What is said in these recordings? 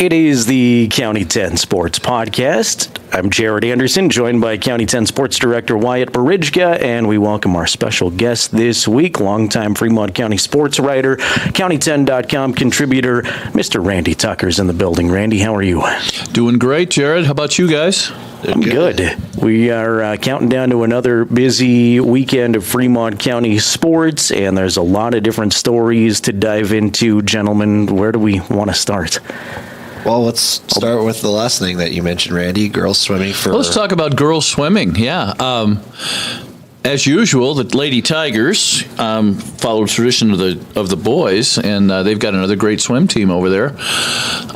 It is the County 10 Sports Podcast. I'm Jared Anderson, joined by County 10 Sports Director Wyatt Barijka, and we welcome our special guest this week, longtime Fremont County sports writer, County10.com contributor, Mr. Randy Tucker's in the building. Randy, how are you? Doing great, Jared. How about you guys? I'm good. We are counting down to another busy weekend of Fremont County sports, and there's a lot of different stories to dive into. Gentlemen, where do we want to start? Well, let's start with the last thing that you mentioned, Randy, girls swimming for... Let's talk about girls swimming, yeah. As usual, the Lady Tigers follow tradition of the boys, and they've got another great swim team over there.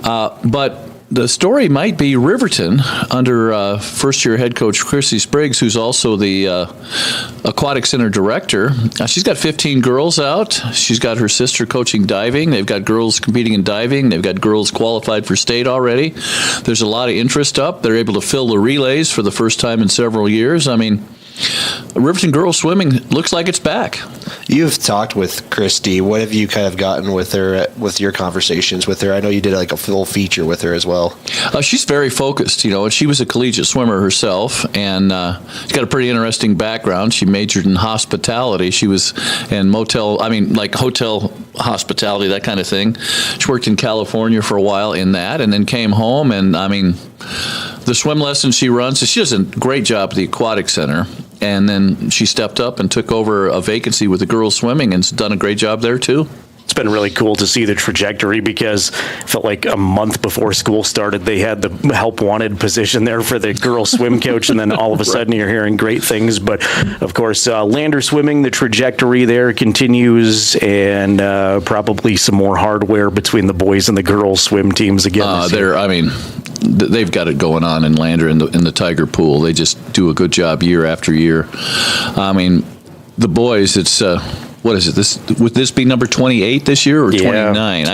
But the story might be Riverton under first-year head coach Chrissy Spriggs, who's also the aquatic center director. She's got 15 girls out. She's got her sister coaching diving. They've got girls competing in diving. They've got girls qualified for state already. There's a lot of interest up. They're able to fill the relays for the first time in several years. I mean, Riverton girls swimming looks like it's back. You've talked with Christy. What have you kind of gotten with her, with your conversations with her? I know you did like a full feature with her as well. She's very focused, and she was a collegiate swimmer herself, and she's got a pretty interesting background. She majored in hospitality. She was in hotel hospitality, that kind of thing. She worked in California for a while in that, and then came home, and the swim lessons she runs, she does a great job at the aquatic center. And then she stepped up and took over a vacancy with the girls swimming and has done a great job there too. It's been really cool to see the trajectory because it felt like a month before school started, they had the help wanted position there for the girls swim coach. And then all of a sudden you're hearing great things. But of course, Lander swimming, the trajectory there continues, and probably some more hardware between the boys and the girls swim teams again. They've got it going on in Lander in the Tiger Pool. They just do a good job year after year. The boys, it's what is it? Would this be number 28 this year or 29?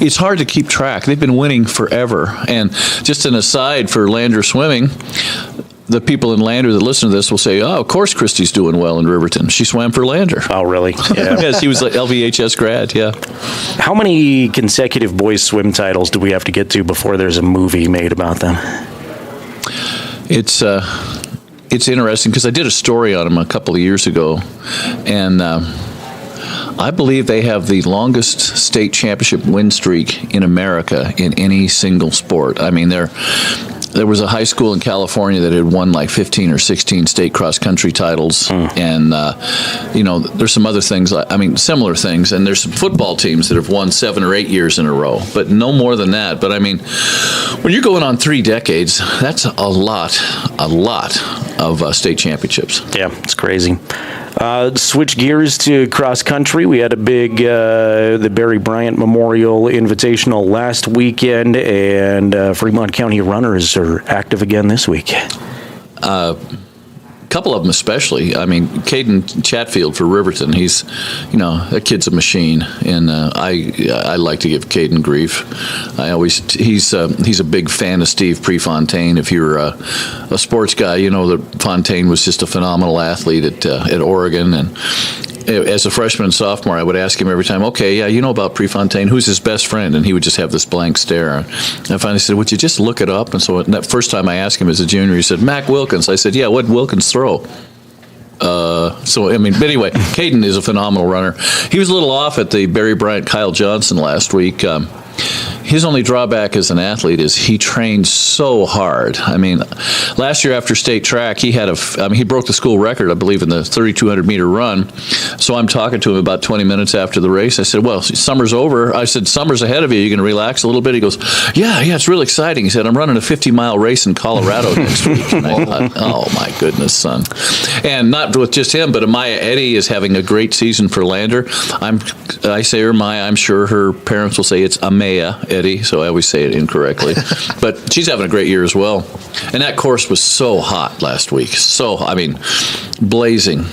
It's hard to keep track. They've been winning forever. And just an aside for Lander swimming, the people in Lander that listen to this will say, "Oh, of course Christy's doing well in Riverton. She swam for Lander." Oh, really? Yeah. Yes, he was an LVHS grad. Yeah. How many consecutive boys swim titles do we have to get to before there's a movie made about them? It's interesting because I did a story on them a couple of years ago, and I believe they have the longest state championship win streak in America in any single sport. I mean, there was a high school in California that had won like 15 or 16 state cross-country titles, and there's some other things, similar things, and there's some football teams that have won 7 or 8 years in a row, but no more than that. But when you're going on 3 decades, that's a lot of state championships. Yeah, it's crazy. Switch gears to cross country. We had a big the Barry Bryant Memorial Invitational last weekend, and Fremont County runners are active again this week. A couple of them especially. Caden Chatfield for Riverton. He's, that kid's a machine, and I like to give Caden grief. He's a big fan of Steve Prefontaine. If you're a sports guy, that Fontaine was just a phenomenal athlete at Oregon, and as a freshman and sophomore, I would ask him every time, "Okay, yeah, you know about Prefontaine, who's his best friend?" And he would just have this blank stare. And I finally said, "Would you just look it up?" And so that first time I asked him as a junior, he said, "Mac Wilkins." I said, "Yeah, what did Wilkins throw?" But anyway, Caden is a phenomenal runner. He was a little off at the Barry Bryant Kyle Johnson last week. His only drawback as an athlete is he trains so hard. Last year after state track, he had he broke the school record, I believe, in the 3,200 meter run. So I'm talking to him about 20 minutes after the race. I said, "Well, summer's over." I said, "Summer's ahead of you. You can relax a little bit." He goes, Yeah, it's really exciting." He said, "I'm running a 50-mile race in Colorado next week." And I thought, oh my goodness, son. And not with just him, but Amaya Eddy is having a great season for Lander. I say Amaya, I'm sure her parents will say it's Amaya Eddy, so I always say it incorrectly. But she's having a great year as well. And that course was so hot last week. Blazing.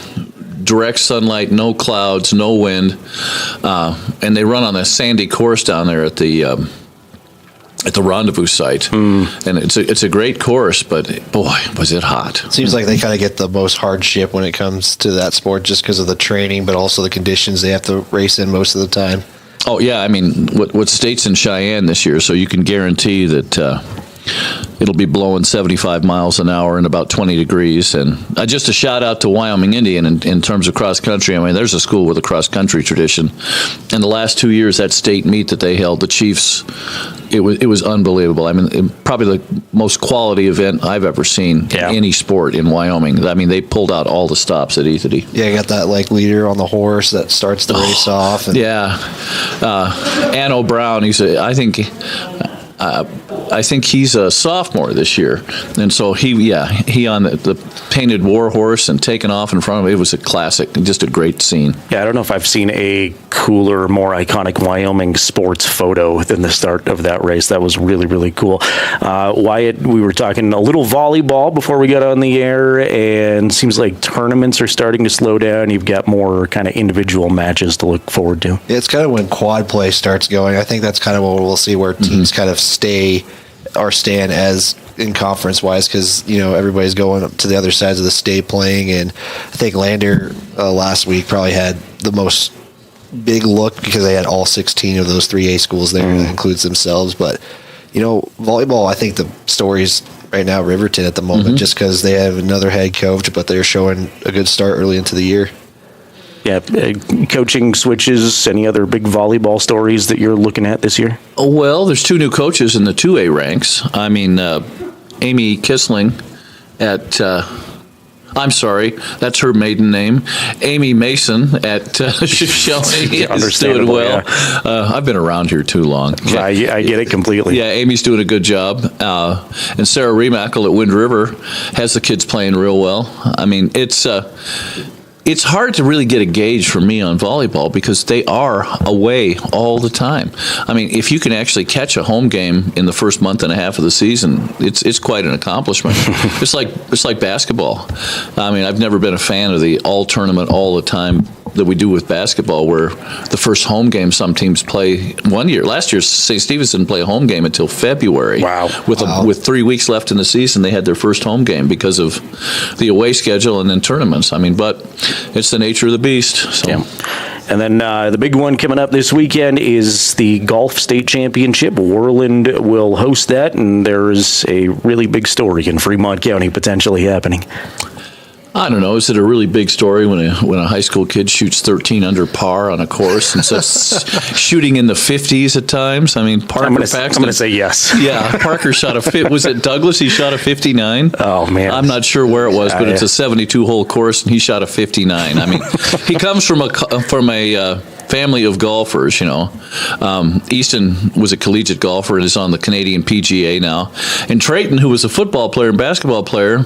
Direct sunlight, no clouds, no wind. And they run on a sandy course down there at the rendezvous site. And it's a great course, but boy, was it hot. It seems like they kind of get the most hardship when it comes to that sport just because of the training, but also the conditions they have to race in most of the time. Oh, yeah. I mean, what state's in Cheyenne this year, so you can guarantee that it'll be blowing 75 miles an hour and about 20 degrees. And just a shout out to Wyoming Indian in terms of cross country. I mean, there's a school with a cross country tradition. And the last 2 years, that state meet that they held, the Chiefs, it was unbelievable. I mean, probably the most quality event I've ever seen in any sport in Wyoming. I mean, they pulled out all the stops at Ethity. Yeah, you got that leader on the horse that starts the race off. And Anno Brown. I think he's a sophomore this year, and so he on the painted war horse and taking off in front of it was a classic, just a great scene. Yeah, I don't know if I've seen a cooler, more iconic Wyoming sports photo than the start of that race. That was really, really cool. Wyatt, we were talking a little volleyball before we got on the air, and seems like tournaments are starting to slow down. You've got more kind of individual matches to look forward to. Yeah, it's kind of when quad play starts going. I think that's kind of what we'll see, where teams kind of stay or stand as in conference wise, because everybody's going up to the other sides of the state playing. And I think Lander last week probably had the most big look because they had all 16 of those 3A schools there. That includes themselves. But volleyball, I think the story's right now Riverton at the moment, just because they have another head coach, but they're showing a good start early into the year. Yeah, coaching switches, any other big volleyball stories that you're looking at this year? Well, there's 2 new coaches in the 2A ranks. I mean, Amy Kissling at, I'm sorry, that's her maiden name, Amy Mason at Shelley is doing well. Yeah. I've been around here too long. I get it completely. Yeah, Amy's doing a good job. And Sarah Remackle at Wind River has the kids playing real well. I mean, it's hard to really get a gauge for me on volleyball because they are away all the time. I mean, if you can actually catch a home game in the first month and a half of the season, it's quite an accomplishment. It's like basketball. I mean, I've never been a fan of the all tournament all the time that we do with basketball, where the first home game some teams play one year. Last year, St. Stephen's didn't play a home game until February. Wow. With 3 weeks left in the season, they had their first home game because of the away schedule and then tournaments. I mean, but it's the nature of the beast. So. Yeah. And then the big one coming up this weekend is the Golf State Championship. Worland will host that, and there's a really big story in Fremont County potentially happening. I don't know. Is it a really big story when a high school kid shoots 13 under par on a course and says shooting in the 50s at times? I mean, Parker Paxton. I'm going to say yes. Yeah, Parker shot was it Douglas? He shot a 59. Oh man, I'm not sure where it was, but it's a 72-hole course, and he shot a 59. I mean, he comes from a family of golfers, Easton was a collegiate golfer and is on the Canadian PGA now. And Trayton, who was a football player and basketball player,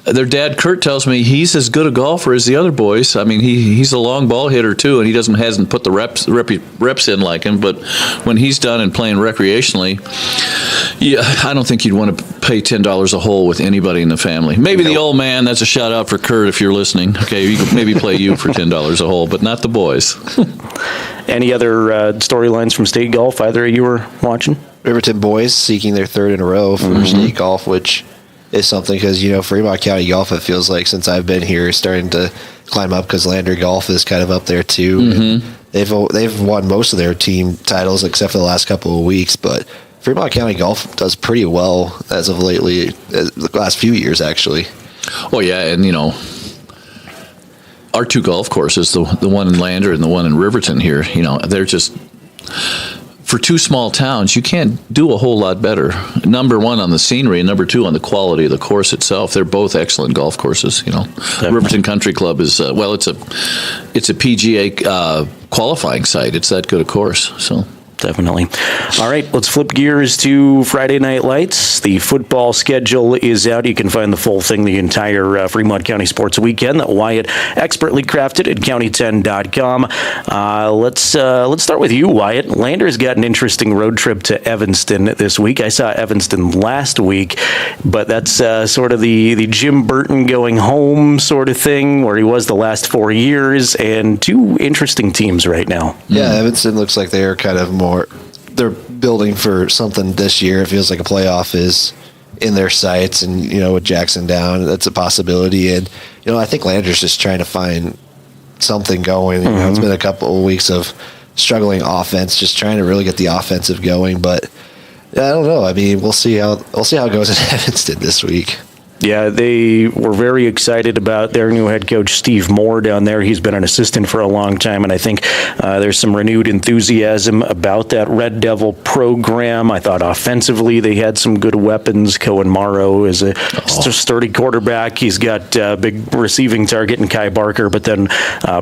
their dad, Kurt, tells me he's as good a golfer as the other boys. I mean, he's a long ball hitter, too, and he hasn't put the reps in like him. But when he's done and playing recreationally, yeah, I don't think you'd want to pay $10 a hole with anybody in the family. Maybe the old man. That's a shout-out for Kurt if you're listening. Okay, he could maybe play you for $10 a hole, but not the boys. Any other storylines from state golf either of you were watching? Riverton boys seeking their third in a row for state golf, which is something because, Fremont County golf, it feels like since I've been here, is starting to climb up because Lander golf is kind of up there too. They've won most of their team titles except for the last couple of weeks, but Fremont County golf does pretty well as of lately, the last few years actually. Oh yeah, and our 2 golf courses, the one in Lander and the one in Riverton here, they're just, for 2 small towns, you can't do a whole lot better. Number 1 on the scenery, and number 2 on the quality of the course itself. They're both excellent golf courses. Riverton Country Club is it's a PGA qualifying site. It's that good a course. So. Definitely. All right, let's flip gears to Friday Night Lights. The football schedule is out. You can find the full thing, the entire Fremont County Sports Weekend that Wyatt expertly crafted at county10.com. Let's start with you, Wyatt. Lander's got an interesting road trip to Evanston this week. I saw Evanston last week, but that's sort of the Jim Burton going home sort of thing, where he was the last 4 years, and 2 interesting teams right now. Yeah, Evanston looks like they're kind of they're building for something this year. It feels like a playoff is in their sights, and with Jackson down, that's a possibility. And I think Lander's just trying to find something going. It's been a couple of weeks of struggling offense, just trying to really get the offensive going. But I don't know. I mean, we'll see how it goes in Evanston this week. Yeah, they were very excited about their new head coach, Steve Moore, down there. He's been an assistant for a long time, and I think there's some renewed enthusiasm about that Red Devil program. I thought offensively they had some good weapons. Cohen Morrow is a sturdy quarterback. He's got a big receiving target in Kai Barker, but then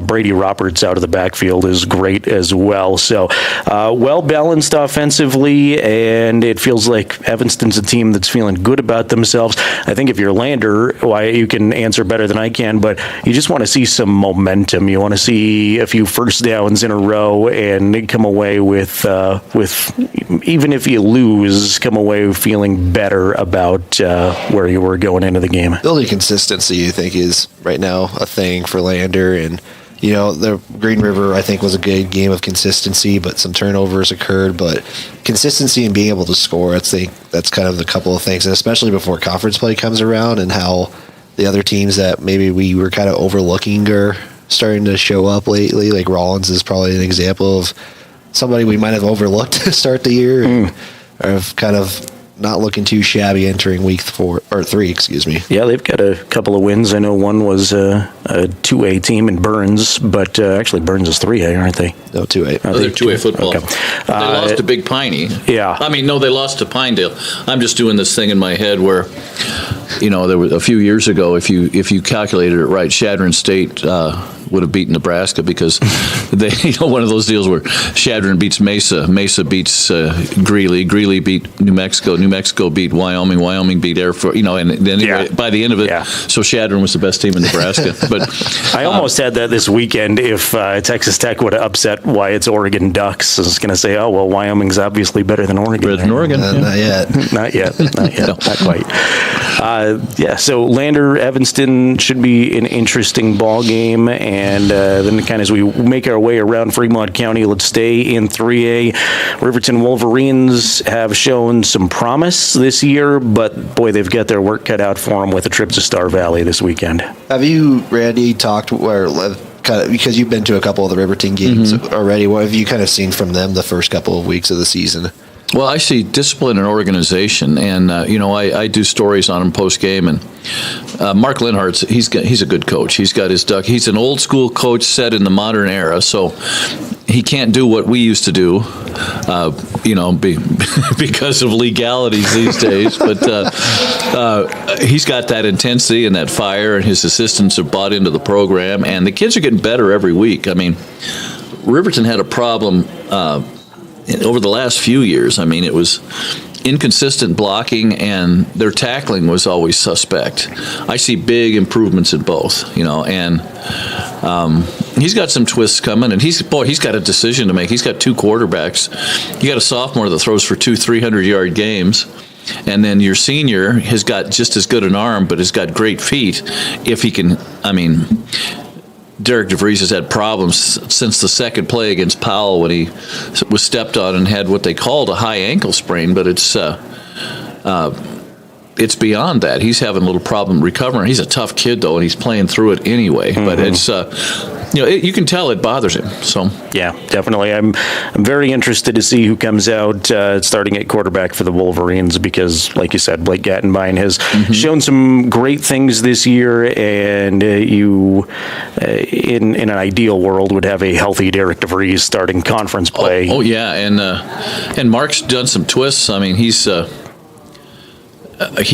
Brady Roberts out of the backfield is great as well. So well-balanced offensively, and it feels like Evanston's a team that's feeling good about themselves. I think if you're Lander, why you can answer better than I can, but you just want to see some momentum. You want to see a few first downs in a row and come away with even if you lose, come away feeling better about where you were going into the game. Building consistency, you think, is right now a thing for Lander, and the Green River, I think, was a good game of consistency, but some turnovers occurred. But consistency and being able to score, I think that's kind of the couple of things, and especially before conference play comes around and how the other teams that maybe we were kind of overlooking are starting to show up lately. Like Rollins is probably an example of somebody we might have overlooked to start the year and have kind of not looking too shabby entering week 3, excuse me. Yeah, they've got a couple of wins. I know one was a 2A team in Burns, but actually Burns is 3A, aren't they? No, 2A. They're 2A football. Okay. They lost to Big Piney. Yeah. I mean, no, they lost to Pinedale. I'm just doing this thing in my head where, there was a few years ago, if you calculated it right, Chadron State would have beaten Nebraska because they, one of those deals where Chadron beats Mesa, Mesa beats Greeley, Greeley beat New Mexico beat Wyoming beat Air Force, and then by the end of it, so Chadron was the best team in Nebraska. But I almost had that this weekend if Texas Tech would have upset Wyatt's Oregon Ducks. I was going to say, oh, well, Wyoming's obviously better than Oregon. Better than Oregon. Not yet. Not yet. No. Not quite. So Lander, Evanston should be an interesting ball game. And then kind of as we make our way around Fremont County, let's stay in 3A. Riverton Wolverines have shown some promise this year, but boy, they've got their work cut out for them with a trip to Star Valley this weekend. Have you, Randy, talked because you've been to a couple of the Riverton games already, what have you kind of seen from them the first couple of weeks of the season? Well, I see discipline and organization, and I do stories on him post game. And Mark Linhart's he's a good coach. He's got his duck. He's an old school coach set in the modern era, so he can't do what we used to do, because of legalities these days. But he's got that intensity and that fire, and his assistants have bought into the program, and the kids are getting better every week. I mean, Riverton had a problem. Over the last few years, I mean, it was inconsistent blocking, and their tackling was always suspect. I see big improvements in both, and he's got some twists coming, and he's got a decision to make. He's got two quarterbacks. You got a sophomore that throws for 300-yard games, and then your senior has got just as good an arm, but has got great feet. If he can, Derek DeVries has had problems since the second play against Powell when he was stepped on and had what they called a high ankle sprain, but it's beyond that. He's having a little problem recovering. He's a tough kid, though, and he's playing through it anyway. But it's you can tell it bothers him. So yeah, definitely. I'm very interested to see who comes out starting at quarterback for the Wolverines because, like you said, Blake Gattenbein has shown some great things this year, and you, in an ideal world, would have a healthy Derek DeVries starting conference play. Oh yeah, and Mark's done some twists. I mean, he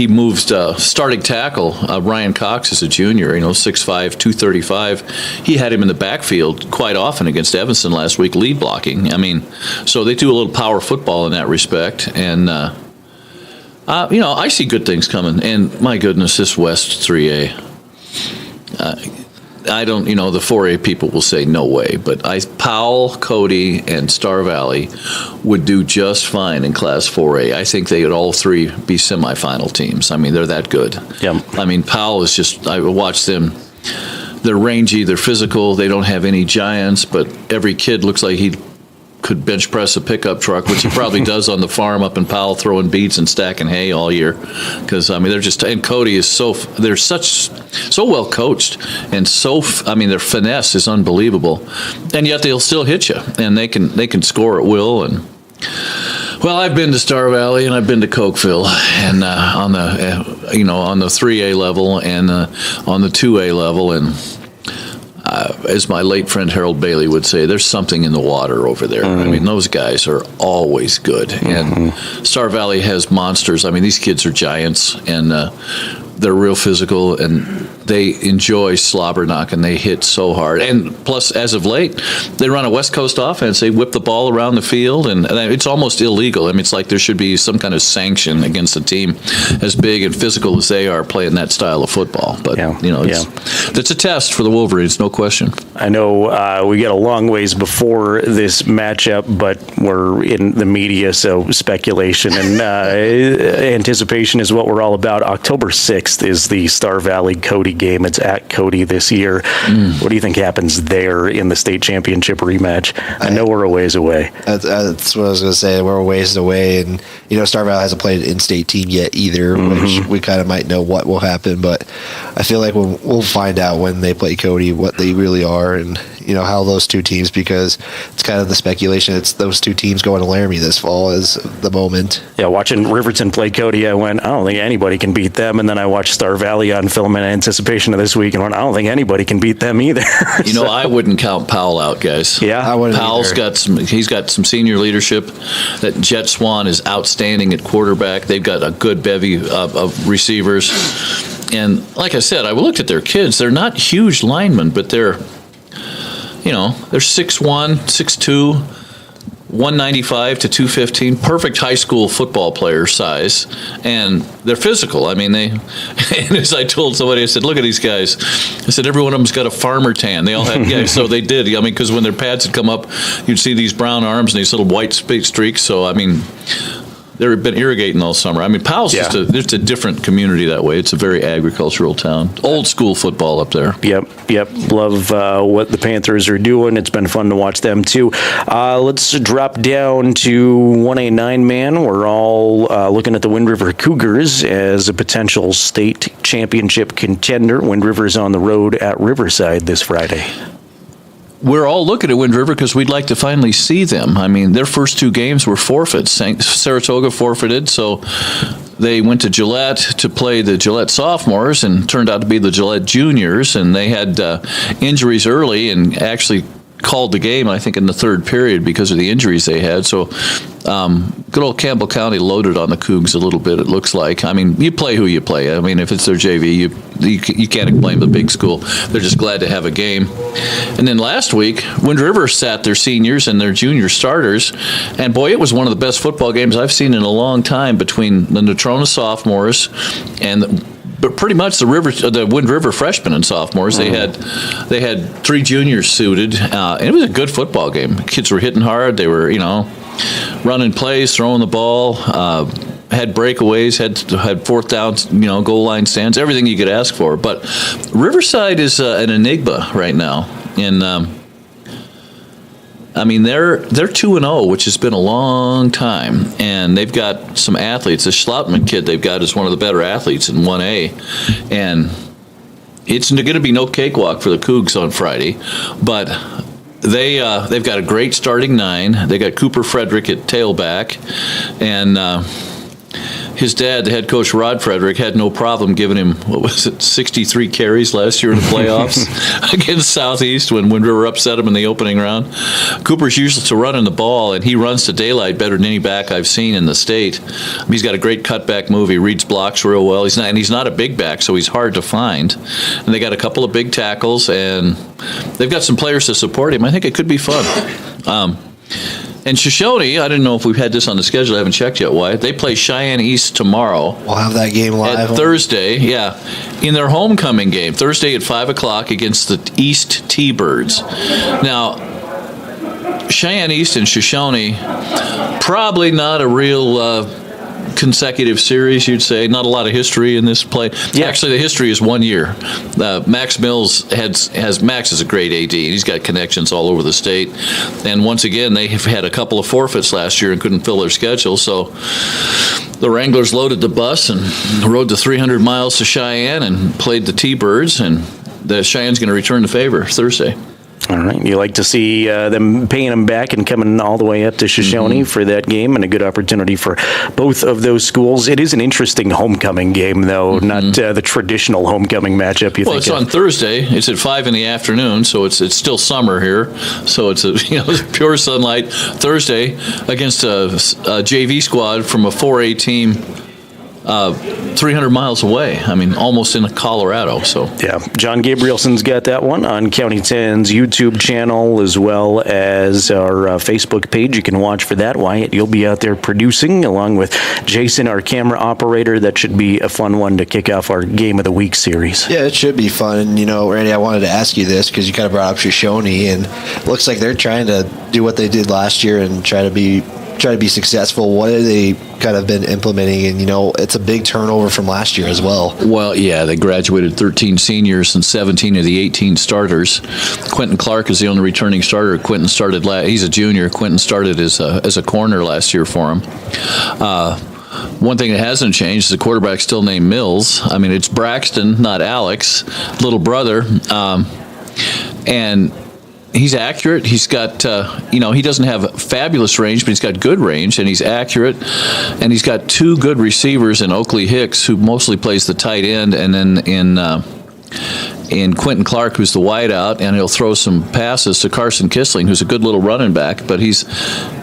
moved starting tackle Ryan Cox as a junior, 6'5", 235. He had him in the backfield quite often against Evanston last week, lead blocking. I mean, so they do a little power football in that respect. And, I see good things coming. And, my goodness, this West 3A, I don't, the 4A people will say no way, but Powell, Cody, and Star Valley would do just fine in Class 4A. I think they would all three be semifinal teams. I mean, they're that good. Yeah. I mean, Powell is just, I watched them. They're rangy, they're physical, they don't have any giants, but every kid looks like he'd could bench press a pickup truck, which he probably does on the farm up in Powell, throwing beets and stacking hay all year. Because they're just, and Cody is so well coached, and their finesse is unbelievable, and yet they'll still hit you, and they can score at will. And well, I've been to Star Valley and I've been to Cokeville, and on the 3A level and on the 2A level, and as my late friend Harold Bailey would say, there's something in the water over there. I mean, those guys are always good, and Star Valley has monsters. I mean, these kids are giants, and they're real physical, and they enjoy slobber knocking. They hit so hard. And plus, as of late, they run a West Coast offense. They whip the ball around the field, and it's almost illegal. I mean, it's like there should be some kind of sanction against a team as big and physical as they are playing that style of football. But, it's a test for the Wolverines, no question. I know we get a long ways before this matchup, but we're in the media, so speculation and anticipation is what we're all about. October 6th is the Star Valley Cody game. It's at Cody this year. What do you think happens there in the state championship rematch? I know we're a ways away. That's what I was going to say. We're a ways away, and Star Valley hasn't played an in-state team yet either, which we kind of might know what will happen. But I feel like we'll find out when they play Cody what they really are, and how those two teams, because it's kind of the speculation. It's those two teams going to Laramie this fall is the moment. Yeah, watching Riverton play Cody, I went, I don't think anybody can beat them. And then I watched Star Valley on film in anticipation of this week and went, I don't think anybody can beat them either. I wouldn't count Powell out, guys. Yeah, I wouldn't. Powell's he's got some senior leadership. That Jet Swan is outstanding at quarterback. They've got a good bevy of receivers. And like I said, I looked at their kids. They're not huge linemen, but they're 6'1", 6'2", 195 to 215, perfect high school football player size, and they're physical. I mean, and as I told somebody, I said, look at these guys. I said, every one of them's got a farmer tan. They all had, so they did. I mean, because when their pads would come up, you'd see these brown arms and these little white streaks. So, I mean, they've been irrigating all summer. I mean, Powell's just a different community that way. It's a very agricultural town. Old school football up there. Yep. Love what the Panthers are doing. It's been fun to watch them, too. Let's drop down to 1A 9-man. We're all looking at the Wind River Cougars as a potential state championship contender. Wind River's on the road at Riverside this Friday. We're all looking at Wind River because we'd like to finally see them. I mean, their first two games were forfeits. Saratoga forfeited, so they went to Gillette to play the Gillette sophomores and turned out to be the Gillette juniors, and they had injuries early and actually called the game, I think, in the third period because of the injuries they had. So good old Campbell County loaded on the Cougs a little bit, it looks like. I mean, you play who you play. I mean, if it's their JV, you can't blame the big school. They're just glad to have a game. And then last week, Wind River sat their seniors and their junior starters, and boy, it was one of the best football games I've seen in a long time between the Natrona sophomores and but pretty much the Wind River freshmen and sophomores. They had three juniors suited, and it was a good football game. Kids were hitting hard. They were running plays, throwing the ball, had breakaways, had fourth downs, goal line stands, everything you could ask for. But Riverside is an enigma right now. And I mean, they're 2-0, which has been a long time, and they've got some athletes. The Schloutman kid they've got is one of the better athletes in 1A, and it's going to be no cakewalk for the Cougs on Friday, but they've got a great starting nine. They got Cooper Frederick at tailback, and his dad, the head coach, Rod Frederick, had no problem giving him, 63 carries last year in the playoffs against Southeast when Wind River upset him in the opening round. Cooper's used to running the ball, and he runs to daylight better than any back I've seen in the state. He's got a great cutback move. He reads blocks real well. He's not a big back, so he's hard to find. And they got a couple of big tackles, and they've got some players to support him. I think it could be fun. And Shoshone, I didn't know if we've had this on the schedule. I haven't checked yet, Wyatt. They play Cheyenne East tomorrow. We'll have that game live. At Thursday, in their homecoming game. Thursday at 5 o'clock against the East T-Birds. Now, Cheyenne East and Shoshone, probably not a real consecutive series, you'd say. Not a lot of history in this play. Yeah. Actually, the history is 1 year. Max Mills Max is a great AD. He's got connections all over the state. And once again, they have had a couple of forfeits last year and couldn't fill their schedule. So the Wranglers loaded the bus and rode the 300 miles to Cheyenne and played the T-Birds. And the Cheyenne's going to return the favor Thursday. All right. You like to see them paying them back and coming all the way up to Shoshone for that game, and a good opportunity for both of those schools. It is an interesting homecoming game, though, not the traditional homecoming matchup you think. Well, it's on Thursday. It's at 5 in the afternoon, so it's still summer here. So it's pure sunlight. Thursday against a JV squad from a 4A team 300 miles away. I mean, almost in Colorado. So yeah, John Gabrielson's got that one on County 10's YouTube channel as well as our Facebook page. You can watch for that. Wyatt, you'll be out there producing along with Jason, our camera operator. That should be a fun one to kick off our Game of the Week series. Yeah, it should be fun. And, Randy, I wanted to ask you this because you kind of brought up Shoshone, and it looks like they're trying to do what they did last year and try to be successful. What have they kind of been implementing? And, it's a big turnover from last year as well. Well, yeah, they graduated 13 seniors and 17 of the 18 starters. Quentin Clark is the only returning starter. Quentin started he's a junior. Quentin started as a corner last year for him. One thing that hasn't changed is the quarterback's still named Mills. I mean, it's Braxton, not Alex, little brother. And he's accurate. He's got, he doesn't have fabulous range, but he's got good range, and he's accurate. And he's got two good receivers in Oakley Hicks, who mostly plays the tight end, and then in Quentin Clark, who's the wideout, and he'll throw some passes to Carson Kissling, who's a good little running back. But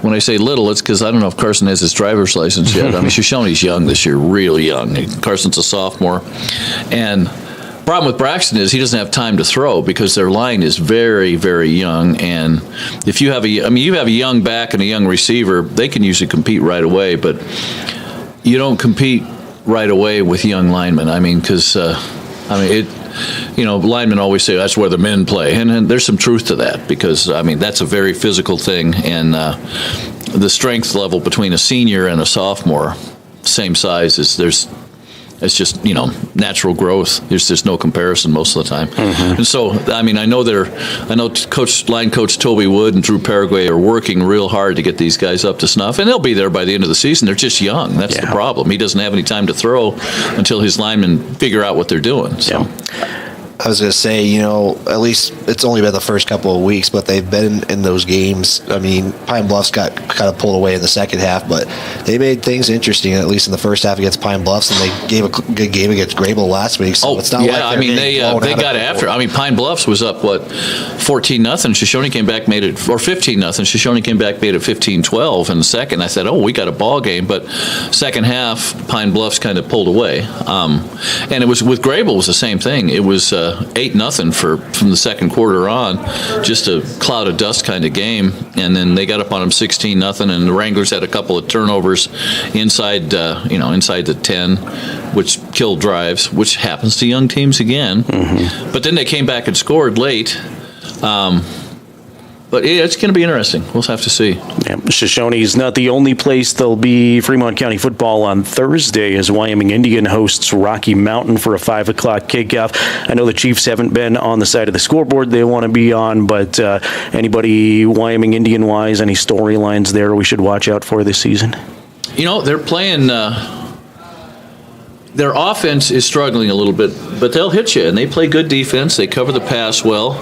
when I say little, it's because I don't know if Carson has his driver's license yet. I mean, Shoshone's young this year, really young. Carson's a sophomore. And problem with Braxton is he doesn't have time to throw because their line is very, very young. And if you have a young back and a young receiver, they can usually compete right away. But you don't compete right away with young linemen. I mean, because linemen always say that's where the men play, and there's some truth to that because that's a very physical thing, and the strength level between a senior and a sophomore, same size, it's just natural growth. There's no comparison most of the time. And so I know line coach Toby Wood and Drew Paraguay are working real hard to get these guys up to snuff, and they'll be there by the end of the season. They're just young. That's the problem. He doesn't have any time to throw until his linemen figure out what they're doing. So. Yeah. I was going to say, at least it's only been the first couple of weeks, but they've been in those games. I mean, Pine Bluffs got kind of pulled away in the second half, but they made things interesting, at least in the first half against Pine Bluffs, and they gave a good game against Grable last week. So it's not like they got after. Pine Bluffs was up, 14-0. Shoshone came back, made it, or 15-0. Shoshone came back, made it 15-12 in the second. I said, we got a ball game, but second half, Pine Bluffs kind of pulled away. And it was with Grable, it was the same thing. It was 8-0 from the second quarter on, just a cloud of dust kind of game, and then they got up on them 16-0, and the Wranglers had a couple of turnovers inside the 10, which killed drives, which happens to young teams again. But then they came back and scored late. But it's going to be interesting. We'll have to see. Yeah, Shoshone's not the only place there'll be Fremont County football on Thursday as Wyoming Indian hosts Rocky Mountain for a 5 o'clock kickoff. I know the Chiefs haven't been on the side of the scoreboard they want to be on, but anybody Wyoming Indian-wise, any storylines there we should watch out for this season? They're playing... their offense is struggling a little bit, but they'll hit you, and they play good defense. They cover the pass well.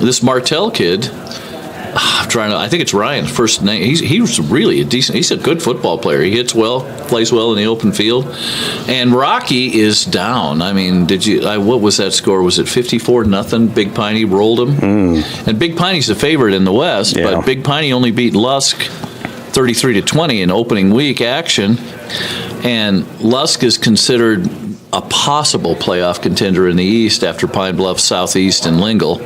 This Martell kid, I think it's Ryan's first name. He's really he's a good football player. He hits well, plays well in the open field. And Rocky is down. What was that score? Was it 54-0? Big Piney rolled him. And Big Piney's the favorite in the West, but Big Piney only beat Lusk 33-20 in opening week action. And Lusk is considered a possible playoff contender in the East after Pine Bluff, Southeast, and Lingle.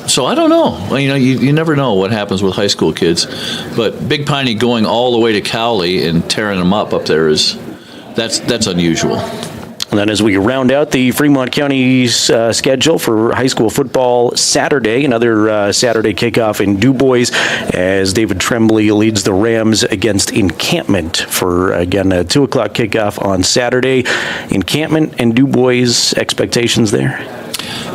So I don't know. You never know what happens with high school kids. But Big Piney going all the way to Cowley and tearing them up there that's unusual. And then as we round out the Fremont County's schedule for high school football Saturday, another Saturday kickoff in DuBois as David Tremblay leads the Rams against Encampment for, again, a 2 o'clock kickoff on Saturday. Encampment and DuBois, expectations there?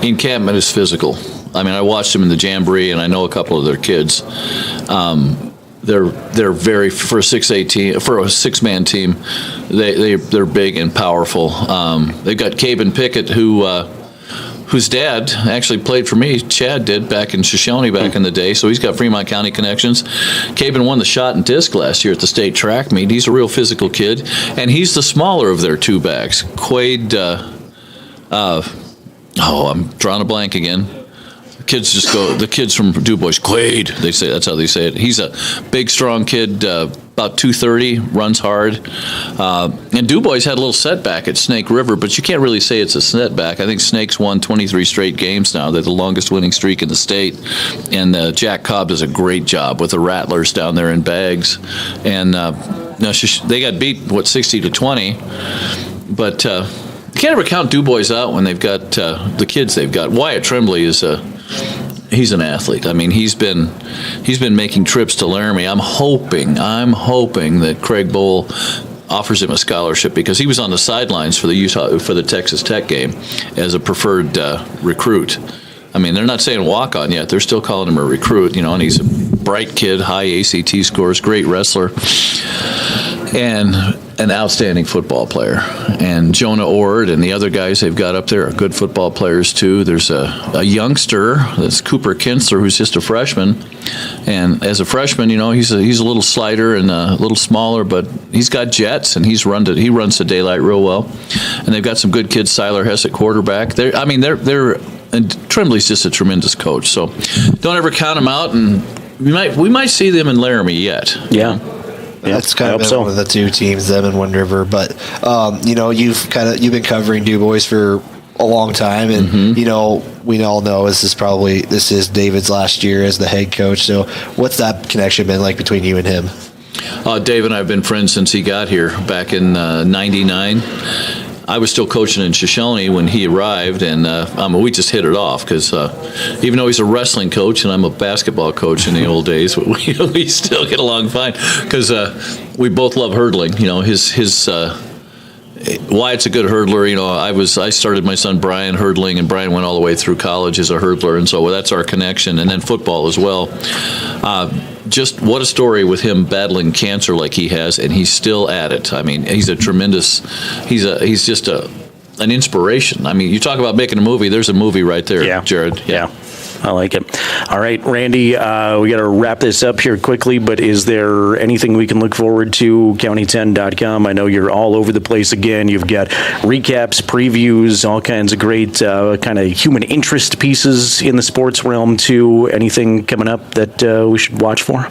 Encampment is physical. I mean, I watched them in the Jamboree, and I know a couple of their kids. They're very, for a 6A team, for a 6-man team, they're big and powerful. They've got Caben Pickett, whose dad actually played for me. Chad did back in Shoshone back in the day, so he's got Fremont County connections. Caben won the shot and disc last year at the state track meet. He's a real physical kid, and he's the smaller of their 2 backs. Quaid, I'm drawing a blank again. The kids from DuBois, Quaid, that's how they say it. He's a big, strong kid, about 230, runs hard. And DuBois had a little setback at Snake River, but you can't really say it's a setback. I think Snake's won 23 straight games now. They're the longest winning streak in the state. And Jack Cobb does a great job with the Rattlers down there in Bags. And they got beat, 60-20. But you can't ever count DuBois out when they've got the kids they've got. Wyatt Tremblay is he's an athlete. I mean, he's been making trips to Laramie. I'm hoping that Craig Bowl offers him a scholarship because he was on the sidelines for the Texas Tech game as a preferred recruit. I mean, they're not saying walk on yet. They're still calling him a recruit, and he's a bright kid, high ACT scores, great wrestler, and an outstanding football player. And Jonah Ord and the other guys they've got up there are good football players too. There's a youngster, that's Cooper Kinsler, who's just a freshman. And as a freshman, he's a little slighter and a little smaller, but he's got jets and he runs the daylight real well. And they've got some good kids. Siler Hess at quarterback. And Tremblay's just a tremendous coach. So don't ever count them out. And we might see them in Laramie yet. Yeah. That's kind of been one of the 2 teams, them and Wind River. But you've been covering DuBois for a long time, and we all know this is David's last year as the head coach. So what's that connection been like between you and him? Dave and I have been friends since he got here back in '99. I was still coaching in Shoshone when he arrived, and we just hit it off because even though he's a wrestling coach and I'm a basketball coach in the old days, we still get along fine because we both love hurdling. Wyatt's a good hurdler. I started my son Brian hurdling, and Brian went all the way through college as a hurdler, and so that's our connection. And then football as well. Just what a story with him battling cancer like he has, and he's still at it. I mean, he's a tremendous. He's just an inspiration. I mean, you talk about making a movie. There's a movie right there, Jared. Yeah. I like it. All right, Randy, we got to wrap this up here quickly, but is there anything we can look forward to, county10.com? I know you're all over the place again. You've got recaps, previews, all kinds of great kind of human interest pieces in the sports realm, too. Anything coming up that we should watch for?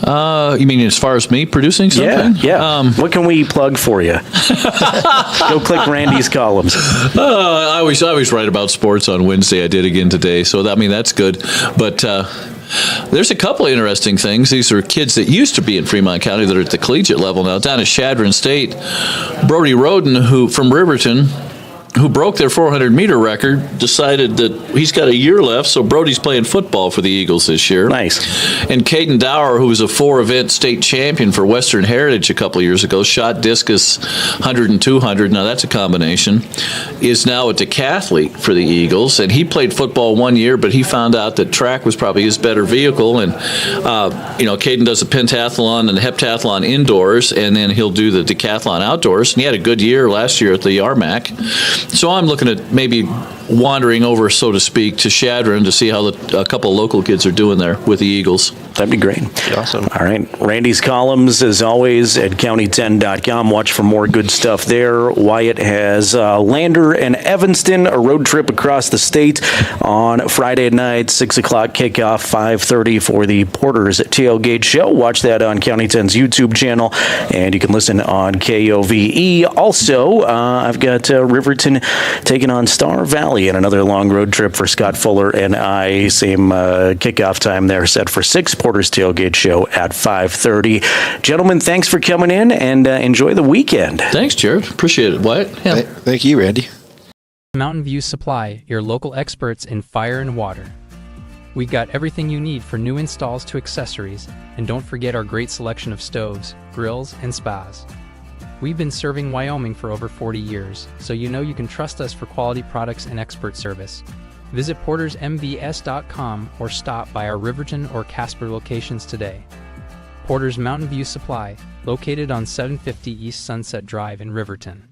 You mean as far as me producing something? Yeah. What can we plug for you? Go click Randy's columns. I always write about sports on Wednesday. I did again today, so that's good. But there's a couple of interesting things. These are kids that used to be in Fremont County that are at the collegiate level now. Down at Chadron State, Brody Roden, who from Riverton, who broke their 400-meter record, decided that he's got a year left, so Brody's playing football for the Eagles this year. Nice. And Caden Dower, who was a 4-event state champion for Western Heritage a couple of years ago, shot discus 100 and 200, now that's a combination, is now a decathlete for the Eagles. And he played football 1 year, but he found out that track was probably his better vehicle. And, Caden does a pentathlon and a heptathlon indoors, and then he'll do the decathlon outdoors. And he had a good year last year at the RMAC. So I'm looking at maybe wandering over, so to speak, to Chadron to see how a couple of local kids are doing there with the Eagles. That'd be great. Awesome. All right. Randy's columns, as always, at county10.com. Watch for more good stuff there. Wyatt has Lander and Evanston, a road trip across the state on Friday night, 6 o'clock kickoff, 5:30 for the Porters Tailgate Show. Watch that on County 10's YouTube channel, and you can listen on KOVE. Also, I've got Riverton taking on Star Valley Valley, and another long road trip for Scott Fuller and I. Same kickoff time there set for 6, Porter's Tailgate Show at 5:30. Gentlemen, thanks for coming in, and enjoy the weekend. Thanks, Jared. Appreciate it, Wyatt. Yeah. Thank you, Randy. Mountain View Supply, your local experts in fire and water. We got everything you need for new installs to accessories, and don't forget our great selection of stoves, grills, and spas. We've been serving Wyoming for over 40 years, so you know you can trust us for quality products and expert service. Visit portersmbs.com or stop by our Riverton or Casper locations today. Porter's Mountain View Supply, located on 750 East Sunset Drive in Riverton.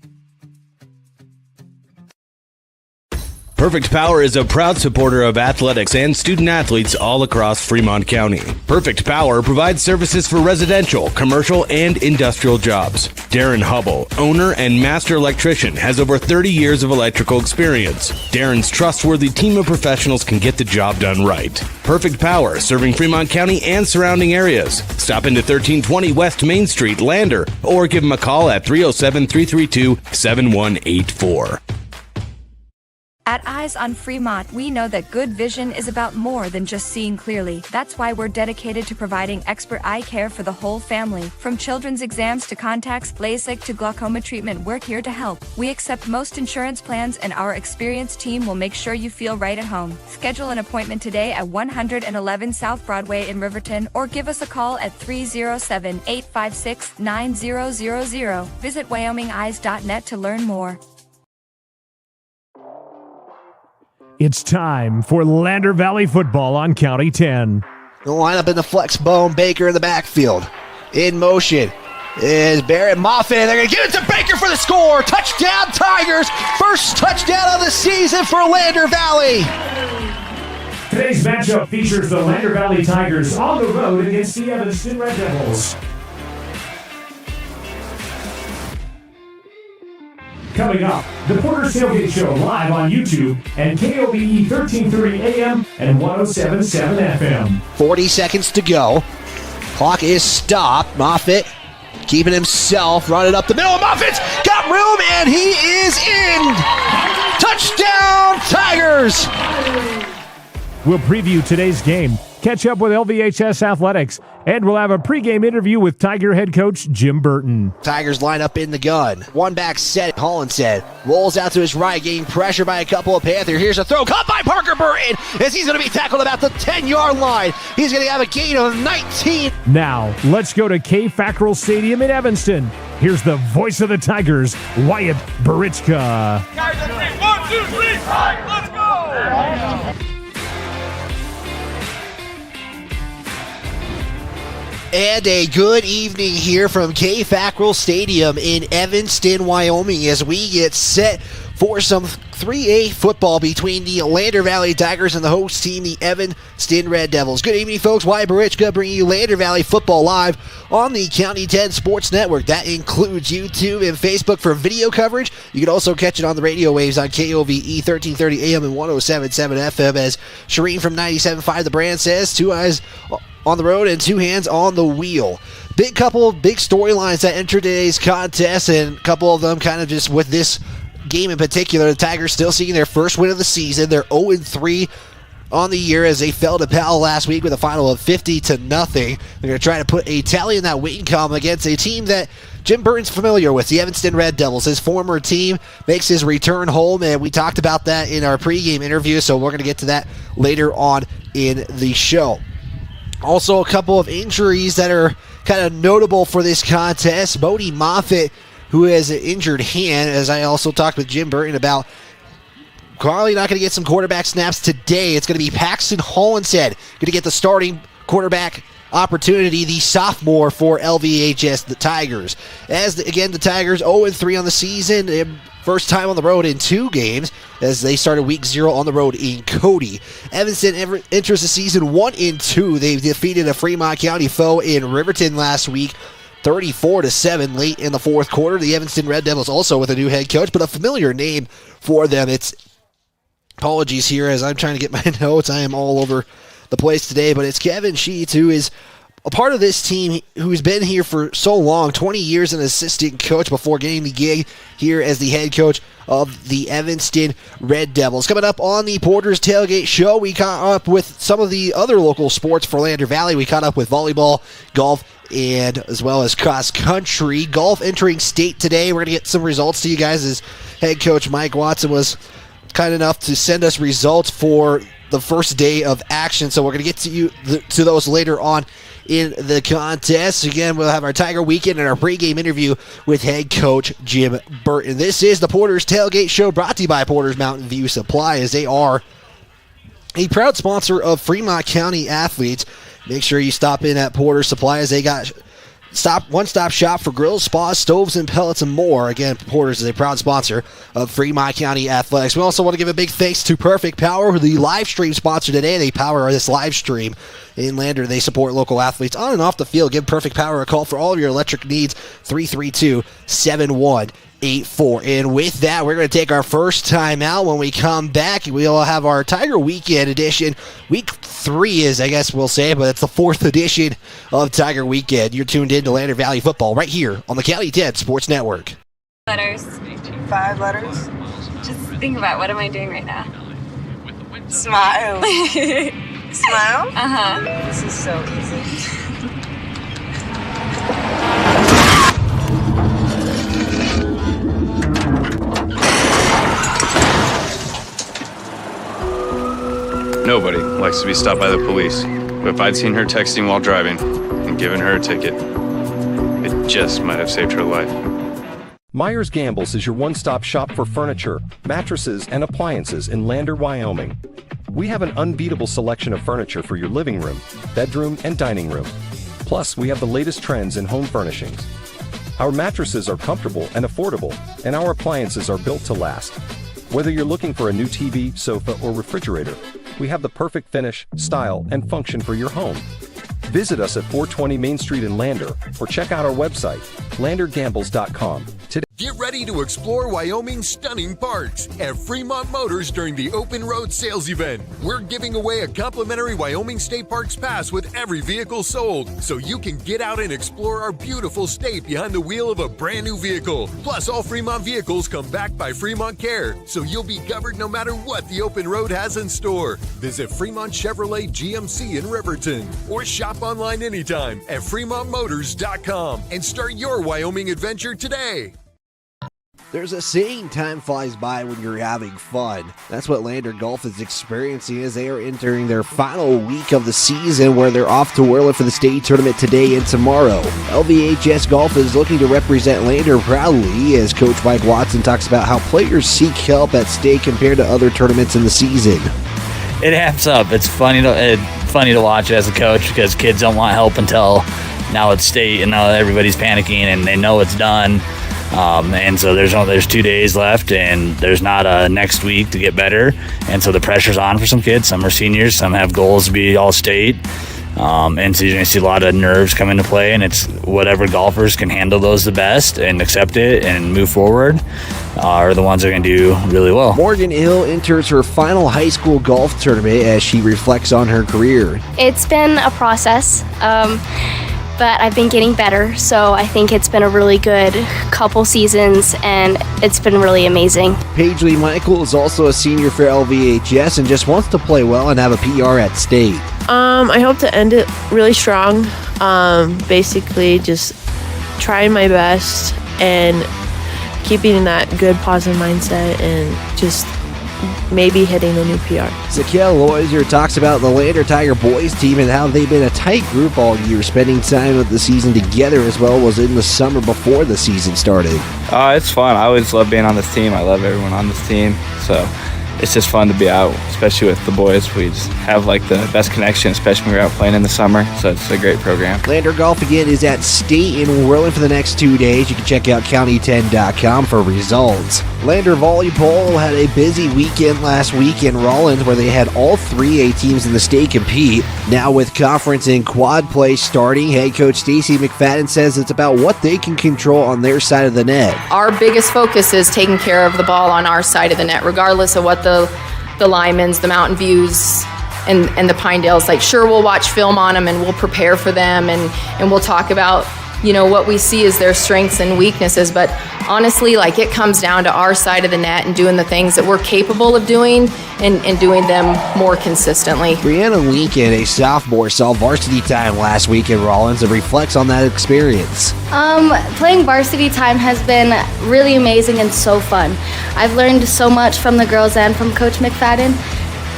Perfect Power is a proud supporter of athletics and student athletes all across Fremont County. Perfect Power provides services for residential, commercial, and industrial jobs. Darren Hubble, owner and master electrician, has over 30 years of electrical experience. Darren's trustworthy team of professionals can get the job done right. Perfect Power, serving Fremont County and surrounding areas. Stop into 1320 West Main Street, Lander, or give them a call at 307-332-7184. At Eyes on Fremont, we know that good vision is about more than just seeing clearly. That's why we're dedicated to providing expert eye care for the whole family. From children's exams to contacts, LASIK to glaucoma treatment, we're here to help. We accept most insurance plans, and our experienced team will make sure you feel right at home. Schedule an appointment today at 111 South Broadway in Riverton, or give us a call at 307-856-9000. Visit WyomingEyes.net to learn more. It's time for Lander Valley football on County 10. The lineup in the flex bone, Baker in the backfield. In motion is Barrett Moffitt. They're going to give it to Baker for the score. Touchdown Tigers. First touchdown of the season for Lander Valley. Today's matchup features the Lander Valley Tigers on the road against the Evanston Red Devils. Coming up, the Porter's Tailgate Show live on YouTube and KOVE 1330 AM and 107.7 FM. 40 seconds to go. Clock is stopped. Moffitt keeping himself, running up the middle. Moffitt's got room, and he is in. Touchdown, Tigers! We'll preview today's game, catch up with LVHS Athletics, and we'll have a pregame interview with Tiger head coach Jim Burton. Tigers line up in the gun. One back set, Hollinshead rolls out to his right, getting pressure by a couple of Panthers. Here's a throw, caught by Parker Burton, as he's going to be tackled about the 10-yard line. He's going to have a gain of 19. Now, let's go to K. Fackrell Stadium in Evanston. Here's the voice of the Tigers, Wyatt Barichka. Guys, 1, 2, 3, 5, let's go! And a good evening here from K. Fackrell Stadium in Evanston, Wyoming, as we get set for some 3A football between the Lander Valley Tigers and the host team, the Evanston Red Devils. Good evening, folks. Wyatt Barichka bringing you Lander Valley football live on the County 10 Sports Network. That includes YouTube and Facebook for video coverage. You can also catch it on the radio waves on KOVE 1330 AM and 107.7 FM, as Shireen from 97.5 The Brand says, 2 eyes on the road and 2 hands on the wheel. Couple of big storylines that entered today's contest, and a couple of them kind of just with this game in particular. The Tigers still seeking their first win of the season. They're 0-3 on the year as they fell to Powell last week with a final of 50-0. They're going to try to put a tally in that win column against a team that Jim Burton's familiar with, the Evanston Red Devils. His former team makes his return home, and we talked about that in our pregame interview, so we're going to get to that later on in the show. Also, a couple of injuries that are kind of notable for this contest. Bodie Moffitt, who has an injured hand, as I also talked with Jim Burton about, probably not going to get some quarterback snaps today. It's going to be Paxton Hollinshead going to get the starting quarterback opportunity, the sophomore for LVHS, the Tigers. Again, the Tigers 0-3 on the season. First time on the road in 2 games as they started week 0 on the road in Cody. Evanston enters the season 1-2. They defeated a Fremont County foe in Riverton last week, 34-7 late in the fourth quarter. The Evanston Red Devils also with a new head coach, but a familiar name for them. Apologies here as I'm trying to get my notes. I am all over the place today, but it's Kevin Sheets, who is a part of this team, who's been here for so long, 20 years an assistant coach before getting the gig here as the head coach of the Evanston Red Devils. Coming up on the Porter's Tailgate Show, we caught up with some of the other local sports for Lander Valley. We caught up with volleyball, golf, and as well as cross country. Golf entering state today. We're going to get some results to you guys as head coach Mike Watson was kind enough to send us results for the first day of action. So we're going to get to those later on in the contest. Again, we'll have our Tiger Weekend and our pregame interview with head coach Jim Burton. This is the Porter's Tailgate Show, brought to you by Porter's Mountain View Supply, as they are a proud sponsor of Fremont County athletes. Make sure you stop in at Porter's Supply, as they got one-stop shop for grills, spas, stoves, and pellets, and more. Again, Porter's is a proud sponsor of Fremont County Athletics. We also want to give a big thanks to Perfect Power, the live stream sponsor today. They power this live stream in Lander. They support local athletes on and off the field. Give Perfect Power a call for all of your electric needs, 332-7184. And with that, we're going to take our first time out. When we come back, we'll have our Tiger Weekend edition. Week 3 is, I guess we'll say, but it's the 4th edition of Tiger Weekend. You're tuned in to Lander Valley Football right here on the County 10 Sports Network. Letters. 5 letters. Just think about, what am I doing right now? Smile. Smile? Uh-huh. This is so easy. Nobody likes to be stopped by the police, but if I'd seen her texting while driving and given her a ticket, it just might have saved her life. Myers Gambles is your one-stop shop for furniture, mattresses, and appliances in Lander, Wyoming. We have an unbeatable selection of furniture for your living room, bedroom, and dining room. Plus, we have the latest trends in home furnishings. Our mattresses are comfortable and affordable, and our appliances are built to last. Whether you're looking for a new TV, sofa, or refrigerator, we have the perfect finish, style, and function for your home. Visit us at 420 Main Street in Lander, or check out our website, landergambles.com. Today. Get ready to explore Wyoming's stunning parks at Fremont Motors during the Open Road Sales Event. We're giving away a complimentary Wyoming State Parks pass with every vehicle sold, so you can get out and explore our beautiful state behind the wheel of a brand new vehicle. Plus, all Fremont vehicles come back by Fremont Care, so you'll be covered no matter what the open road has in store. Visit Fremont Chevrolet GMC in Riverton, or shop online anytime at fremontmotors.com and start your Wyoming adventure today. There's a saying, time flies by when you're having fun. That's what Lander Golf is experiencing as they are entering their final week of the season, where they're off to Whirling for the state tournament today and tomorrow. LVHS Golf is looking to represent Lander proudly, as Coach Mike Watson talks about how players seek help at state compared to other tournaments in the season. It amps up. It's funny to watch as a coach, because kids don't want help until now it's state, and now everybody's panicking and they know it's done. And so there's 2 days left, and there's not a next week to get better, and so the pressure's on for some kids. Some are seniors, some have goals to be all state, and so you're going to see a lot of nerves come into play, and it's whatever golfers can handle those the best and accept it and move forward are the ones that are going to do really well. Morgan Hill enters her final high school golf tournament as she reflects on her career. It's been a process, but I've been getting better, so I think it's been a really good couple seasons, and it's been really amazing. Paisley Michael is also a senior for LVHS and just wants to play well and have a PR at state. I hope to end it really strong. Basically just trying my best and keeping that good positive mindset and just maybe hitting a new PR. Zakel Loiser talks about the Lander Tiger boys team and how they've been a tight group all year, spending time of the season together as well as in the summer before the season started. It's fun. I always love being on this team. I love everyone on this team. So it's just fun to be out, especially with the boys. We just have like the best connection, especially when we're out playing in the summer. So it's a great program. Lander Golf again is at state in Whirling for the next 2 days. You can check out county10.com for results. Lander Volleyball had a busy weekend last week in Rawlins, where they had all 3A teams in the state compete. Now with conference and quad play starting, head coach Stacy McFadden says it's about what they can control on their side of the net. Our biggest focus is taking care of the ball on our side of the net, regardless of what the Lyman's, the Mountain Views, and the Pinedales. Like, sure, we'll watch film on them and we'll prepare for them, and we'll talk about what we see is their strengths and weaknesses. But honestly, like, it comes down to our side of the net and doing the things that we're capable of doing and doing them more consistently. Brianna Lincoln, a sophomore, saw varsity time last week in Rollins and reflects on that experience. Playing varsity time has been really amazing and so fun. I've learned so much from the girls and from Coach McFadden,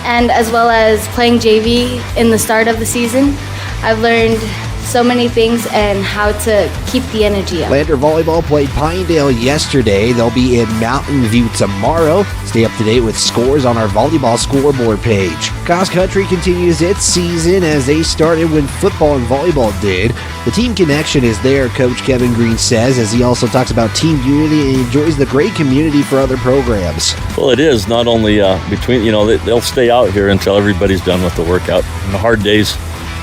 and as well as playing JV in the start of the season. I've learned so many things and how to keep the energy up. Lander Volleyball played Pinedale yesterday. They'll be in Mountain View tomorrow. Stay up to date with scores on our volleyball scoreboard page. Cross country continues its season as they started when football and volleyball did. The team connection is there, Coach Kevin Green says, as he also talks about team unity and enjoys the great community for other programs. Well, it is not only between, they'll stay out here until everybody's done with the workout. In the hard days,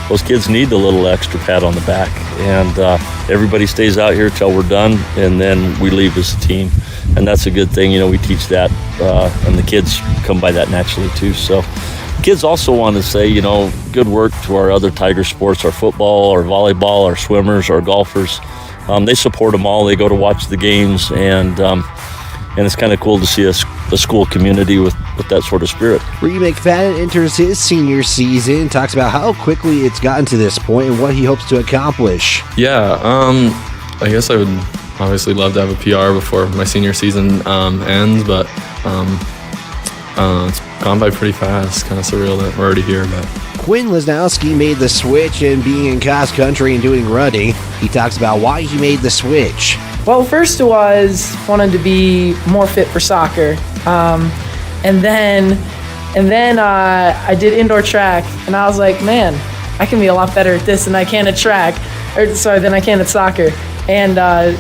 those kids need the little extra pat on the back, and everybody stays out here till we're done, and then we leave as a team, and that's a good thing. We teach that, and the kids come by that naturally too. So kids also want to say, good work to our other Tiger sports, our football, our volleyball, our swimmers, our golfers. They support them all. They go to watch the games, and it's kind of cool to see the school community with that sort of spirit. Reed McFadden enters his senior season, talks about how quickly it's gotten to this point and what he hopes to accomplish. Yeah, I guess I would obviously love to have a PR before my senior season ends, but it's gone by pretty fast. Kind of surreal that we're already here, but Quinn Lesnowski made the switch and being in cross country and doing running. He talks about why he made the switch. Well, first it was wanted to be more fit for soccer, and then I did indoor track, and I was like, man, I can be a lot better at this than I can at than I can at soccer. And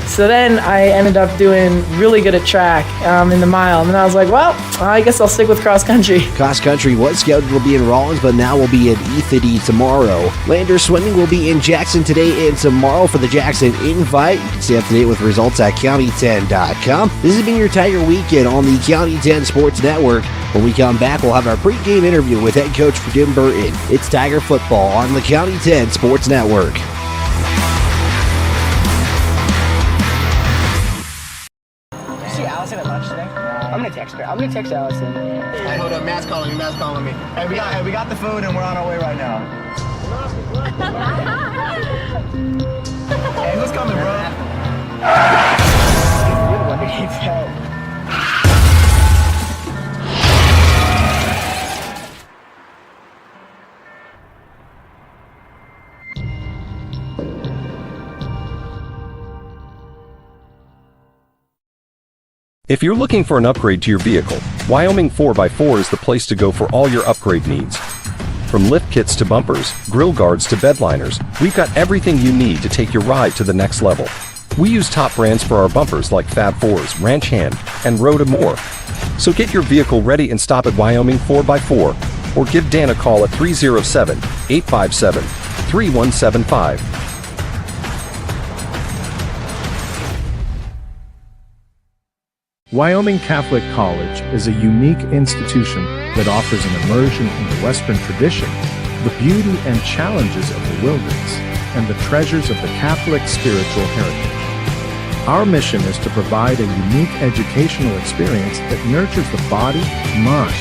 so then I ended up doing really good at track in the mile. And then I was like, well, I guess I'll stick with cross country. Cross country was scheduled to be in Rollins, but now will be in Ethity tomorrow. Lander swimming will be in Jackson today and tomorrow for the Jackson Invite. You can stay up to date with results at county10.com. This has been your Tiger Weekend on the County 10 Sports Network. When we come back, we'll have our pregame interview with head coach Jim Burton. It's Tiger football on the County 10 Sports Network. I'm gonna text her. I'm gonna text Allison. Hey, hold up, Matt's calling me. Hey, we got the food and we're on our way right now. Hey, who's coming, bro? You're the one that needs help. If you're looking for an upgrade to your vehicle, Wyoming 4x4 is the place to go for all your upgrade needs. From lift kits to bumpers, grill guards to bed liners, we've got everything you need to take your ride to the next level. We use top brands for our bumpers like Fab 4s, Ranch Hand, and Road and more. So get your vehicle ready and stop at Wyoming 4x4 or give Dan a call at 307-857-3175. Wyoming Catholic College is a unique institution that offers an immersion in the Western tradition, the beauty and challenges of the wilderness, and the treasures of the Catholic spiritual heritage. Our mission is to provide a unique educational experience that nurtures the body, mind,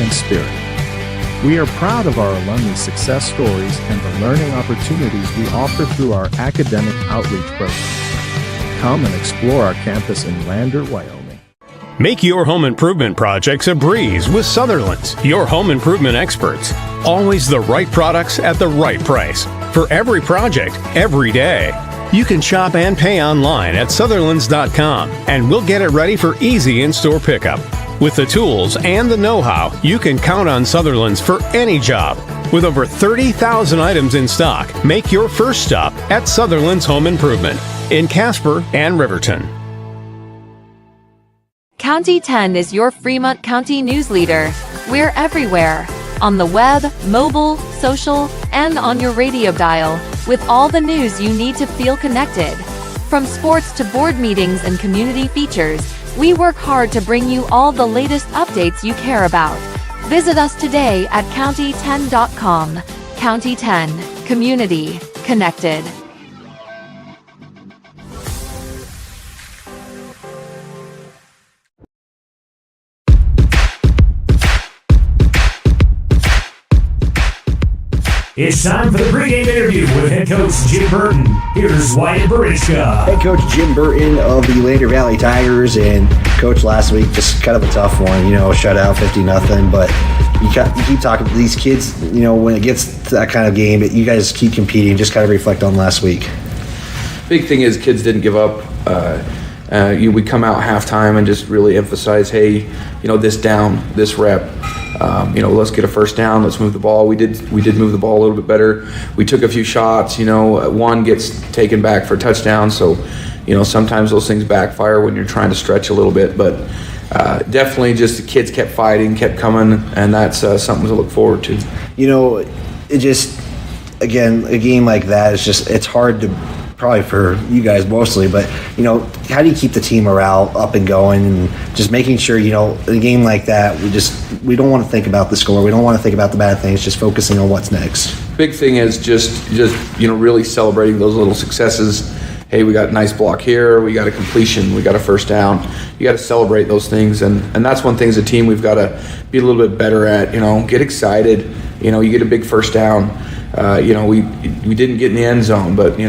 and spirit. We are proud of our alumni success stories and the learning opportunities we offer through our academic outreach programs. Come and explore our campus in Lander, Wyoming. Make your home improvement projects a breeze with Sutherland's, your home improvement experts. Always the right products at the right price. For every project, every day. You can shop and pay online at Sutherlands.com, and we'll get it ready for easy in-store pickup. With the tools and the know-how, you can count on Sutherlands for any job. With over 30,000 items in stock, make your first stop at Sutherland's Home Improvement in Casper and Riverton. County 10 is your Fremont County news leader. We're everywhere. On the web, mobile, social, and on your radio dial, with all the news you need to feel connected. From sports to board meetings and community features, we work hard to bring you all the latest updates you care about. Visit us today at county10.com. County 10. Community. Connected. It's time for the pregame interview with head coach Jim Burton. Here's Wyatt Barishka. Head coach Jim Burton of the Lander Valley Tigers, and coach last week just kind of a tough one, shutout 50-0, but you keep talking to these kids, when it gets to that kind of game, you guys keep competing. Just kind of reflect on last week. Big thing is kids didn't give up. We come out halftime and just really emphasize, hey, this down, this rep. Let's get a first down. Let's move the ball. We did move the ball a little bit better. We took a few shots. One gets taken back for a touchdown. So, sometimes those things backfire when you're trying to stretch a little bit. But definitely, just the kids kept fighting, kept coming, and that's something to look forward to. It just, again, a game like that is just, it's hard to. Probably for you guys mostly, but how do you keep the team morale up and going, and just making sure a game like that, we don't want to think about the score, we don't want to think about the bad things, just focusing on what's next. Big thing is just really celebrating those little successes. Hey, we got a nice block here, we got a completion, we got a first down. You got to celebrate those things, and that's one thing as a team we've got to be a little bit better at. Get excited. You get a big first down. We didn't get in the end zone, but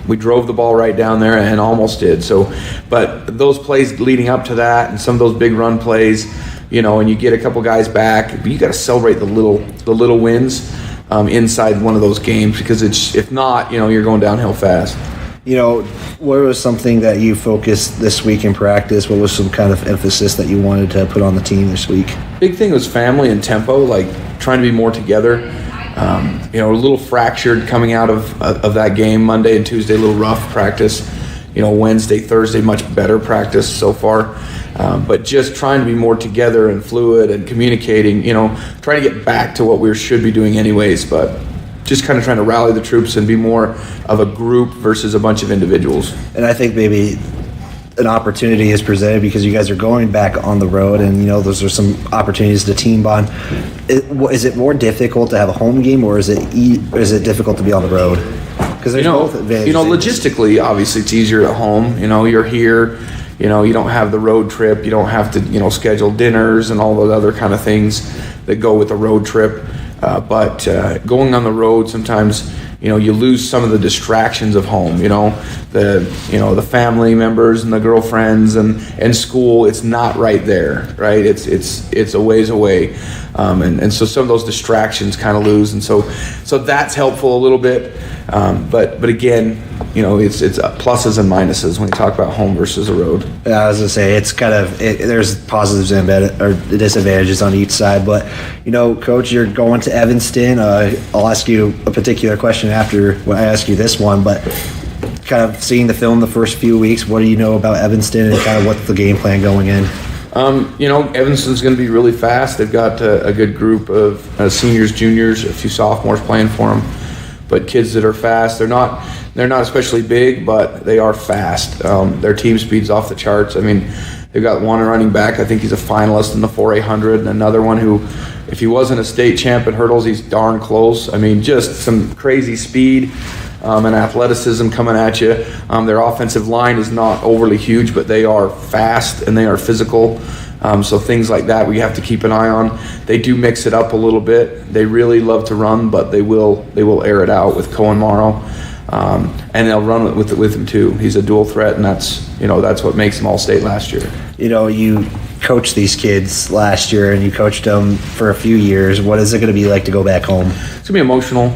we drove the ball right down there and almost did. So, but those plays leading up to that and some of those big run plays, and you get a couple guys back, but you got to celebrate the little wins inside one of those games, because if not, you're going downhill fast. What was something that you focused this week in practice? What was some kind of emphasis that you wanted to put on the team this week? Big thing was family and tempo, like trying to be more together. A little fractured coming out of that game. Monday and Tuesday, a little rough practice. Wednesday, Thursday, much better practice so far. But just trying to be more together and fluid and communicating, trying to get back to what we should be doing anyways, but just kind of trying to rally the troops and be more of a group versus a bunch of individuals. And I think maybe an opportunity is presented because you guys are going back on the road, and those are some opportunities to team bond. Is it more difficult to have a home game, or is it difficult to be on the road? Because there's both advantages. Logistically, obviously it's easier at home. You're here. You don't have the road trip. You don't have to schedule dinners and all those other kind of things that go with a road trip. But going on the road, sometimes you lose some of the distractions of home. The family members and the girlfriends and school. It's not right there, right? It's a ways away, and so some of those distractions kind of lose, and so that's helpful a little bit. But again, it's pluses and minuses when you talk about home versus a road. Yeah, I was gonna say it's kind of there's positives and disadvantages on each side. But Coach, you're going to Evanston. I'll ask you a particular question after when I ask you this one, but kind of seeing the film the first few weeks, what do you know about Evanston and kind of what's the game plan going in? Evanston's going to be really fast. They've got a good group of seniors, juniors, a few sophomores playing for them. But kids that are fast, they're not especially big, but they are fast. Their team speed's off the charts. I mean, they've got one running back. I think he's a finalist in the 4A100, and another one who, if he wasn't a state champ in hurdles, he's darn close. I mean, just some crazy speed and athleticism coming at you. Their offensive line is not overly huge, but they are fast and they are physical. So things like that we have to keep an eye on. They do mix it up a little bit. They really love to run, but they will air it out with Cohen Morrow, and they'll run with him too. He's a dual threat, and that's what makes him All-State last year. You coached these kids last year, and you coached them for a few years. What is it going to be like to go back home? It's going to be emotional.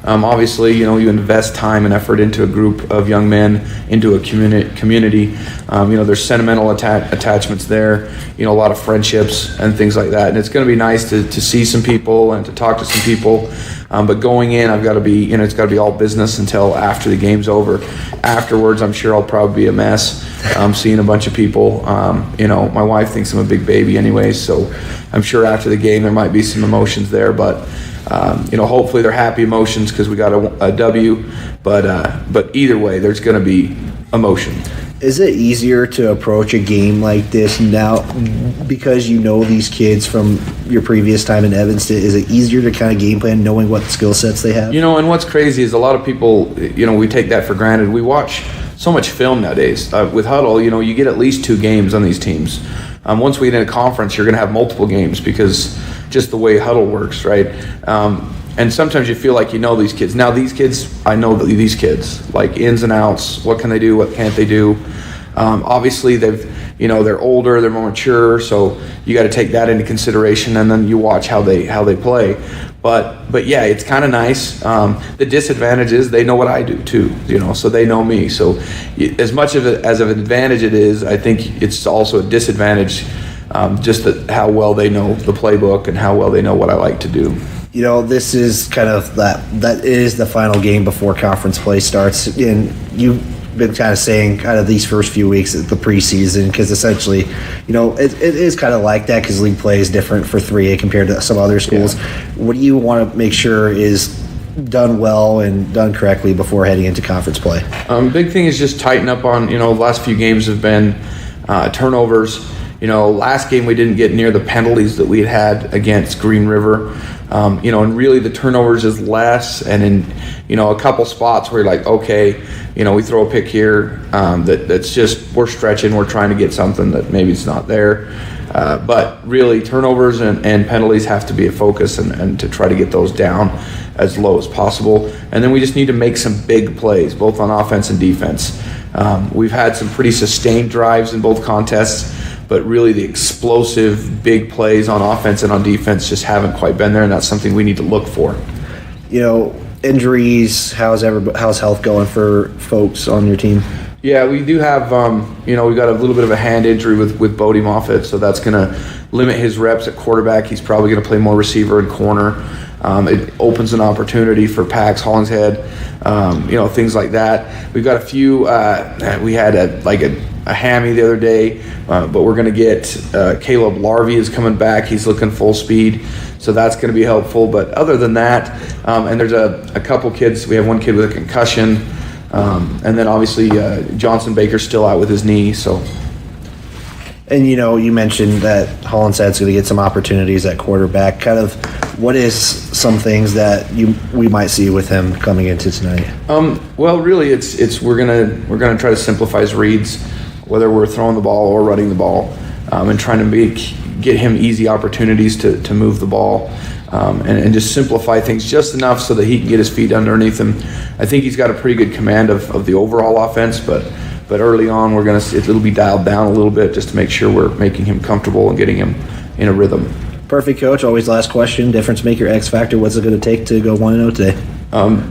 Obviously, you invest time and effort into a group of young men, into a community. There's sentimental attachments there, a lot of friendships and things like that. And it's going to be nice to see some people and to talk to some people. But going in, I've got to be, it's got to be all business until after the game's over. Afterwards, I'm sure I'll probably be a mess. Seeing a bunch of people. My wife thinks I'm a big baby anyways, so I'm sure after the game there might be some emotions there, but hopefully they're happy emotions because we got a W, but either way, there's going to be emotion. Is it easier to approach a game like this now because these kids from your previous time in Evanston? Is it easier to kind of game plan knowing what skill sets they have? And what's crazy is a lot of people, we take that for granted. We watch so much film nowadays. With Huddle, you get at least 2 games on these teams. Once we get in a conference, you're going to have multiple games because just the way Huddle works, right? and sometimes you feel like you know these kids. Now these kids, I know these kids, like ins and outs. What can they do? What can't they do? Obviously, they're older, they're more mature, so you got to take that into consideration, and then you watch how they play. But yeah, it's kind of nice. The disadvantage is they know what I do too, so they know me. So as much of it as of an advantage it is, I think it's also a disadvantage, just how well they know the playbook and how well they know what I like to do. This is kind of that is the final game before conference play starts, and you've been kind of saying kind of these first few weeks of the preseason, because essentially, it is kind of like that, because league play is different for 3A compared to some other schools. Yeah. What do you want to make sure is done well and done correctly before heading into conference play? Big thing is just tighten up on, the last few games have been turnovers. Last game we didn't get near the penalties that we had against Green River. And really the turnovers is less, and in, a couple spots where you're like, okay, we throw a pick here, that's just, we're stretching, we're trying to get something that maybe it's not there. But really turnovers and penalties have to be a focus, and to try to get those down as low as possible. And then we just need to make some big plays, both on offense and defense. We've had some pretty sustained drives in both contests, but really the explosive big plays on offense and on defense just haven't quite been there, and that's something we need to look for. Injuries, how's health going for folks on your team? Yeah, we do have, we got a little bit of a hand injury with Bodie Moffitt, so that's going to limit his reps at quarterback. He's probably going to play more receiver and corner. It opens an opportunity for Pax Hollingshead, things like that. We've got a few, we had a hammy the other day, but we're going to get Caleb Larvey is coming back. He's looking full speed, so that's going to be helpful. But other than that, and there's a couple kids. We have one kid with a concussion, and then obviously Johnson Baker's still out with his knee. So. And you mentioned that Hollinshead's going to get some opportunities at quarterback. Kind of, what is some things that we might see with him coming into tonight? Well, really, it's we're gonna try to simplify his reads, whether we're throwing the ball or running the ball, and trying to get him easy opportunities to move the ball, and just simplify things just enough so that he can get his feet underneath him. I think he's got a pretty good command of the overall offense, but early on it'll be dialed down a little bit just to make sure we're making him comfortable and getting him in a rhythm. Perfect, Coach. Always last question. Difference maker, X factor. What's it going to take to go 1-0 today?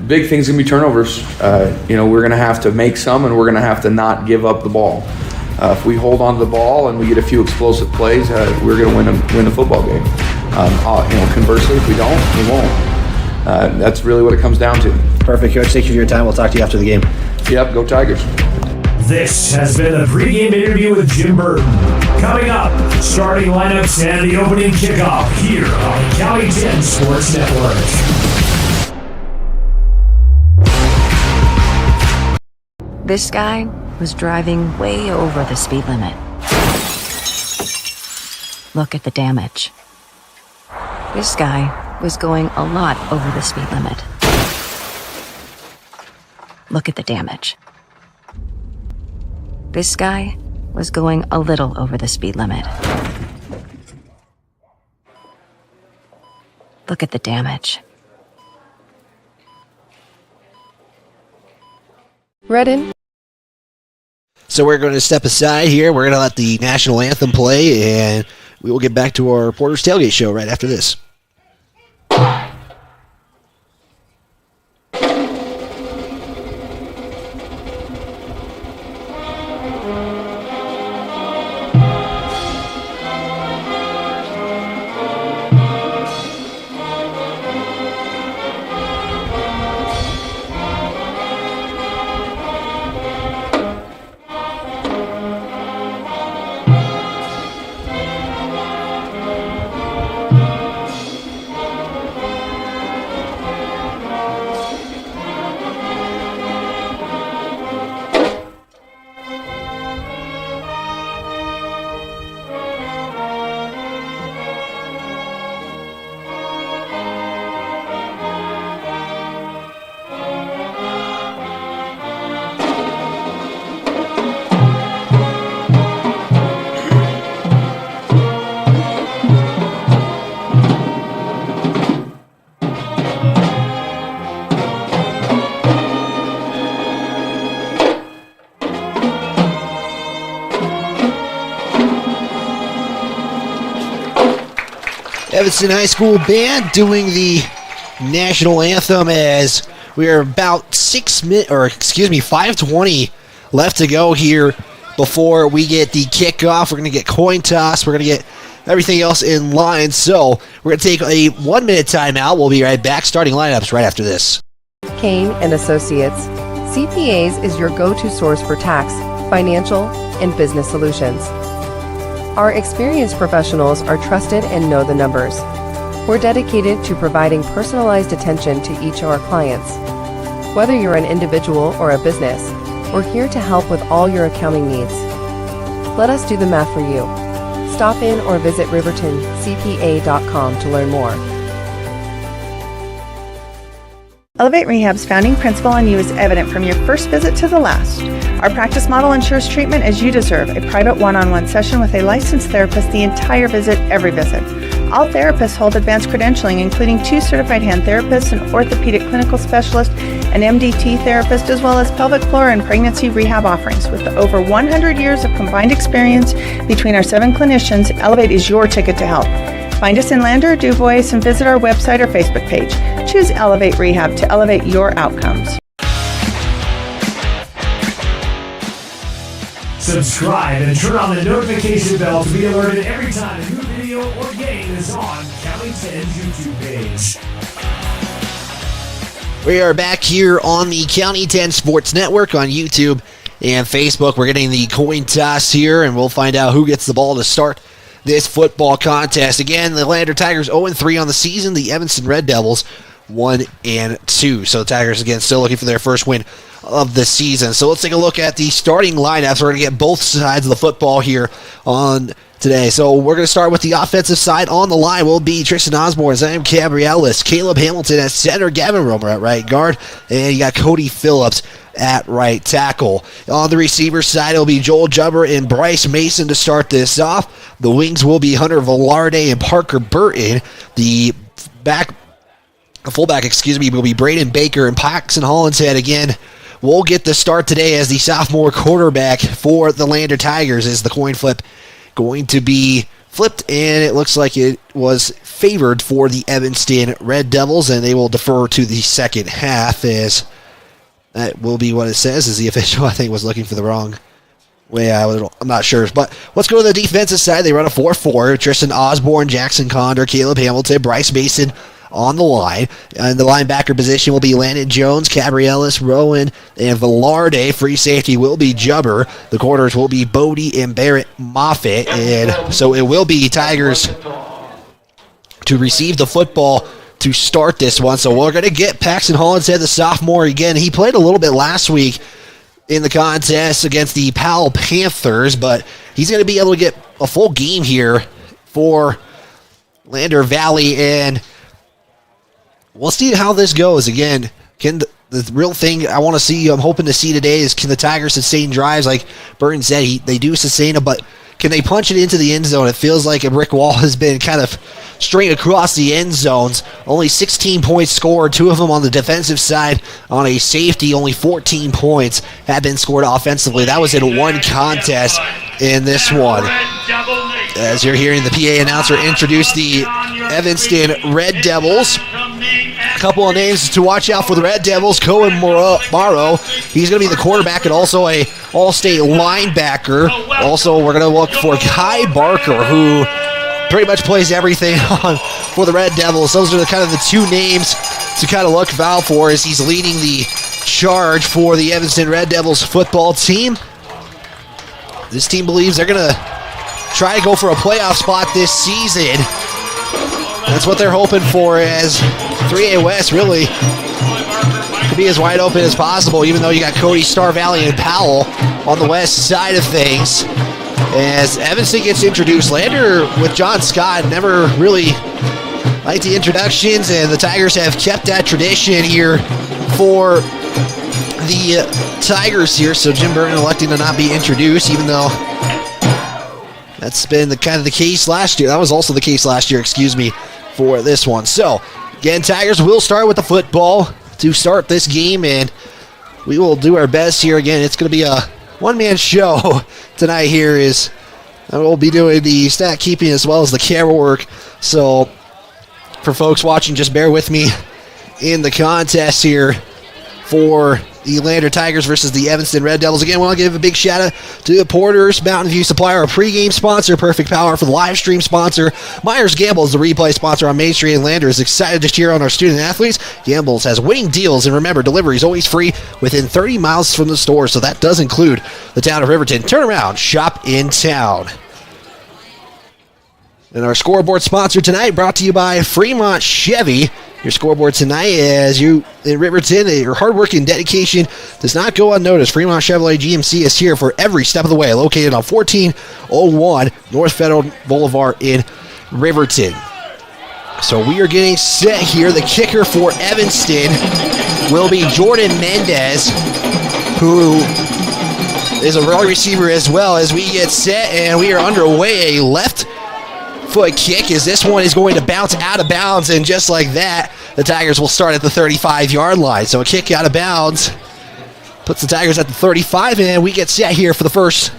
Big thing's going to be turnovers. We're going to have to make some, and we're going to have to not give up the ball. If we hold on to the ball and we get a few explosive plays, we're going to win the football game. Conversely, if we don't, we won't. That's really what it comes down to. Perfect, Coach. Thank you for your time. We'll talk to you after the game. Yep, go Tigers. This has been a pregame interview with Jim Burton. Coming up, starting lineups and the opening kickoff here on County 10 Sports Network. This guy was driving way over the speed limit. Look at the damage. This guy was going a lot over the speed limit. Look at the damage. This guy was going a little over the speed limit. Look at the damage. Redden. So we're going to step aside here. We're going to let the national anthem play, and we will get back to our Reporters Tailgate show right after this. Evanston High School Band doing the national anthem as we are about 5:20 left to go here before we get the kickoff. We're going to get coin toss. We're going to get everything else in line. So we're going to take a 1-minute timeout. We'll be right back. Starting lineups right after this. Kane and Associates. CPAs is your go-to source for tax, financial, and business solutions. Our experienced professionals are trusted and know the numbers. We're dedicated to providing personalized attention to each of our clients. Whether you're an individual or a business, we're here to help with all your accounting needs. Let us do the math for you. Stop in or visit rivertoncpa.com to learn more. Elevate Rehab's founding principle on you is evident from your first visit to the last. Our practice model ensures treatment as you deserve, a private one-on-one session with a licensed therapist the entire visit, every visit. All therapists hold advanced credentialing, including 2 certified hand therapists, an orthopedic clinical specialist, an MDT therapist, as well as pelvic floor and pregnancy rehab offerings. With over 100 years of combined experience between our 7 clinicians, Elevate is your ticket to health. Find us in Lander, DuBois, and visit our website or Facebook page. Choose Elevate Rehab to elevate your outcomes. Subscribe and turn on the notification bell to be alerted every time a new video or game is on County 10's YouTube page. We are back here on the County 10 Sports Network on YouTube and Facebook. We're getting the coin toss here, and we'll find out who gets the ball to start this football contest. Again, the Lander Tigers 0-3 on the season. The Evanston Red Devils 1-2. So the Tigers, again, still looking for their first win of the season. So let's take a look at the starting lineups. We're going to get both sides of the football here on today. So we're going to start with the offensive side. On the line will be Tristan Osborne, Zion Cabrielis, Caleb Hamilton at center, Gavin Romer at right guard, and you got Cody Phillips at right tackle. On the receiver side, it'll be Joel Jubber and Bryce Mason to start this off. The wings will be Hunter Velarde and Parker Burton. The fullback, will be Braden Baker, and Paxton Hollinshead again will get the start today as the sophomore quarterback for the Lander Tigers. Is the coin flip going to be flipped, and it looks like it was favored for the Evanston Red Devils, and they will defer to the second half, as that will be what it says. As the official, I think, was looking for the wrong way. I'm not sure. But let's go to the defensive side. They run a 4-4. Tristan Osborne, Jackson Condor, Caleb Hamilton, Bryce Mason on the line. And the linebacker position will be Landon Jones, Cabrielis, Rowan, and Velarde. Free safety will be Jubber. The corners will be Bodie and Barrett Moffitt. And so it will be Tigers to receive the football to start this one. So we're going to get Paxton Hollinshead, the sophomore, again. He played a little bit last week in the contest against the Powell Panthers, but he's going to be able to get a full game here for Lander Valley, and we'll see how this goes. Again, can the real thing I want to see, I'm hoping to see today, is can the Tigers sustain drives like Burton said? They do sustain them, but can they punch it into the end zone? It feels like a brick wall has been kind of straight across the end zones. Only 16 points scored, 2 of them on the defensive side. On a safety, only 14 points have been scored offensively. That was in one contest in this one. As you're hearing the PA announcer introduce the Evanston Red Devils. A couple of names to watch out for the Red Devils. Cohen Morrow, he's going to be the quarterback and also a All-State linebacker. Also, we're going to look for Kai Barker, who pretty much plays everything on for the Red Devils. Those are kind of the 2 names to kind of look out for as he's leading the charge for the Evanston Red Devils football team. This team believes they're going to try to go for a playoff spot this season. That's what they're hoping for, as 3A West really could be as wide open as possible, even though you got Cody, Star Valley, and Powell on the west side of things. As Evanston gets introduced, Lander with John Scott never really liked the introductions, and the Tigers have kept that tradition here for the Tigers here. So Jim Burton electing to not be introduced, even though that's been the case last year. That was also the case last year, for this one. So again, Tigers will start with the football to start this game, and we will do our best here. Again, it's going to be a one-man show tonight here. We'll be doing the stat keeping as well as the camera work. So for folks watching, just bear with me in the contest here for the Lander Tigers versus the Evanston Red Devils. Again, I want to give a big shout out to Porter's Mountain View Supply, our pregame sponsor, Perfect Power for the live stream sponsor. Myers Gambles, the replay sponsor on Main Street, and Lander is excited to cheer on our student athletes. Gambles has winning deals, and remember, delivery is always free within 30 miles from the store, so that does include the town of Riverton. Turn around, shop in town. And our scoreboard sponsor tonight, brought to you by Fremont Chevy. Your scoreboard tonight, as you in Riverton, your hard work and dedication does not go unnoticed. Fremont Chevrolet GMC is here for every step of the way, located on 1401 North Federal Boulevard in Riverton. So we are getting set here. The kicker for Evanston will be Jordan Mendez, who is a wide receiver as well. As we get set and we are underway, a left foot kick, as this one is going to bounce out of bounds, and just like that, the Tigers will start at the 35-yard line. So a kick out of bounds puts the Tigers at the 35, and we get set here for the first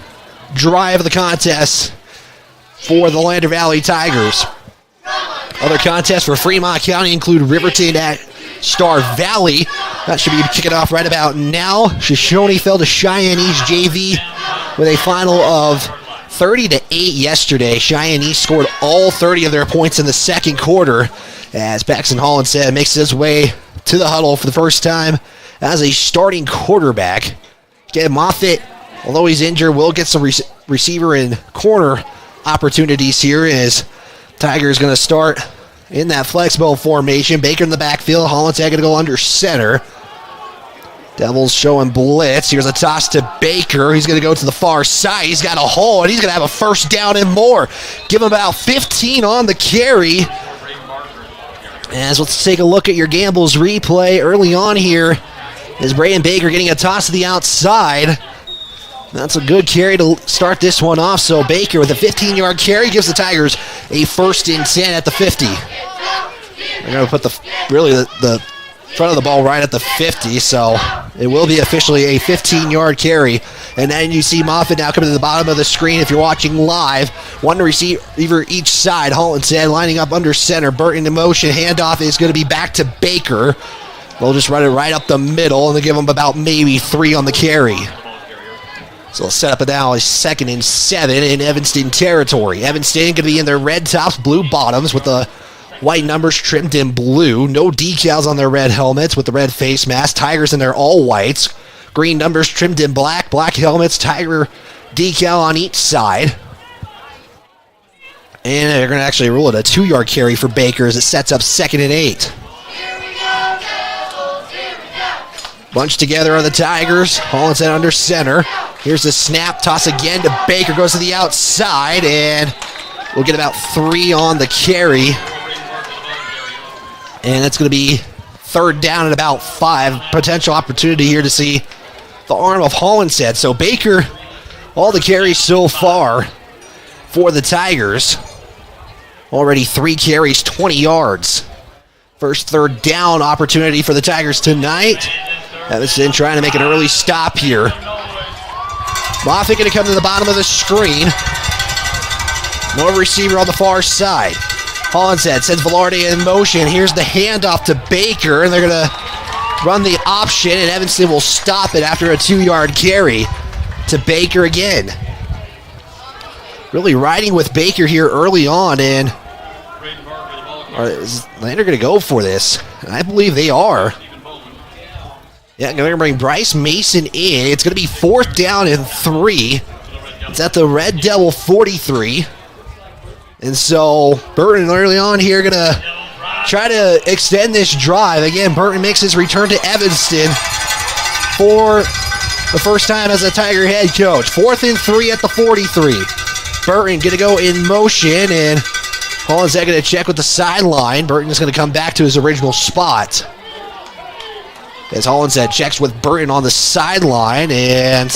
drive of the contest for the Lander Valley Tigers. Other contests for Fremont County include Riverton at Star Valley. That should be kicking off right about now. Shoshone fell to Cheyenne East JV with a final of 30-8 yesterday. Cheyenne East scored all 30 of their points in the second quarter, as Paxton Hollinshead makes his way to the huddle for the first time as a starting quarterback. Again, Moffitt, although he's injured, will get some receiver and corner opportunities here, as Tiger's going to start in that flexible formation. Baker in the backfield. Hollinshead going to go under center. Devils showing blitz. Here's a toss to Baker. He's going to go to the far side. He's got a hole, and he's going to have a first down and more. Give him about 15 on the carry. As let's take a look at your Gambles replay early on here. Is Braden Baker getting a toss to the outside. That's a good carry to start this one off. So Baker with a 15-yard carry gives the Tigers a 1st and 10 at the 50. They're going to put the front of the ball right at the 50, so it will be officially a 15-yard carry. And then you see Moffitt now coming to the bottom of the screen if you're watching live. One receiver each side. Hollinshead lining up under center. Burton in motion. Handoff is going to be back to Baker. They'll just run it right up the middle, and they'll give them about maybe 3 on the carry. So they'll set up it now as 2nd and 7 in Evanston territory. Evanston going to be in their red tops, blue bottoms with the white numbers trimmed in blue. No decals on their red helmets with the red face mask. Tigers in their all whites. Green numbers trimmed in black. Black helmets. Tiger decal on each side. And they're going to actually rule it a 2-yard carry for Baker as it sets up 2nd and 8. Bunched together on the Tigers. Hollinshead under center. Here's the snap. Toss again to Baker. Goes to the outside. And we'll get about 3 on the carry. And it's going to be 3rd down and about 5. Potential opportunity here to see the arm of Hollinshead. So Baker, all the carries so far for the Tigers. Already 3 carries, 20 yards. First 3rd down opportunity for the Tigers tonight. Evanston trying to make an early stop here. Moffitt going to come to the bottom of the screen. No receiver on the far side. Hollinshead sends Velarde in motion. Here's the handoff to Baker, and they're going to run the option, and Evanston will stop it after a 2-yard carry to Baker again. Really riding with Baker here early on, and is Lander going to go for this? I believe they are. Yeah, they're going to bring Bryce Mason in. It's going to be 4th down and 3. It's at the Red Devil 43. And so Burton early on here going to try to extend this drive. Again, Burton makes his return to Evanston for the first time as a Tiger head coach. 4th and 3 at the 43. Burton going to go in motion, and Hollinshead going to check with the sideline. Burton is going to come back to his original spot. As Hollinshead checks with Burton on the sideline, and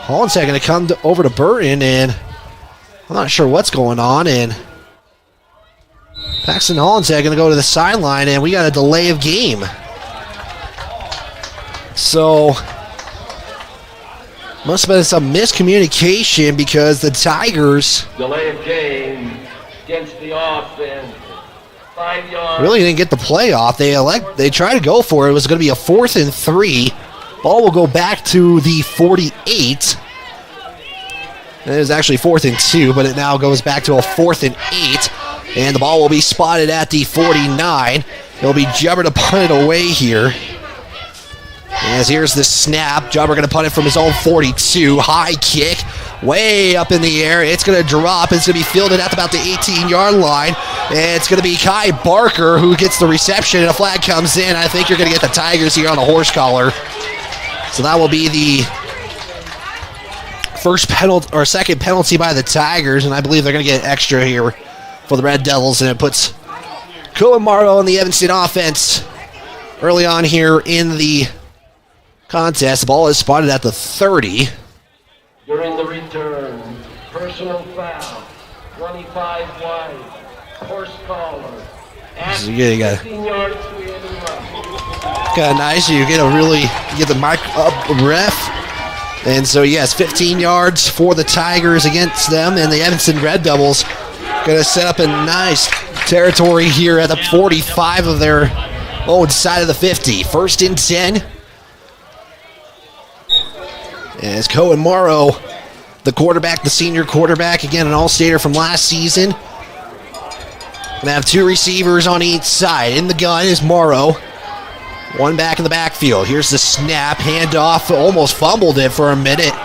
Hollinshead going to come over to Burton, and I'm not sure what's going on, and Paxton Hollinshead going to go to the sideline, and we got a delay of game. So, must have been some miscommunication because the Tigers delay of game against the offense. 5 yards. Really didn't get the play off. They tried to go for it. It was going to be a 4th and 3. Ball will go back to the 48. And it was actually 4th and 2, but it now goes back to a 4th and 8. And the ball will be spotted at the 49. It'll be Jubber to punt it away here. As here's the snap. Jubber going to punt it from his own 42. High kick. Way up in the air. It's going to drop. It's going to be fielded at about the 18-yard line. And it's going to be Kai Barker who gets the reception, and a flag comes in. I think you're going to get the Tigers here on the horse collar. So that will be the first penalty or second penalty by the Tigers, and I believe they're going to get extra here for the Red Devils, and it puts Cohen Morrow on the Evanston offense early on here in the contest. The ball is spotted at the 30. During the return, personal foul, 25 wide, horse collar. So you got 15 yards, 3 and kind of nice. You get the mic up ref. And so, yes, 15 yards for the Tigers against them, and the Evanston Red Devils going to set up a nice territory here at the 45 of their own side of the 50. 1st and 10. As Cohen Morrow, the quarterback, the senior quarterback, again, an all-stater from last season. Going to have 2 receivers on each side. In the gun is Morrow. 1 back in the backfield. Here's the snap. Handoff. Almost fumbled it for a minute.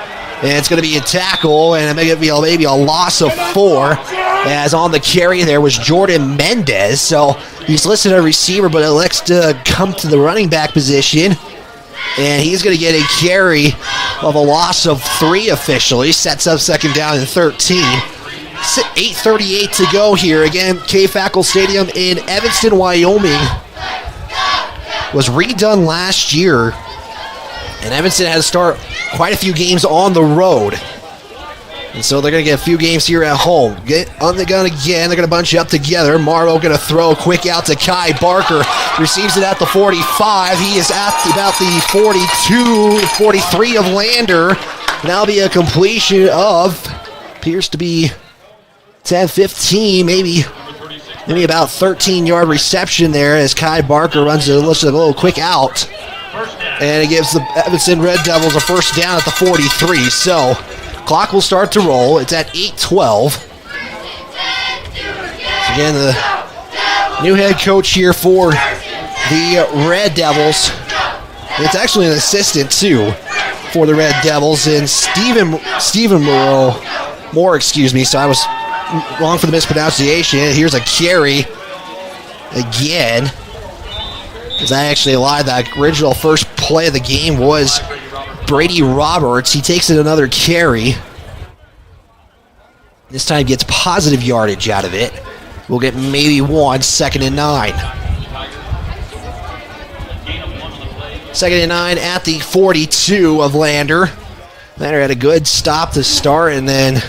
And it's going to be a tackle, and maybe a loss of 4. As on the carry there was Jordan Mendez. So he's listed a receiver, but elects to come to the running back position. And he's going to get a carry of a loss of 3 officially. Sets up 2nd down and 13. 8:38 to go here. Again, K-Fackel Stadium in Evanston, Wyoming. Was redone last year, and Evanston had to start quite a few games on the road. And so they're going to get a few games here at home. Get on the gun again. They're going to bunch up together. Morrow going to throw quick out to Kai Barker. Receives it at the 45. He is at about the 42, 43 of Lander. And that'll be a completion of, appears to be 10, 15, maybe about 13-yard reception there as Kai Barker runs a little quick out. And it gives the Evanston Red Devils a 1st down at the 43. So, clock will start to roll. It's at 8:12. Again, the new head coach here for the Red Devils. It's actually an assistant, too, for the Red Devils. And Stephen Moore, excuse me, so I was wrong for the mispronunciation. Here's a carry again. Because I actually lied. The original first play of the game was Brady Roberts. He takes it another carry. This time gets positive yardage out of it. We'll get maybe 1, 2nd and 9. 2nd and 9 at the 42 of Lander. Lander had a good stop to start, and then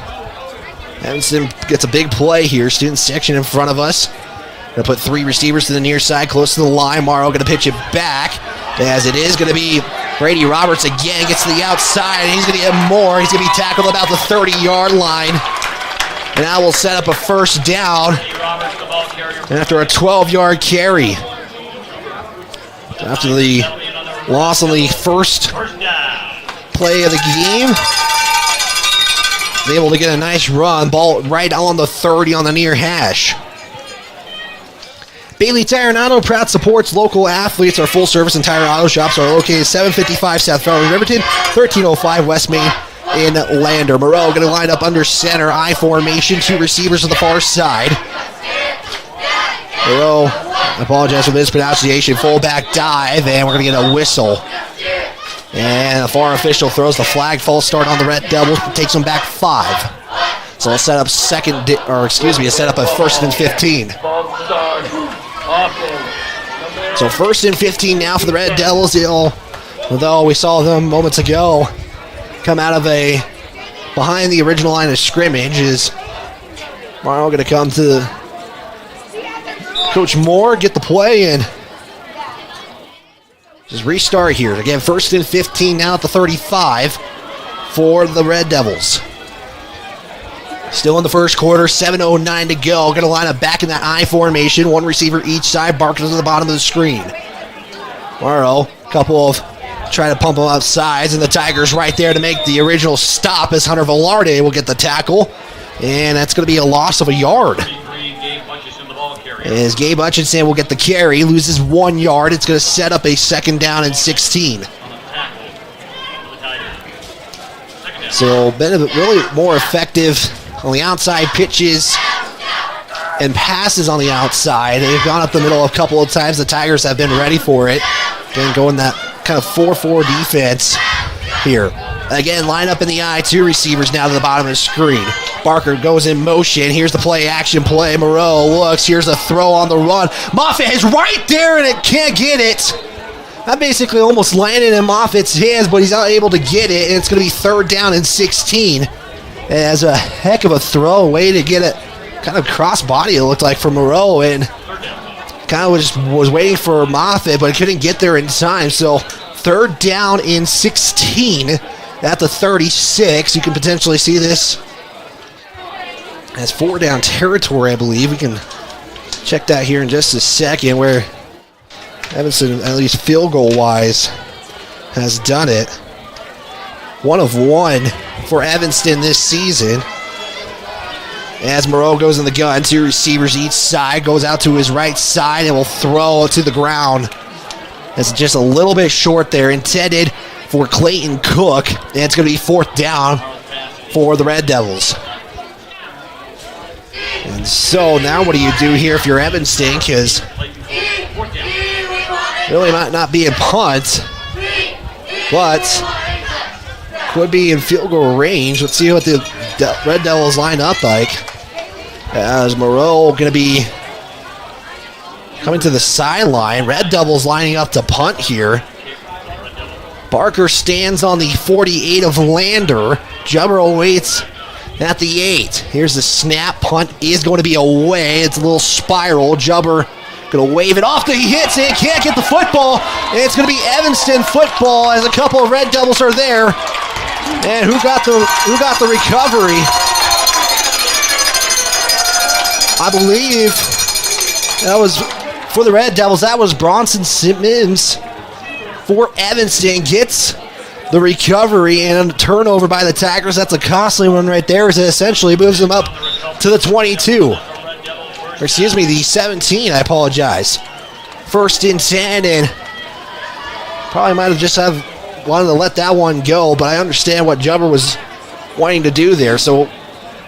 Evanston gets a big play here. Student section in front of us. Going to put 3 receivers to the near side, close to the line. Morrow going to pitch it back, as it is going to be Brady Roberts again. Gets to the outside, and he's going to get more. He's going to be tackled about the 30-yard line. And now we'll set up a 1st down after a 12-yard carry. After the loss on the first play of the game, able to get a nice run. Ball right on the 30 on the near hash. Bailey Tire and Auto proud supports local athletes. Our full-service and tire auto shops are located 755 South Farming Riverton, 1305 West Main in Lander. Moreau going to line up under center, I formation, 2 receivers to the far side. Moreau, I apologize for the mispronunciation, fullback dive, and we're going to get a whistle. And the far official throws the flag. False start on the Red Devils, takes them back 5. So we'll set up a 1st and 15. So 1st and 15 now for the Red Devils. Although we saw them moments ago come out of behind the original line of scrimmage, is Morrow going to come to Coach Moore, get the play, and just restart here. Again, 1st and 15 now at the 35 for the Red Devils. Still in the first quarter, 7:09 to go. Going to line up back in that I formation. One receiver each side. Barker's at the bottom of the screen. Morrow, couple of trying to pump him up sides, and the Tigers right there to make the original stop as Hunter Velarde will get the tackle. And that's going to be a loss of a yard. As Gabe Hutchinson will get the carry, loses 1 yard. It's going to set up a 2nd down and 16. So been really more effective on the outside pitches and passes on the outside. They've gone up the middle a couple of times. The Tigers have been ready for it. Again, going that kind of 4-4 defense here. Again, line up in the eye. 2 receivers now to the bottom of the screen. Barker goes in motion. Here's the play, action play. Moreau looks. Here's the throw on the run. Moffitt is right there, and it can't get it. That basically almost landed in Moffitt's hands, but he's not able to get it, and it's going to be 3rd down and 16. As a heck of a throw, way to get it kind of cross body, it looked like, for Moreau, and kind of just was waiting for Moffitt, but couldn't get there in time. So 3rd down and 16 at the 36. You can potentially see this as 4 down territory, I believe. We can check that here in just a second, where Evanston, at least field goal wise, has done it. 1 of 1 for Evanston this season. As Moreau goes in the gun, 2 receivers each side, goes out to his right side and will throw to the ground. It's just a little bit short there, intended for Clayton Cook, and it's going to be 4th down for the Red Devils. And so now what do you do here if you're Evanston? Because really might not be in punt, but could be in field goal range. Let's see what the Red Devils line up like. As Moreau going to be coming to the sideline. Red Devils lining up to punt here. Barker stands on the 48 of Lander. Jubber waits at the 8. Here's the snap. Punt is going to be away. It's a little spiral. Jubber going to wave it off. He hits it. Can't get the football. And it's going to be Evanston football as a couple of Red Devils are there. And who got the recovery? I believe that was for the Red Devils. That was Bronson Simmons for Evanston. Gets the recovery and a turnover by the Tigers. That's a costly one right there, as it essentially moves them up to the 22. Or excuse me, the 17, I apologize. 1st and 10, and probably might have just wanted to let that one go, but I understand what Jubber was wanting to do there. So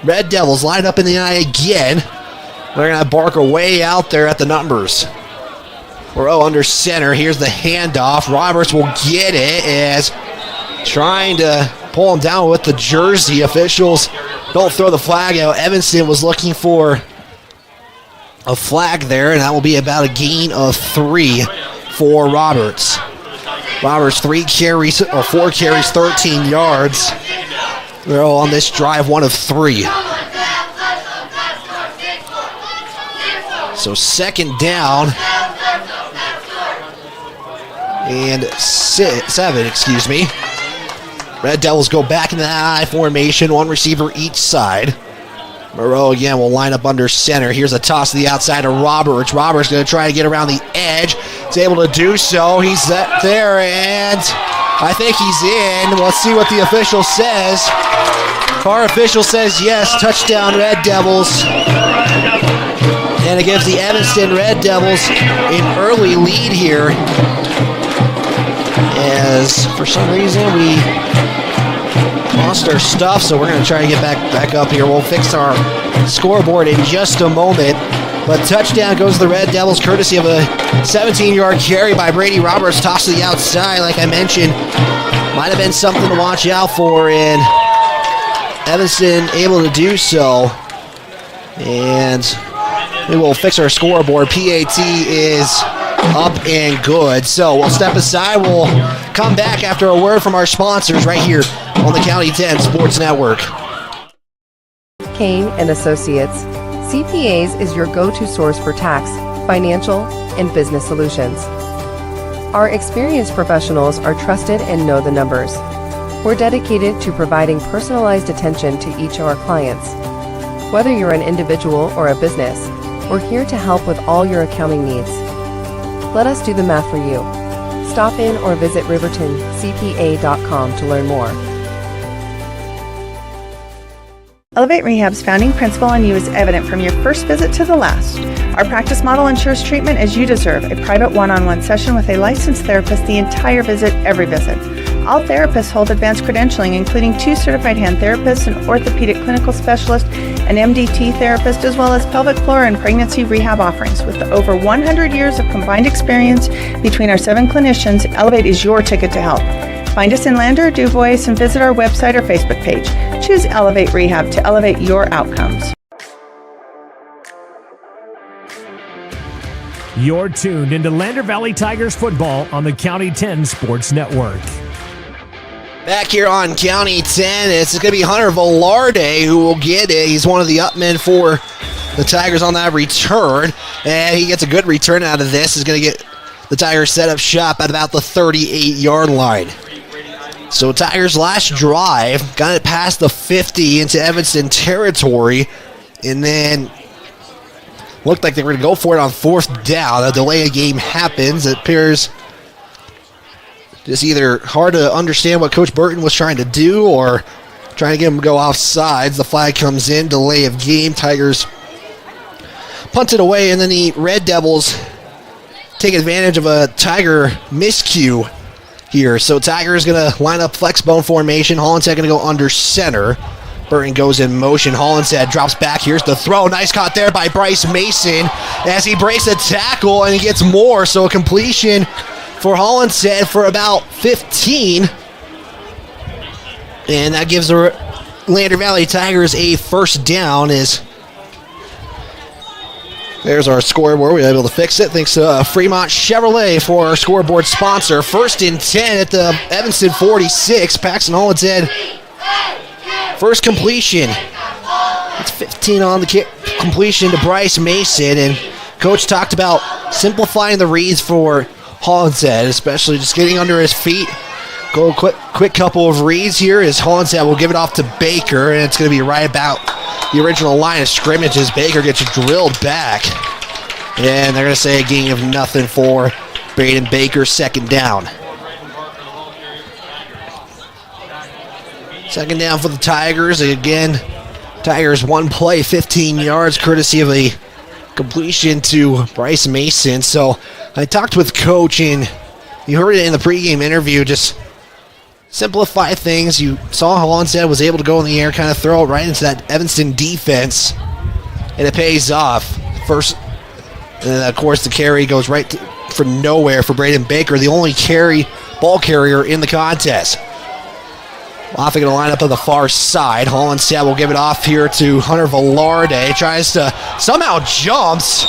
Red Devils line up in the eye again. They're going to have Barker way out there at the numbers. Moreau under center. Here's the handoff. Roberts will get it as trying to pull him down with the jersey. Officials don't throw the flag out. Evanston was looking for a flag there, and that will be about a gain of 3 for Roberts. Roberts 4 carries, 13 yards. They're all on this drive, 1 of 3. So 2nd down and 7, excuse me. Red Devils go back in the I formation, 1 receiver each side. Moreau again will line up under center. Here's a toss to the outside of Roberts. Roberts going to try to get around the edge. He's able to do so. He's there, and I think he's in. Let's see what the official says. Our official says yes, touchdown Red Devils. And it gives the Evanston Red Devils an early lead here. As for some reason we lost our stuff, so we're going to try to get back up here. We'll fix our scoreboard in just a moment. But touchdown goes to the Red Devils, courtesy of a 17-yard carry by Brady Roberts. Toss to the outside, like I mentioned. Might have been something to watch out for, and Evanston able to do so. And we will fix our scoreboard. PAT is up and good. So we'll step aside. We'll come back after a word from our sponsors right here on the County 10 Sports Network. Kane and Associates. CPAs is your go-to source for tax, financial, and business solutions. Our experienced professionals are trusted and know the numbers. We're dedicated to providing personalized attention to each of our clients. Whether you're an individual or a business, we're here to help with all your accounting needs. Let us do the math for you. Stop in or visit rivertoncpa.com to learn more. Elevate Rehab's founding principle on you is evident from your first visit to the last. Our practice model ensures treatment as you deserve, a private one-on-one session with a licensed therapist the entire visit, every visit. All therapists hold advanced credentialing, including 2 certified hand therapists, an orthopedic clinical specialist, an MDT therapist, as well as pelvic floor and pregnancy rehab offerings. With over 100 years of combined experience between our 7 clinicians, Elevate is your ticket to help. Find us in Lander, DuBois, and visit our website or Facebook page. Choose Elevate Rehab to elevate your outcomes. You're tuned into Lander Valley Tigers football on the County 10 Sports Network. Back here on County 10, it's going to be Hunter Velarde who will get it. He's one of the upmen for the Tigers on that return, and he gets a good return out of this. He's going to get the Tigers set up shop at about the 38-yard line. So Tigers' last drive got it past the 50 into Evanston territory, and then looked like they were going to go for it on 4th down. A delay of game happens. It appears just either hard to understand what Coach Burton was trying to do or trying to get him to go off sides. The flag comes in, delay of game. Tigers punt it away, and then the Red Devils take advantage of a Tiger miscue here. So Tigers going to line up flex bone formation. Hollinshead going to go under center. Burton goes in motion. Hollinshead drops back. Here's the throw. Nice caught there by Bryce Mason as he breaks a tackle, and he gets more. So a completion for Hollinshead for about 15. And that gives the Lander Valley Tigers a first down. There's our scoreboard. We were able to fix it. Thanks to Fremont Chevrolet for our scoreboard sponsor. 1st and 10 at the Evanston 46. Paxton Hollinshead. First completion. It's 15 on the completion to Bryce Mason. And Coach talked about simplifying the reads for Hollinshead, especially just getting under his feet. Go quick couple of reads here as Hollinshead will give it off to Baker, and it's going to be right about the original line of scrimmage as Baker gets drilled back. And they're going to say a gain of nothing for Braden Baker, 2nd down. 2nd down for the Tigers. Again, Tigers one play, 15 yards, courtesy of a completion to Bryce Mason. So I talked with Coach, and you heard it in the pregame interview, just simplify things. You saw Hollinshead was able to go in the air, kind of throw it right into that Evanston defense, and it pays off. First, and then of course the carry goes right for nowhere for Braden Baker, the only ball carrier in the contest. Moffitt going to line up on the far side. Hollinshead will give it off here to Hunter Velarde. Tries to, somehow jumps.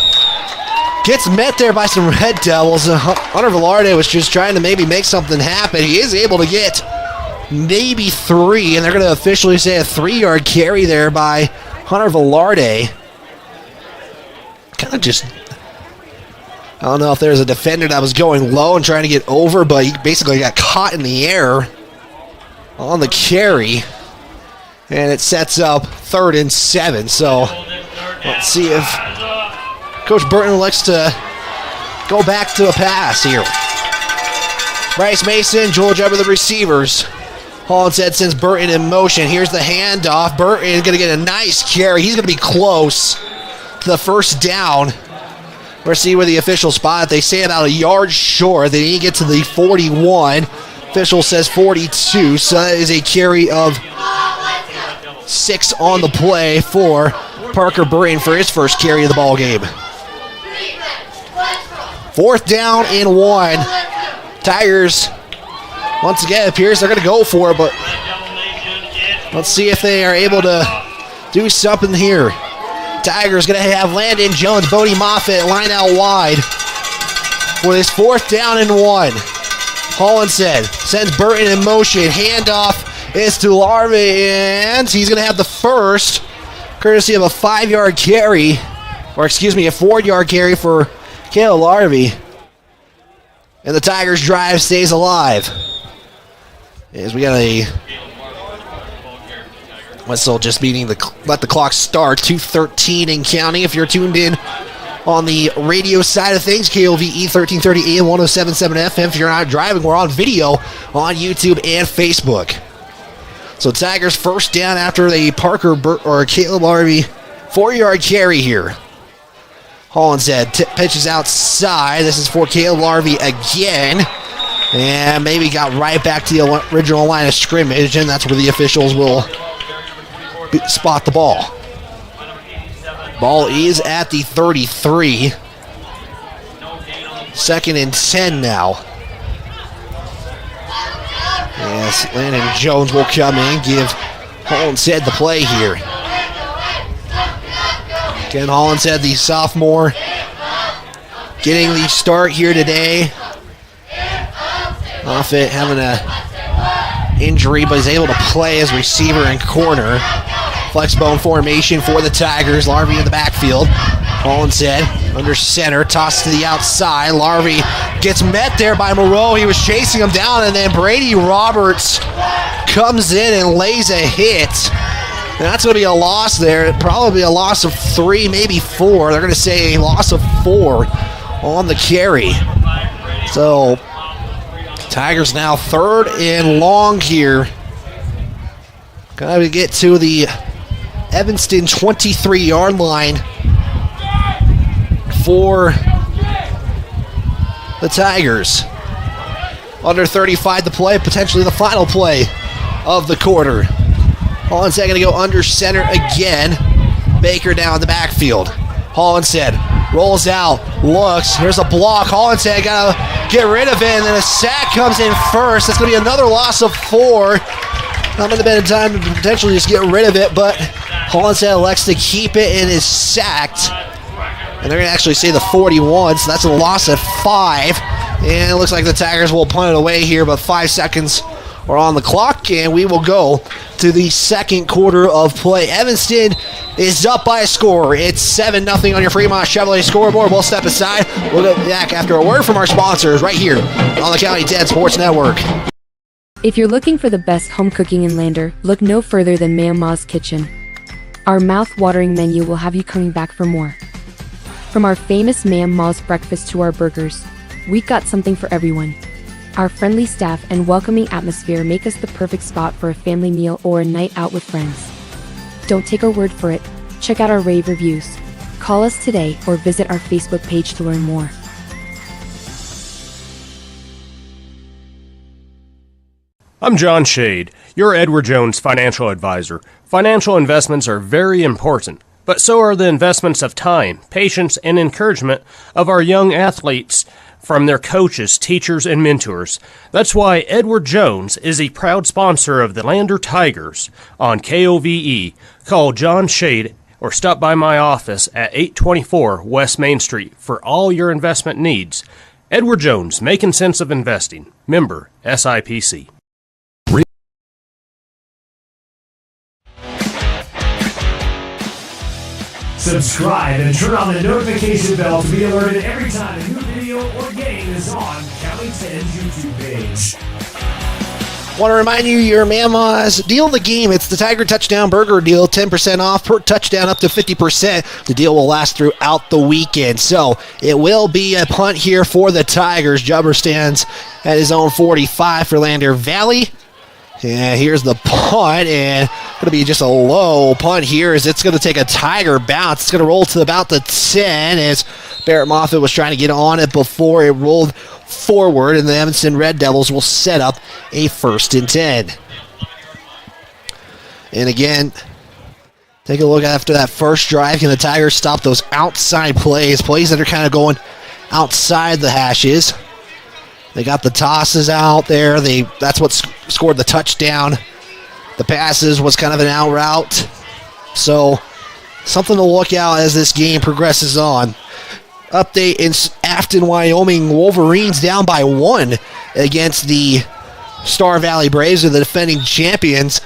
Gets met there by some Red Devils. Hunter Velarde was just trying to maybe make something happen. He is able to get maybe 3, and they're going to officially say a 3-yard carry there by Hunter Velarde. Kind of just, I don't know if there's a defender that was going low and trying to get over, but he basically got caught in the air on the carry, and it sets up 3rd and 7. So let's see if Coach Burton elects to go back to a pass here. Bryce Mason, Joel Jubber, the receivers. Hollinshead sends Burton in motion. Here's the handoff. Burton is going to get a nice carry. He's going to be close to the 1st down. Let's see where the official spot. They say about a yard short. They need to get to the 41. Official says 42, so that is a carry of 6 on the play for Parker Burton for his first carry of the ball game. 4th down and 1. Tigers, once again, it appears they're going to go for it, but let's see if they are able to do something here. Tigers going to have Landon Jones, Bodie Moffitt line out wide for this 4th down and 1. Hollinshead sends Burton in motion. Handoff is to Larvey, and he's going to have the first, courtesy of a 5-yard carry, or excuse me, a 4-yard carry for Caleb Larvey. And the Tigers' drive stays alive. As we got a Whistle just meaning let the clock start. 2:13 and counting. If you're tuned in on the radio side of things, KOVE 1330 AM 107.7 FM. If you're not driving, we're on video on YouTube and Facebook. So Tigers first down after the Caleb Larvey 4-yard carry here. Hollinshead pitches outside. This is for Caleb Larvey again. And maybe got right back to the original line of scrimmage, and that's where the officials will spot the ball. Ball is at the 33. 2nd and 10 now. Yes, Landon Jones will come in, give Hollinshead the play here. Ken Hollinshead, the sophomore, getting the start here today. Off it, having a injury, but he's able to play as receiver and corner. Flexbone formation for the Tigers. Larvey in the backfield. Hollinshead under center, tossed to the outside. Larvey gets met there by Moreau. He was chasing him down, and then Brady Roberts comes in and lays a hit. And that's going to be a loss there. Probably a loss of 3, maybe 4. They're going to say a loss of 4 on the carry. So Tigers now 3rd and long here. Got to get to the Evanston 23-yard line for the Tigers. Under 35 to play, potentially the final play of the quarter. Hollinshead going to go under center again. Baker down in the backfield. Hollinshead rolls out, looks. Here's a block. Hollinshead got to get rid of it, and then a sack comes in first. That's going to be another loss of 4. Not going to be time to potentially just get rid of it, but Hollinshead elects to keep it and is sacked. And they're going to actually say the 41, so that's a loss of 5. And it looks like the Tigers will punt it away here, but 5 seconds are on the clock, and we will go to the second quarter of play. Evanston is up by a score. It's 7-0 on your Fremont Chevrolet scoreboard. We'll step aside. We'll go back after a word from our sponsors right here on the County 10 Sports Network. If you're looking for the best home cooking in Lander, look no further than Mama's Kitchen. Our mouth-watering menu will have you coming back for more. From our famous Mama's breakfast to our burgers, we got something for everyone. Our friendly staff and welcoming atmosphere make us the perfect spot for a family meal or a night out with friends. Don't take our word for it. Check out our rave reviews. Call us today or visit our Facebook page to learn more. I'm John Shade, your Edward Jones financial advisor. Financial investments are very important, but so are the investments of time, patience, and encouragement of our young athletes from their coaches, teachers, and mentors. That's why Edward Jones is a proud sponsor of the Lander Tigers on KOVE. Call John Shade or stop by my office at 824 West Main Street for all your investment needs. Edward Jones, making sense of investing. Member SIPC. Subscribe and turn on the notification bell to be alerted every time a new video or game is on County 10's YouTube page. Want to remind you, your Mama's deal of the game. It's the Tiger Touchdown Burger deal, 10% off per touchdown, up to 50%. The deal will last throughout the weekend. So it will be a punt here for the Tigers. Jubber stands at his own 45 for Lander Valley. And here's the punt, and going to be just a low punt here as it's going to take a Tiger bounce. It's going to roll to about the 10 as Barrett Moffitt was trying to get on it before it rolled forward, and the Evanston Red Devils will set up a 1st and 10. And again, take a look after that first drive. Can the Tigers stop those outside plays that are kind of going outside the hashes? They got the tosses out there. That's what scored the touchdown. The passes was kind of an out route. So something to look out as this game progresses on. Update in Afton, Wyoming. Wolverines down by 1 against the Star Valley Braves, are the defending champions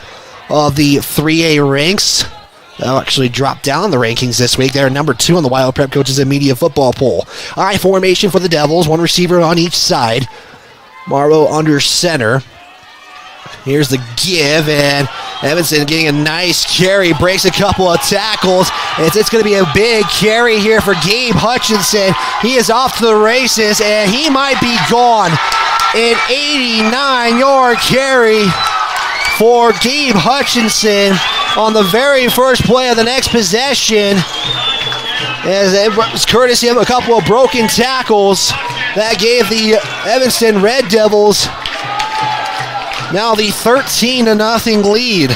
of the 3A ranks. They'll actually drop down the rankings this week. They're number 2 on the Wild Prep Coaches and Media Football poll. I formation for the Devils. 1 receiver on each side. Morrow under center. Here's the give, and Evanston getting a nice carry, breaks a couple of tackles. It's going to be a big carry here for Gabe Hutchinson. He is off to the races, and he might be gone. An 89-yard carry for Gabe Hutchinson on the very first play of the next possession. As it was courtesy of a couple of broken tackles that gave the Evanston Red Devils now the 13-0 lead.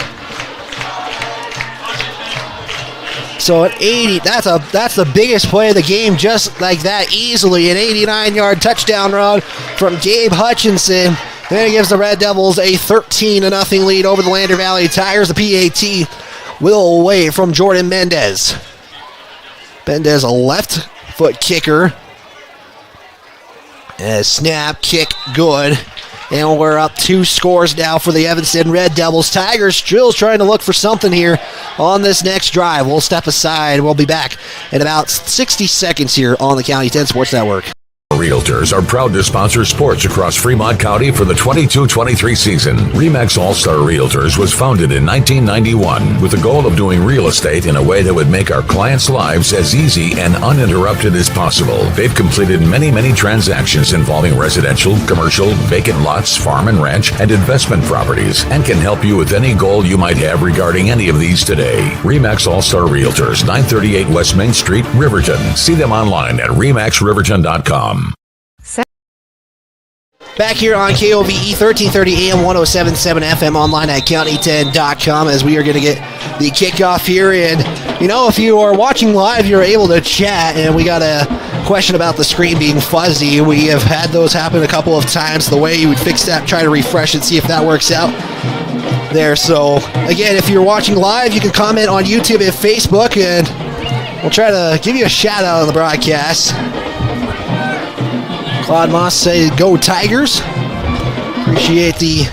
So at 80, that's the biggest play of the game, just like that, easily. An 89-yard touchdown run from Gabe Hutchinson. Then it gives the Red Devils a 13-0 lead over the Lander Valley Tigers. The PAT will away from Jordan Mendez. Mendez, a left foot kicker. And a snap, kick, good. And we're up 2 scores now for the Evanston Red Devils. Tigers still trying to look for something here on this next drive. We'll step aside. We'll be back in about 60 seconds here on the County 10 Sports Network. Realtors are proud to sponsor sports across Fremont County for the 22-23 season. RE/MAX All-Star Realtors was founded in 1991 with the goal of doing real estate in a way that would make our clients' lives as easy and uninterrupted as possible. They've completed many transactions involving residential, commercial, vacant lots, farm and ranch, and investment properties, and can help you with any goal you might have regarding any of these today. RE/MAX All-Star Realtors, 938 West Main Street, Riverton. See them online at remaxriverton.com. Back here on KOVE 1330 AM 1077 FM, online at county10.com, as we are going to get the kickoff here. And, you know, if you are watching live, you're able to chat, and we got a question about the screen being fuzzy. We have had those happen a couple of times. The way you would fix that, try to refresh it, see if that works out there. So, again, if you're watching live, you can comment on YouTube and Facebook, and we'll try to give you a shout out on the broadcast. Claude Moss say, "Go Tigers." Appreciate the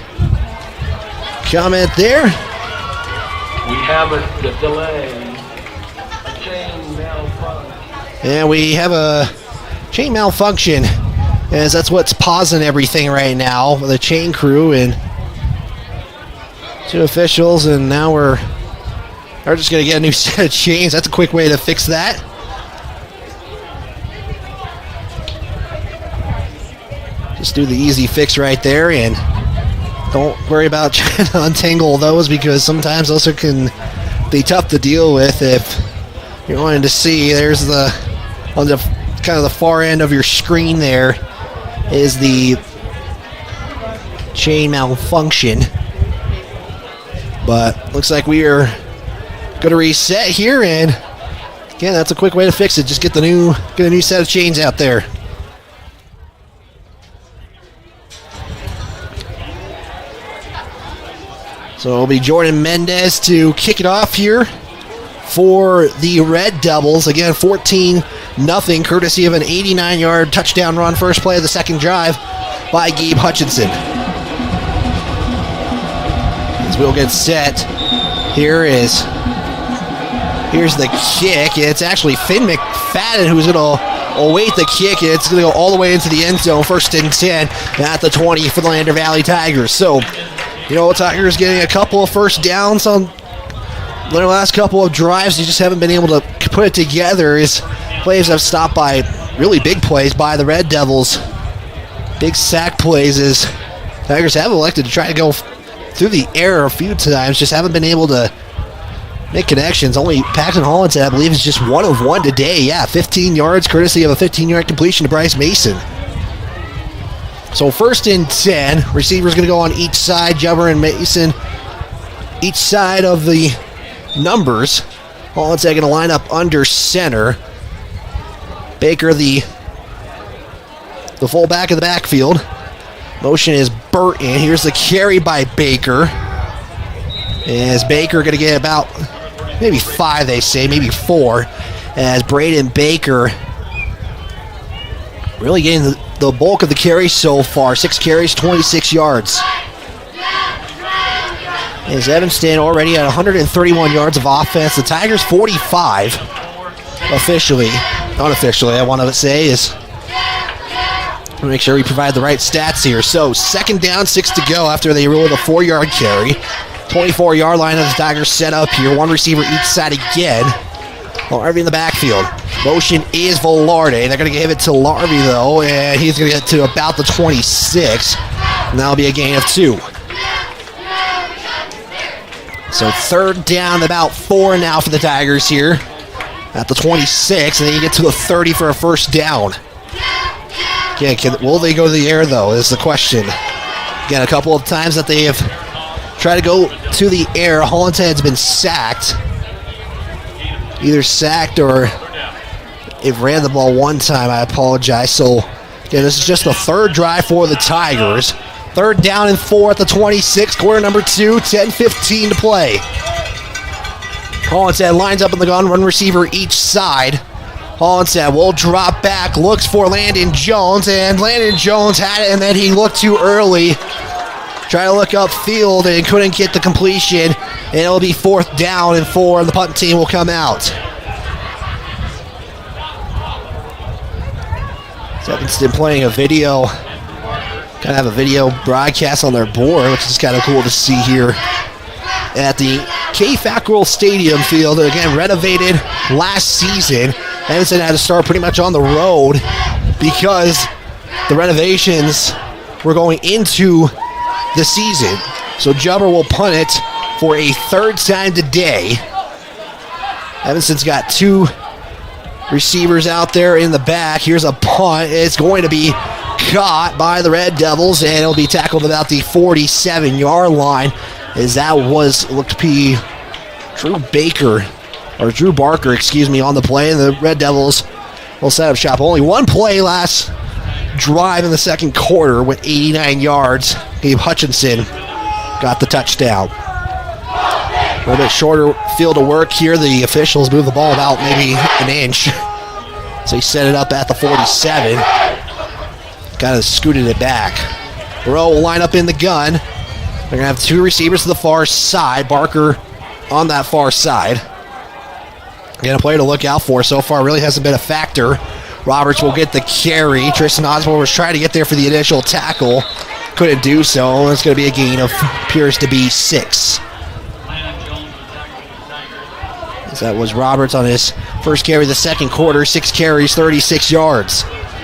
comment there. We have a delay. A chain malfunction. And we have a chain malfunction, as that's what's pausing everything right now. The chain crew and 2 officials, and now we're just going to get a new set of chains. That's a quick way to fix that. Just do the easy fix right there, and don't worry about trying to untangle those, because sometimes those can be tough to deal with. If you're wanting to see, there's on the kind of the far end of your screen there is the chain malfunction. But looks like we are going to reset here, and again, that's a quick way to fix it. Just get a new set of chains out there. So it'll be Jordan Mendez to kick it off here for the Red Devils. Again, 14-0, courtesy of an 89-yard touchdown run, first play of the second drive by Gabe Hutchinson. As we'll get set, here's the kick. It's actually Finn McFadden who's going to await the kick. It's going to go all the way into the end zone, 1st and 10 at the 20 for the Lander Valley Tigers. So, you know, Tigers getting a couple of first downs on their last couple of drives. They just haven't been able to put it together, as plays have stopped by really big plays by the Red Devils. Big sack plays, as Tigers have elected to try to go through the air a few times, just haven't been able to make connections. Only Paxton Holland, I believe, is just 1 of 1 today. Yeah, 15 yards, courtesy of a 15-yard completion to Bryce Mason. So 1st and 10, receivers going to go on each side. Jubber and Mason, each side of the numbers. Holland's going to line up under center. Baker, the fullback of the backfield. Motion is Burton. Here's the carry by Baker. As Baker going to get about maybe 5, they say, maybe 4. As Braden Baker really getting the bulk of the carries so far. 6 carries, 26 yards. As Evanston already at 131 yards of offense. The Tigers 45 officially. Unofficially, I want to say, is make sure we provide the right stats here. So 2nd down, 6 to go after they roll a 4-yard carry. 24-yard line of the Tigers set up here. One receiver each side again. Larvey in the backfield. Motion is Velarde. They're going to give it to Larvey, though, and he's going to get to about the 26. And that'll be a gain of 2. So third down, about 4 now for the Tigers here at the 26, and then you get to the 30 for a first down. Again, will they go to the air, though, is the question. Again, a couple of times that they have tried to go to the air, Hollinshead's been sacked. Either sacked or it ran the ball one time, I apologize. So, again, this is just the third drive for the Tigers. Third down and 4 at the 26, quarter number 2, 10-15 to play. Hollinshead lines up in the gun, one receiver each side. Hollinshead will drop back, looks for Landon Jones, and Landon Jones had it, and then he looked too early. Tried to look upfield and couldn't get the completion, and it'll be 4th down and 4, and the punt team will come out. Evanston playing a video, kind of have a video broadcast on their board, which is kind of cool to see here at the K-Fackrell Stadium field. Again, renovated last season. Evanston had to start pretty much on the road because the renovations were going into the season. So Jubber will punt it for a third time today. Evanston's got 2 receivers out there in the back. Here's a punt. It's going to be caught by the Red Devils, and it'll be tackled about the 47-yard line, as that looked to be Drew Barker, on the play, and the Red Devils will set up shop. Only one play last drive in the second quarter with 89 yards. Gabe Hutchinson got the touchdown. A little bit shorter field of work here. The officials move the ball about maybe an inch. So he set it up at the 47. Kind of scooted it back. Rowe will line up in the gun. They're going to have 2 receivers to the far side. Barker on that far side. Again, a player to look out for so far. Really hasn't been a factor. Roberts will get the carry. Tristan Osborne was trying to get there for the initial tackle. Couldn't do so. It's going to be a gain of appears to be 6. That was Roberts on his first carry of the second quarter. 6 carries, 36 yards.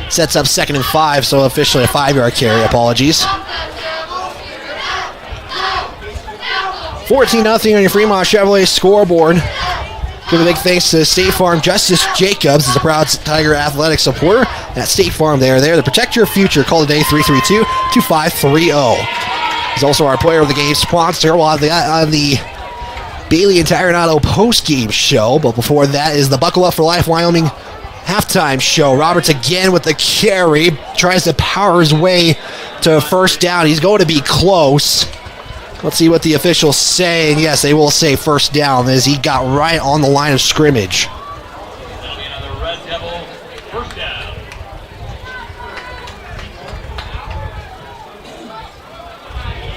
Sets up 2nd and 5, so officially a 5-yard carry. Apologies. 14-0 on your Fremont Chevrolet scoreboard. Give a big thanks to State Farm. Justice Jacobs is a proud Tiger Athletic supporter at State Farm. They are there to protect your future. Call today 332-2530. He's also our player of the game sponsor. We'll have the Bailey and Tire and Auto post-game show, but before that is the Buckle Up for Life Wyoming halftime show. Roberts again with the carry, tries to power his way to a first down. He's going to be close. Let's see what the officials say, and yes, they will say first down as he got right on the line of scrimmage. That'll be another Red Devil first down.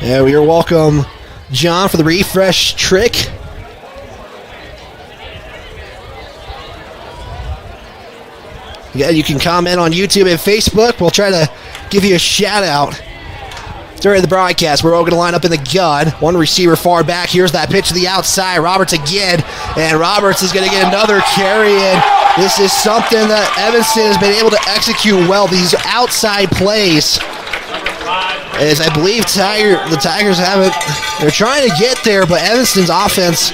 Yeah, you're welcome, John, for the refresh trick. Yeah, you can comment on YouTube and Facebook. We'll try to give you a shout out during the broadcast. We're all going to line up in the gun. One receiver far back. Here's that pitch to the outside. Roberts again, and Roberts is going to get another carry, and this is something that Evanston has been able to execute well. These outside plays, as I believe the Tigers haven't. They're trying to get there, but Evanston's offense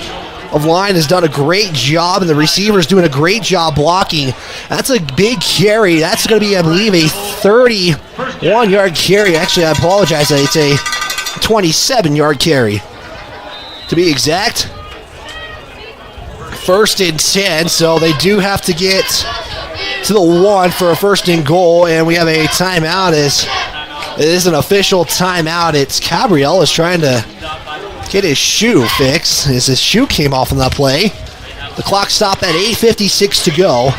of line has done a great job, and the receiver's doing a great job blocking. That's a big carry. That's going to be, I believe, a 31-yard carry. Actually, I apologize. It's a 27-yard carry, to be exact. 1st and 10, so they do have to get to the 1 for a 1st and goal, and we have a timeout. It is an official timeout. It's Cabriel is trying to get his shoe fixed as his shoe came off on that play. The clock stopped at 8:56 to go.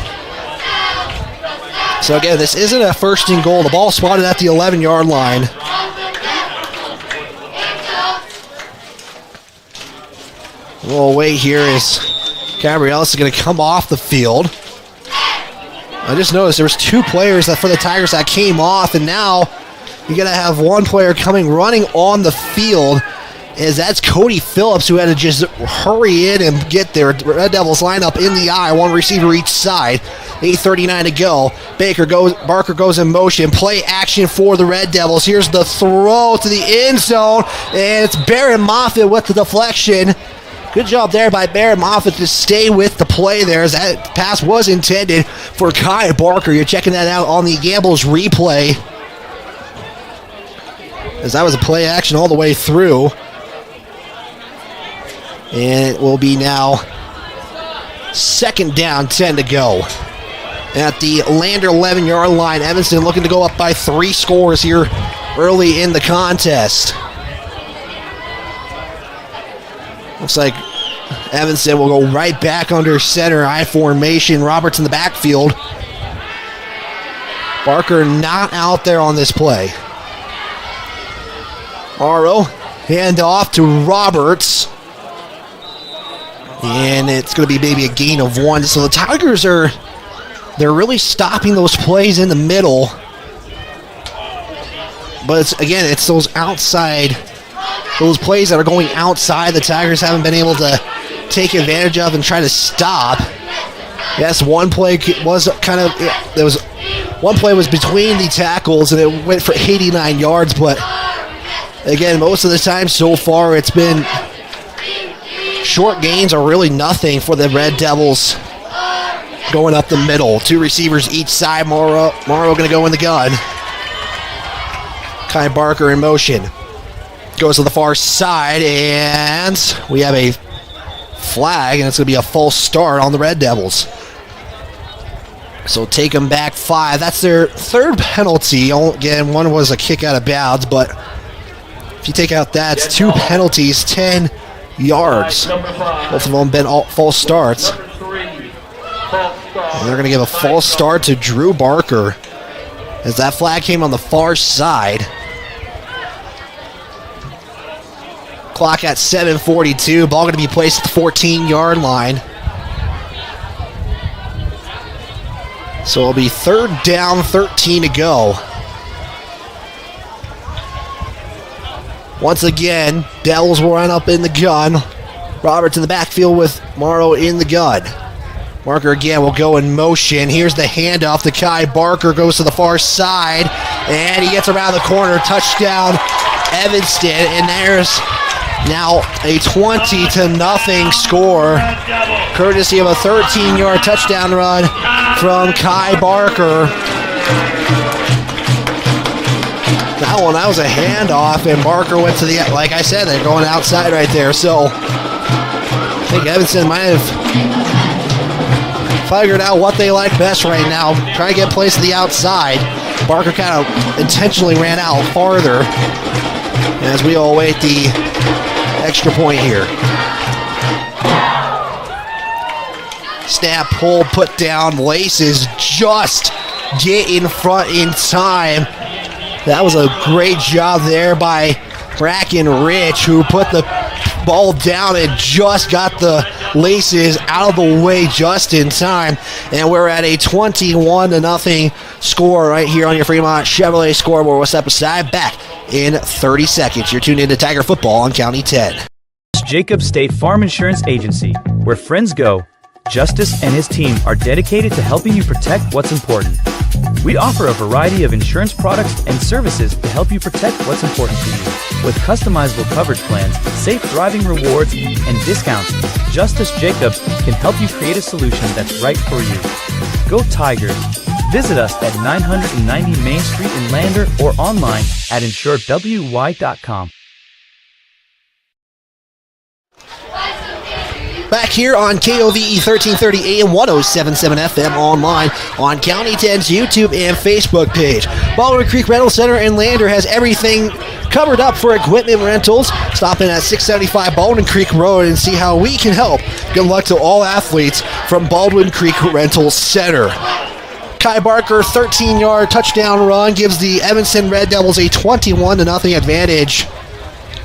So again, this isn't a 1st and goal. The ball spotted at the 11-yard line. We'll wait here as Cabriel is going to come off the field. I just noticed there was 2 players for the Tigers that came off, and now you're going to have 1 player running on the field. As that's Cody Phillips, who had to just hurry in and get their Red Devils line up in the eye, one receiver each side. 8:39 to go. Barker goes in motion. Play action for the Red Devils. Here's the throw to the end zone, and it's Barron Moffitt with the deflection. Good job there by Barron Moffitt to stay with the play there, as that pass was intended for Kai Barker. You're checking that out on the Gambles replay, as that was a play action all the way through. And it will be now 2nd down, 10 to go. At the Lander 11-yard line, Evanston looking to go up by 3 scores here early in the contest. Looks like Evanston will go right back under center, I formation. Roberts in the backfield. Barker not out there on this play. Morrow, hand off to Roberts. And it's going to be maybe a gain of 1. So the Tigers they're really stopping those plays in the middle. But it's those plays that are going outside the Tigers haven't been able to take advantage of and try to stop. Yes, one play was one play was between the tackles and it went for 89 yards, but again, most of the time so far it's been short gains or really nothing for the Red Devils going up the middle. 2 receivers each side. Morrow going to go in the gun. Kai Barker in motion. Goes to the far side, and we have a flag, and it's going to be a false start on the Red Devils. So take them back 5. That's their 3rd penalty. Again, one was a kick out of bounds, but if you take out that, it's 2 penalties, 10 yards. Both of them been false starts. And they're going to give a false start to Drew Barker, as that flag came on the far side. Clock at 7:42. Ball going to be placed at the 14-yard line. So it'll be 3rd down, 13 to go. Once again, Devils will run up in the gun. Roberts in the backfield with Morrow in the gun. Barker again will go in motion. Here's the handoff to Kai Barker. Goes to the far side, and he gets around the corner. Touchdown, Evanston, and there's now a 20-0 score, courtesy of a 13-yard touchdown run from Kai Barker. That was a handoff, and Barker went to the, like I said, they're going outside right there. So I think Evanston might have figured out what they like best right now. Trying to get plays to the outside. Barker kind of intentionally ran out farther as we all await the extra point here. Snap, pull, put down. Laces just get in front in time. That was a great job there by Bracken Rich, who put the ball down and just got the Laces out of the way just in time. And we're at a 21-0 score right here on your Fremont Chevrolet scoreboard. What's up beside? Back in 30 seconds. You're tuned into Tiger Football on County 10. Jacob State Farm Insurance Agency, where friends go. Justice and his team are dedicated to helping you protect what's important. We offer a variety of insurance products and services to help you protect what's important to you. With customizable coverage plans, safe driving rewards, and discounts, Justice Jacobs can help you create a solution that's right for you. Go Tigers! Visit us at 990 Main Street in Lander or online at insuredwy.com. Back here on KOVE 1330 AM 107.7 FM, online on County 10's YouTube and Facebook page. Baldwin Creek Rental Center in Lander has everything covered up for equipment rentals. Stop in at 675 Baldwin Creek Road and see how we can help. Good luck to all athletes from Baldwin Creek Rental Center. Kai Barker, 13-yard touchdown run, gives the Evanston Red Devils a 21-0 advantage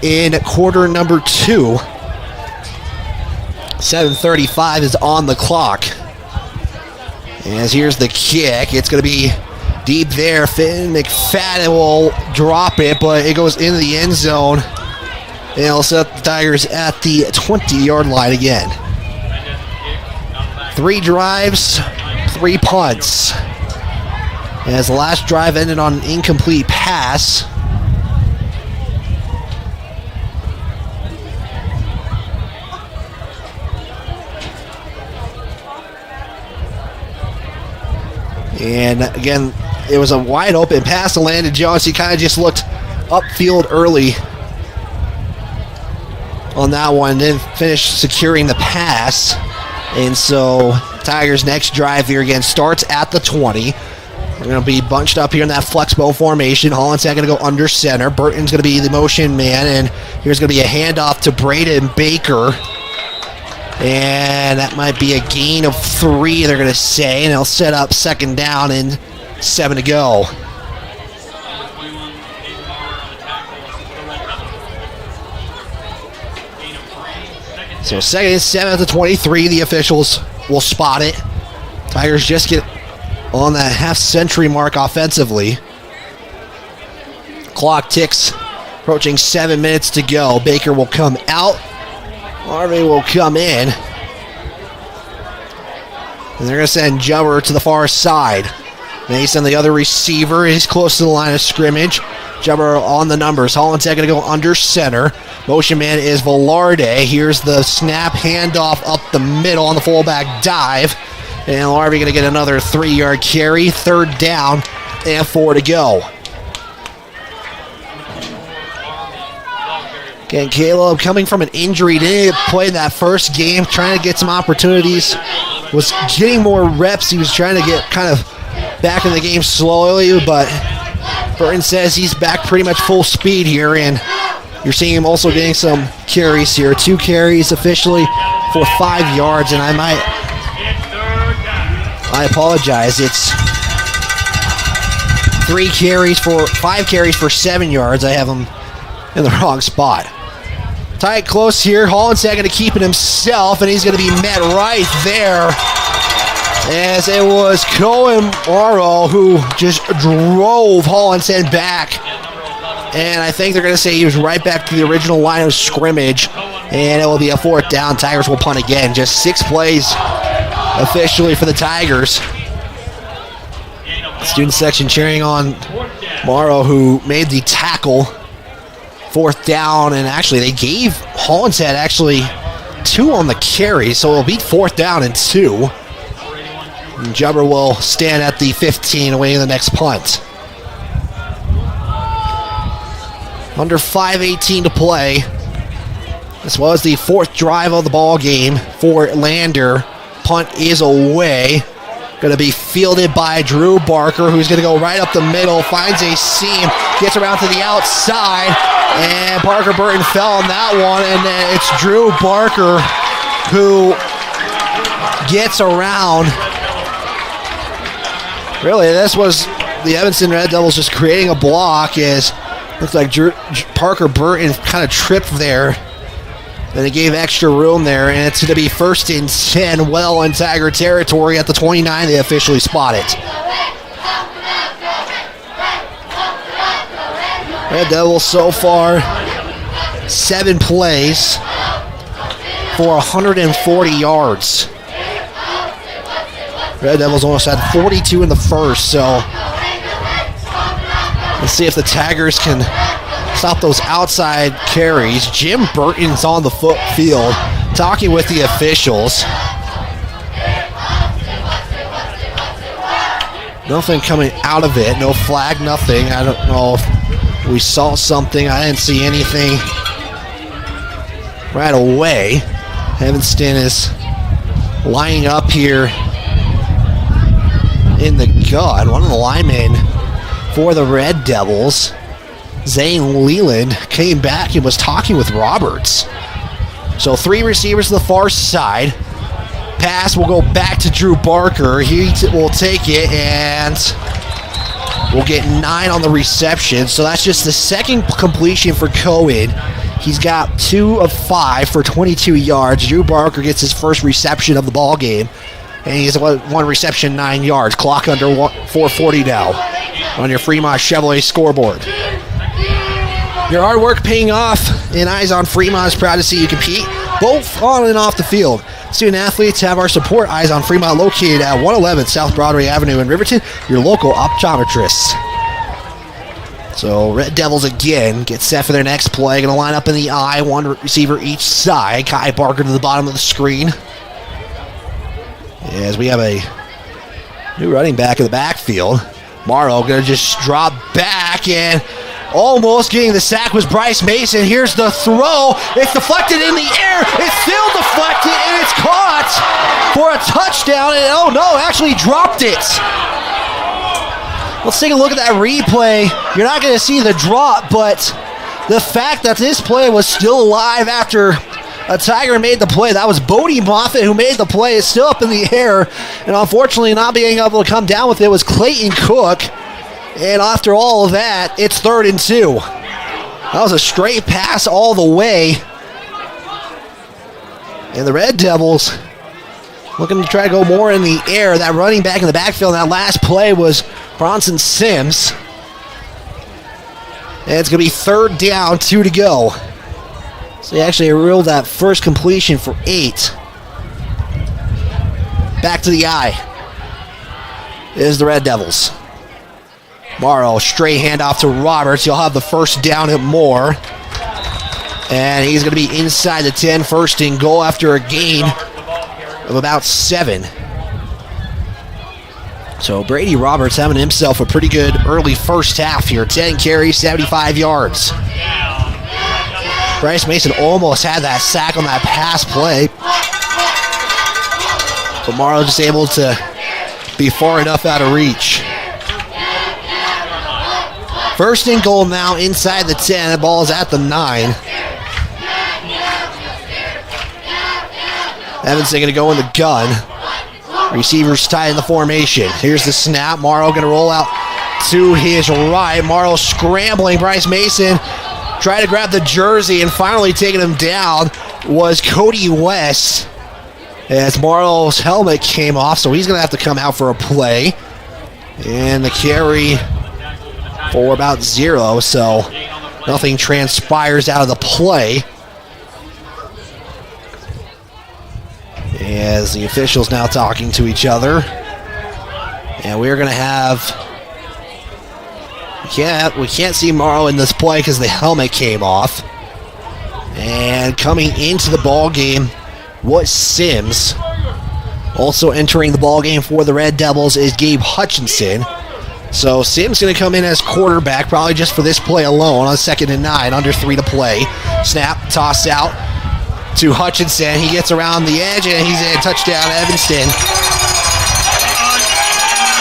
in quarter number 2. 7:35 is on the clock. As here's the kick. It's going to be deep there. Finn McFadden will drop it, but it goes into the end zone. And it'll set the Tigers at the 20-yard line again. 3 drives, 3 punts. As the last drive ended on an incomplete pass. And again, it was a wide open pass to Landon Jones. He kind of just looked upfield early on that one, then finished securing the pass. And so Tigers' next drive here again starts at the 20. We're going to be bunched up here in that flex bow formation. Hollinshead going to go under center. Burton's going to be the motion man, and here's going to be a handoff to Braden Baker. And that might be a gain of 3, they're going to say, and they'll set up second down and 7 to go. So 2nd and 7 at the 23, the officials will spot it. Tigers just get on that half-century mark offensively. Clock ticks, approaching 7 minutes to go. Baker will come out. Harvey will come in. And they're going to send Jubber to the far side. Mason, the other receiver, is close to the line of scrimmage. Jubber on the numbers. Hollinshead going to go under center. Motion man is Velarde. Here's the snap handoff up the middle on the fullback dive. And Larvey going to get another 3-yard carry. 3rd down and 4 to go. Again, Caleb coming from an injury. Didn't play in that first game. Trying to get some opportunities. Was getting more reps. He was trying to get kind of back in the game slowly. But Burton says he's back pretty much full speed here. And you're seeing him also getting some carries here. 2 carries officially for 5 yards. And I apologize. It's 5 carries for 7 yards. I have him in the wrong spot. Tight close here. Hollinshead going to keep it himself, and he's going to be met right there. As it was Cohen Morrow who just drove Hollinshead back. And I think they're going to say he was right back to the original line of scrimmage. And it will be a 4th down. Tigers will punt again. Just 6 plays officially for the Tigers. Student section cheering on Morrow, who made the tackle. 4th down, and actually they gave Hollinshead actually 2 on the carry, so it'll be 4th down and 2. And Jubber will stand at the 15 awaiting the next punt. Under 5:18 to play. This was the 4th drive of the ball game for Lander. Punt is away. Going to be fielded by Drew Barker, who's going to go right up the middle, finds a seam, gets around to the outside, and Parker Burton fell on that one, and then it's Drew Barker who gets around. Really, this was the Evanston Red Devils just creating a block, as looks like Parker Burton kind of tripped there. Then it gave extra room there, and it's going to be 1st and 10, well in Tiger territory at the 29. They officially spot it. Red Devils so far, 7 plays for 140 yards. Red Devils almost had 42 in the first, so let's see if the Tigers can stop those outside carries. Jim Burton's on the field talking with the officials. Nothing coming out of it. No flag, nothing. I don't know if we saw something. I didn't see anything right away. Evanston is lining up here in the gun. One of the linemen for the Red Devils, Zane Leland, came back and was talking with Roberts. So 3 receivers to the far side. Pass will go back to Drew Barker. He will take it, and we'll get 9 on the reception. So that's just the 2nd completion for Cohen. He's got 2 of 5 for 22 yards. Drew Barker gets his first reception of the ball game, and he's 1 reception, 9 yards. Clock under 4:40 now on your Fremont Chevrolet scoreboard. Your hard work paying off, and Eyes on Fremont is proud to see you compete, both on and off the field. Student athletes have our support. Eyes on Fremont located at 111 South Broadway Avenue in Riverton, your local optometrist. So Red Devils again get set for their next play. Going to line up in the I, one receiver each side. Kai Barker to the bottom of the screen. As we have a new running back in the backfield. Morrow going to just drop back and almost getting the sack was Bryce Mason. Here's the throw. It's deflected in the air. It's still deflected, and it's caught for a touchdown. And oh no, actually dropped it. Let's take a look at that replay. You're not going to see the drop, but the fact that this play was still alive after a Tiger made the play. That was Bodie Moffitt who made the play. It's still up in the air, and unfortunately not being able to come down with it was Clayton Cook. And after all of that, it's 3rd and 2. That was a straight pass all the way. And the Red Devils looking to try to go more in the air. That running back in the backfield, that last play was Bronson Sims. And it's going to be 3rd down, 2 to go. So he actually reeled that first completion for 8. Back to the I is the Red Devils. Morrow, straight handoff to Roberts. He'll have the first down at Moore. And he's going to be inside the 10, 1st and goal after a gain of about 7. So Brady Roberts having himself a pretty good early first half here. 10 carries, 75 yards. Bryce Mason almost had that sack on that pass play. But Morrow just able to be far enough out of reach. 1st and goal now inside the 10. The ball is at the 9. Evanston going to go in the gun. Receivers tied in the formation. Here's the snap. Morrow going to roll out to his right. Morrow scrambling. Bryce Mason tried to grab the jersey, and finally taking him down was Cody West. As Morrow's helmet came off, so he's going to have to come out for a play. And the carry for about 0, so nothing transpires out of the play. As the officials now talking to each other. And we're going to have... We can't see Morrow in this play because the helmet came off. And coming into the ball game was Sims. Also entering the ball game for the Red Devils is Gabe Hutchinson. So Sims going to come in as quarterback, probably just for this play alone on 2nd and 9, under 3 to play. Snap, toss out to Hutchinson. He gets around the edge, and he's in. Touchdown, Evanston.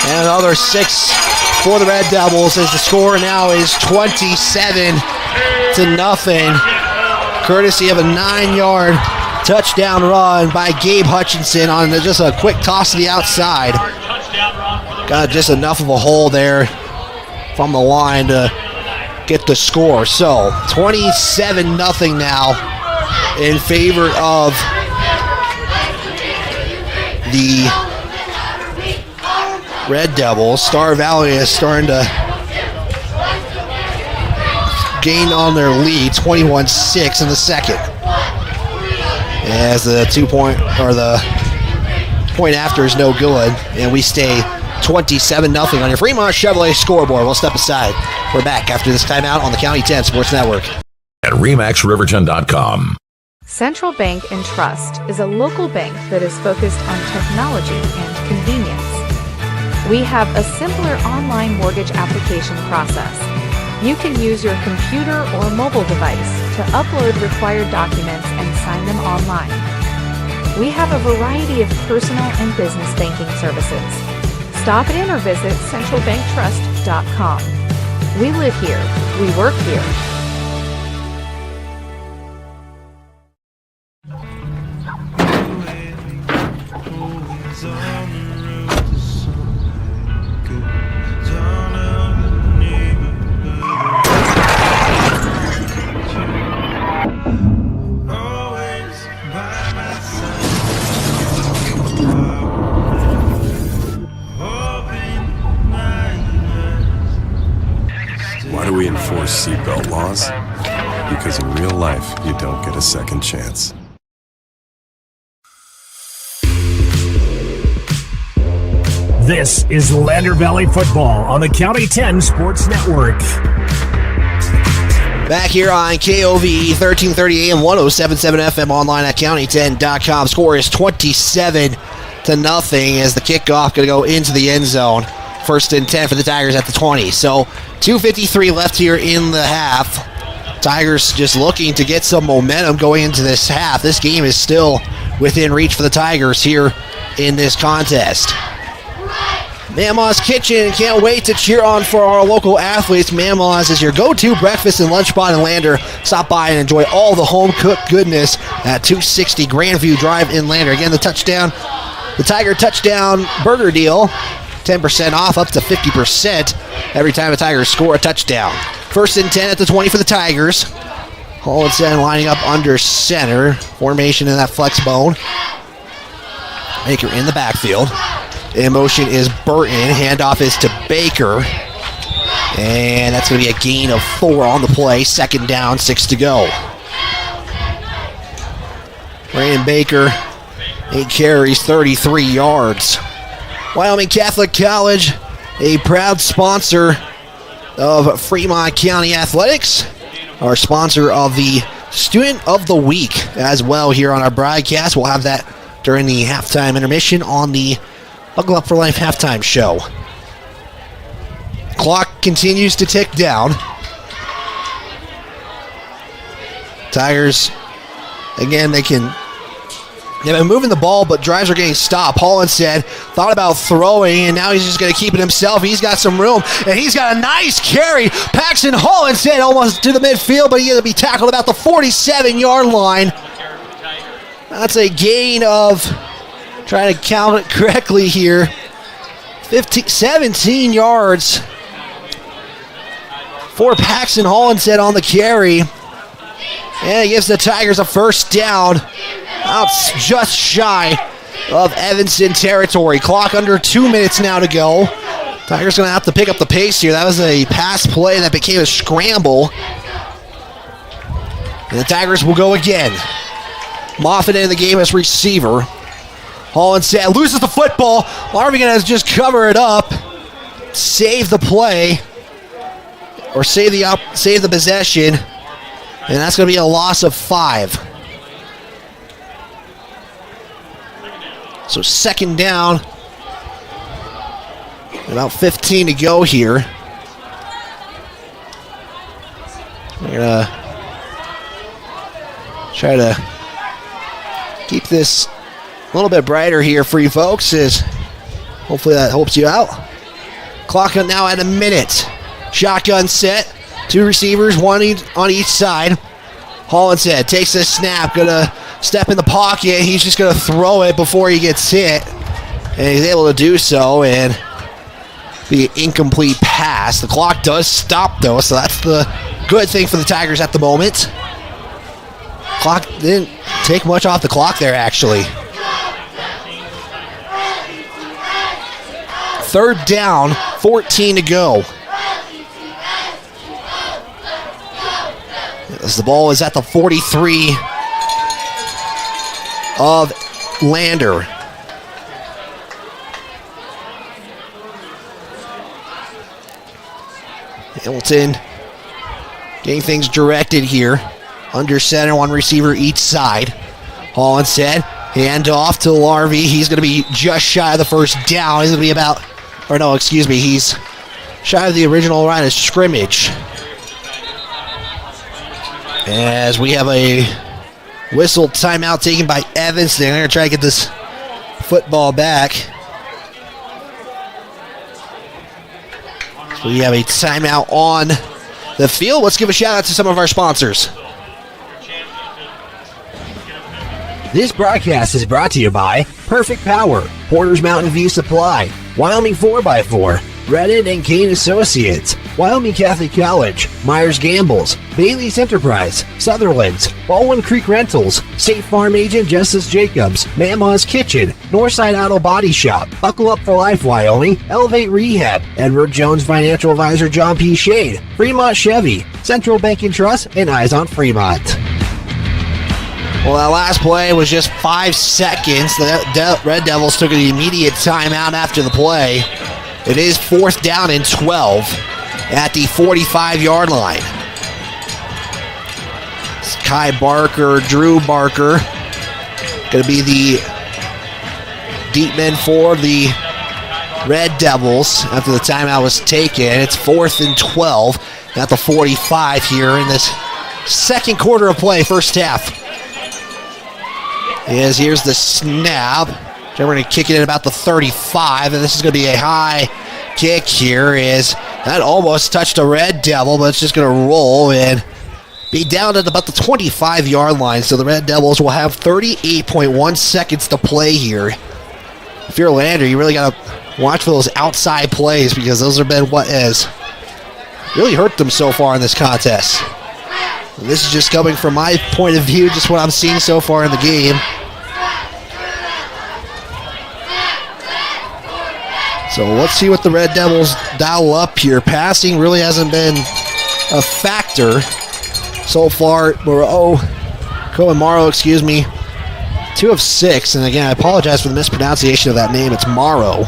And another 6 for the Red Devils as the score now is 27-0, courtesy of a 9-yard touchdown run by Gabe Hutchinson on just a quick toss to the outside. Got just enough of a hole there from the line to get the score. So 27-0 now in favor of the Red Devils. Star Valley is starting to gain on their lead, 21-6 in the second. As the the point after is no good, and we stay 27-0 on your Fremont Chevrolet scoreboard. We'll step aside. We're back after this timeout on the County 10 Sports Network. At REMAXRiverton.com. Central Bank and Trust is a local bank that is focused on technology and convenience. We have a simpler online mortgage application process. You can use your computer or mobile device to upload required documents and sign them online. We have a variety of personal and business banking services. Stop in or visit centralbanktrust.com. We live here. We work here. Why do we enforce seatbelt laws, because in real life, you don't get a second chance. This is Lander Valley Football on the County 10 Sports Network. Back here on KOV 1330 AM 107.7 FM online at county10.com. Score is 27-0 as the kickoff going to go into the end zone. 1st and 10 for the Tigers at the 20. So 2:53 left here in the half. Tigers just looking to get some momentum going into this half. This game is still within reach for the Tigers here in this contest. Mama's Kitchen can't wait to cheer on for our local athletes. Mama's is your go-to breakfast and lunch spot in Lander. Stop by and enjoy all the home-cooked goodness at 260 Grandview Drive in Lander. Again, the Tiger touchdown burger deal, 10% off, up to 50% every time the Tigers score a touchdown. 1st and 10 at the 20 for the Tigers. Hollinston lining up under center. Formation in that flex bone. Baker in the backfield. In motion is Burton. Handoff is to Baker. And that's going to be a gain of 4 on the play. 2nd down, 6 to go. Brandon Baker, 8 carries, 33 yards. Wyoming Catholic College, a proud sponsor of Fremont County Athletics. Our sponsor of the Student of the Week as well here on our broadcast. We'll have that during the halftime intermission on the Buckle Up for Life halftime show. Clock continues to tick down. Tigers, again, they've been moving the ball, but drives are getting stopped. Hollinston thought about throwing, and now he's just going to keep it himself. He's got some room, and he's got a nice carry. Paxton Hollinston almost to the midfield, but he's going to be tackled about the 47-yard line. That's a gain of, trying to count it correctly here, 17 yards for Paxton Hollinston on the carry. And it gives the Tigers a 1st down. Out just shy of Evanston territory. Clock under 2 minutes now to go. Tigers going to have to pick up the pace here. That was a pass play that became a scramble. And the Tigers will go again. Moffitt in the game as receiver. Hollinston loses the football. Larvigan has just covered it up. Save the play. Or save the possession. And that's going to be a loss of 5. So 2nd down. About 15 to go here. We're going to try to keep this a little bit brighter here for you folks. Hopefully that helps you out. Clock now at a minute. Shotgun set. 2 receivers, 1 on each side. Hollinston takes the snap, gonna step in the pocket. He's just gonna throw it before he gets hit, and he's able to do so, and the incomplete pass. The clock does stop though, so that's the good thing for the Tigers at the moment. Clock didn't take much off the clock there, actually. 3rd down, 14 to go. As the ball is at the 43 of Lander. Hamilton getting things directed here. Under center, 1 receiver each side. Hollinston, hand off to Larvie. He's going to be just shy of the 1st down. He's going to be he's shy of the original line of scrimmage. As we have a whistle timeout taken by Evanston. They're going to try to get this football back. So we have a timeout on the field. Let's give a shout out to some of our sponsors. This broadcast is brought to you by Perfect Power, Porter's Mountain View Supply, Wyoming 4x4, Redden and Kane Associates, Wyoming Catholic College, Myers Gambles, Bailey's Enterprise, Sutherland's, Baldwin Creek Rentals, State Farm Agent Justice Jacobs, Mama's Kitchen, Northside Auto Body Shop, Buckle Up for Life Wyoming, Elevate Rehab, Edward Jones Financial Advisor John P. Shade, Fremont Chevy, Central Bank and Trust, and Eyes on Fremont. Well, that last play was just 5 seconds. The Red Devils took an immediate timeout after the play. It is 4th down and 12 at the 45-yard line. It's Drew Barker, going to be the deep man for the Red Devils after the timeout was taken. It's 4th and 12 at the 45 here in this second quarter of play, first half. Here's the snap. We're going to kick it at about the 35, and this is going to be a high kick here. That almost touched a Red Devil, but it's just going to roll and be down at about the 25-yard line. So the Red Devils will have 38.1 seconds to play here. If you're a Lander, you really got to watch for those outside plays because those have been what has really hurt them so far in this contest. And this is just coming from my point of view, just what I'm seeing so far in the game. So let's see what the Red Devils dial up here. Passing really hasn't been a factor so far. Cohen Morrow, 2 of 6. And again, I apologize for the mispronunciation of that name. It's Morrow.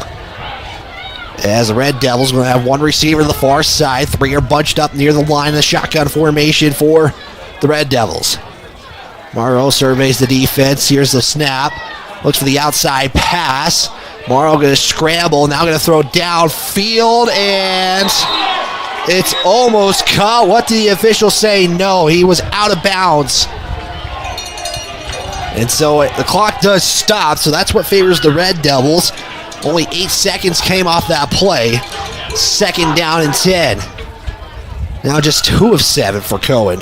As the Red Devils going to have one receiver to the far side. 3 are bunched up near the line of the shotgun formation for the Red Devils. Morrow surveys the defense. Here's the snap. Looks for the outside pass. Morrow going to scramble. Now going to throw downfield. And it's almost caught. What did the official say? No, he was out of bounds. And so the clock does stop. So that's what favors the Red Devils. Only 8 seconds came off that play. 2nd down and 10. Now just 2 of 7 for Cohen.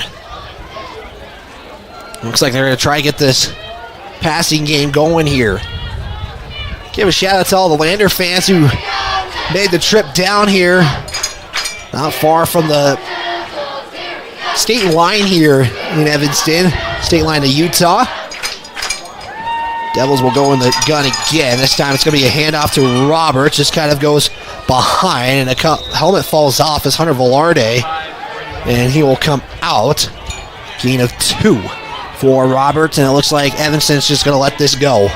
Looks like they're going to try to get this passing game going here. Give a shout out to all the Lander fans who made the trip down here. Not far from the state line here in Evanston. State line of Utah. Devils will go in the gun again. This time it's going to be a handoff to Roberts. Just kind of goes behind, and the helmet falls off as Hunter Velarde, and he will come out. Gain of 2 for Roberts, and it looks like Evanston's just going to let this go.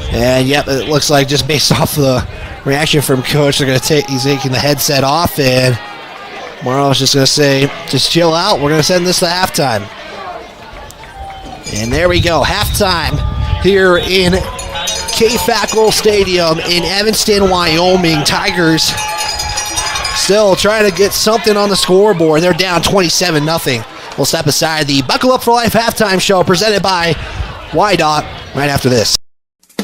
And yep, it looks like just based off the reaction from Coach, they're going to he's taking the headset off, and Morrow's just going to say, just chill out. We're going to send this to halftime. And there we go, halftime here in K-Fackrell Stadium in Evanston, Wyoming. Tigers still trying to get something on the scoreboard. They're down 27-0. We'll step aside the Buckle Up for Life halftime show presented by YDOT right after this.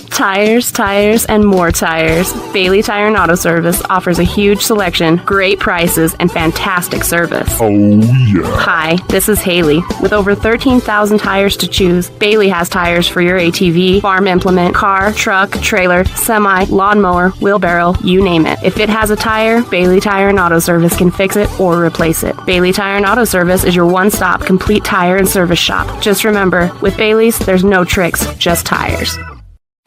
Tires, and more tires. Bailey Tire and Auto Service offers a huge selection, great prices, and fantastic service. Oh, yeah. Hi, this is Haley. With over 13,000 tires to choose, Bailey has tires for your ATV, farm implement, car, truck, trailer, semi, lawnmower, wheelbarrow, you name it. If it has a tire, Bailey Tire and Auto Service can fix it or replace it. Bailey Tire and Auto Service is your one-stop complete tire and service shop. Just remember, with Bailey's, there's no tricks, just tires.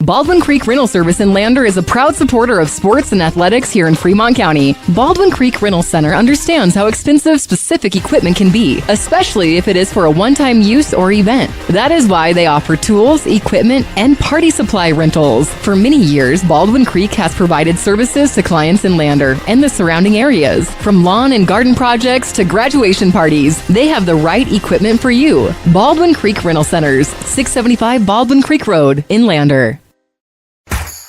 Baldwin Creek Rental Service in Lander is a proud supporter of sports and athletics here in Fremont County. Baldwin Creek Rental Center understands how expensive specific equipment can be, especially if it is for a one-time use or event. That is why they offer tools, equipment, and party supply rentals. For many years, Baldwin Creek has provided services to clients in Lander and the surrounding areas. From lawn and garden projects to graduation parties, they have the right equipment for you. Baldwin Creek Rental Centers, 675 Baldwin Creek Road in Lander.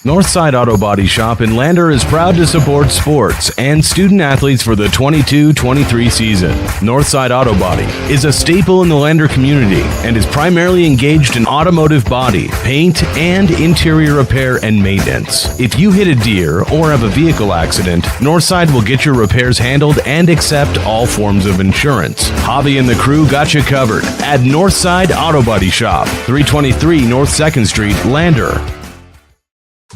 Northside Auto Body Shop in Lander is proud to support sports and student athletes for the 22-23 season. Northside Auto Body is a staple in the Lander community and is primarily engaged in automotive body, paint, and interior repair and maintenance. If you hit a deer or have a vehicle accident, Northside will get your repairs handled and accept all forms of insurance. Javi and the crew got you covered at Northside Auto Body Shop, 323 North 2nd Street, Lander.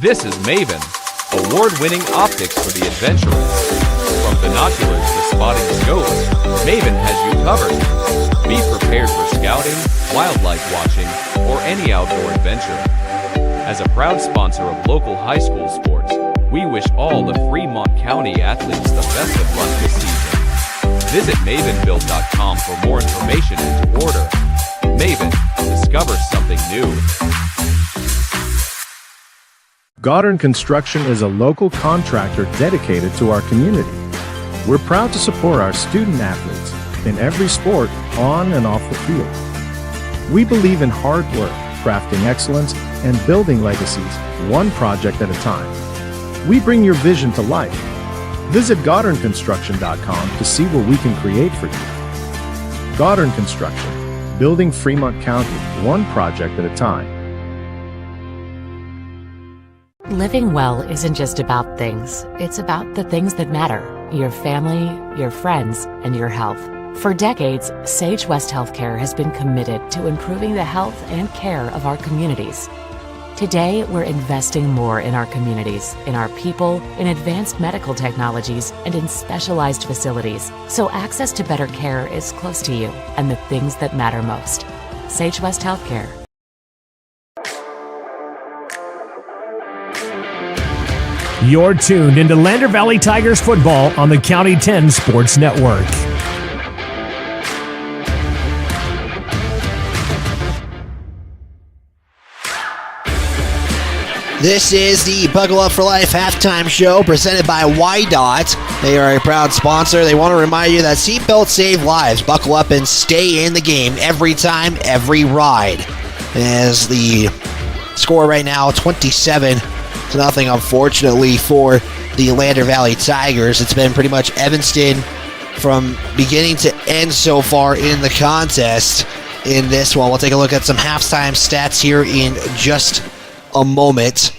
This is Maven, award-winning optics for the adventurous. From binoculars to spotting scopes, Maven has you covered. Be prepared for scouting, wildlife watching, or any outdoor adventure. As a proud sponsor of local high school sports, we wish all the Fremont County athletes the best of luck this season. Visit mavenbuild.com for more information and to order. Maven, discover something new. Goddard Construction is a local contractor dedicated to our community. We're proud to support our student athletes in every sport, on and off the field. We believe in hard work, crafting excellence, and building legacies, one project at a time. We bring your vision to life. Visit GoddardConstruction.com to see what we can create for you. Goddard Construction, building Fremont County, one project at a time. Living well isn't just about things. It's about the things that matter. Your family, your friends, and your health. For decades, Sage West Healthcare has been committed to improving the health and care of our communities. Today, we're investing more in our communities, in our people, in advanced medical technologies, and in specialized facilities, so access to better care is close to you and the things that matter most. Sage West Healthcare. You're tuned into Lander Valley Tigers football on the County 10 Sports Network. This is the Buckle Up for Life halftime show presented by YDOT. They are a proud sponsor. They want to remind you that seatbelts save lives. Buckle up and stay in the game every time, every ride. As the score right now, 27-0, unfortunately, for the Lander Valley Tigers. It's been pretty much Evanston from beginning to end so far in the contest in this one. We'll take a look at some halftime stats here in just a moment.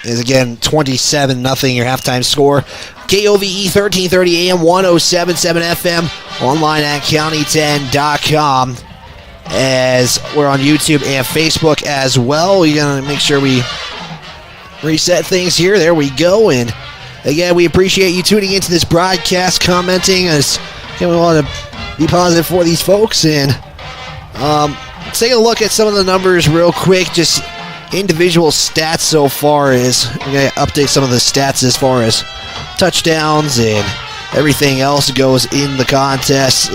Is again 27-0 your halftime score. KOVE 1330 AM, 107.7 FM, online at county10.com. As we're on YouTube and Facebook as well. We're going to make sure we reset things here. There we go. And again, we appreciate you tuning into this broadcast, commenting, as again, we want to be positive for these folks. And let's take a look at some of the numbers real quick. Just individual stats so far. Is we're going to update some of the stats as far as touchdowns and everything else goes in the contest.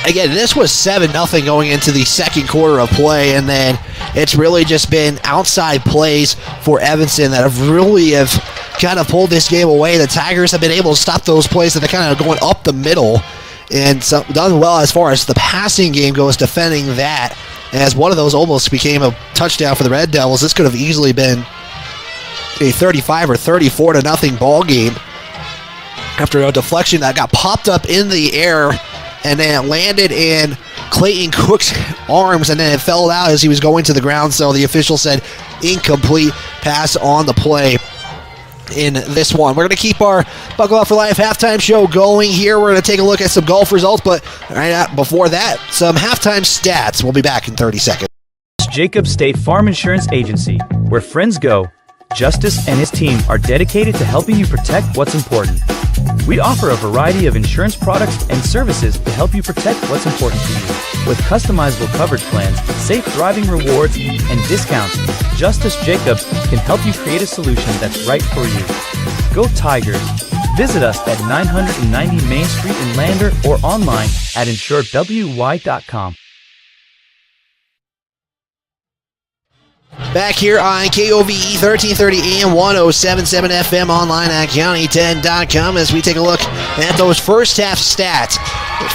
Again, this was 7-0 going into the second quarter of play, and then it's really just been outside plays for Evanston that have kind of pulled this game away. The Tigers have been able to stop those plays that are kind of going up the middle, and done well as far as the passing game goes, defending that, as one of those almost became a touchdown for the Red Devils. This could have easily been a 35 or 34-0 ball game after a deflection that got popped up in the air, and then it landed in Clayton Cook's arms, and then it fell out as he was going to the ground. So the official said incomplete pass on the play in this one. We're going to keep our Buckle Up for Life halftime show going here. We're going to take a look at some golf results, but before that, some halftime stats. We'll be back in 30 seconds. Jacob State Farm Insurance Agency, where friends go. Justice and his team are dedicated to helping you protect what's important. We offer a variety of insurance products and services to help you protect what's important to you. With customizable coverage plans, safe driving rewards, and discounts, Justice Jacobs can help you create a solution that's right for you. Go Tigers! Visit us at 990 Main Street in Lander or online at insuredwy.com. Back here on KOVE 1330 AM, 107.7 FM, online at county10.com, as we take a look at those first half stats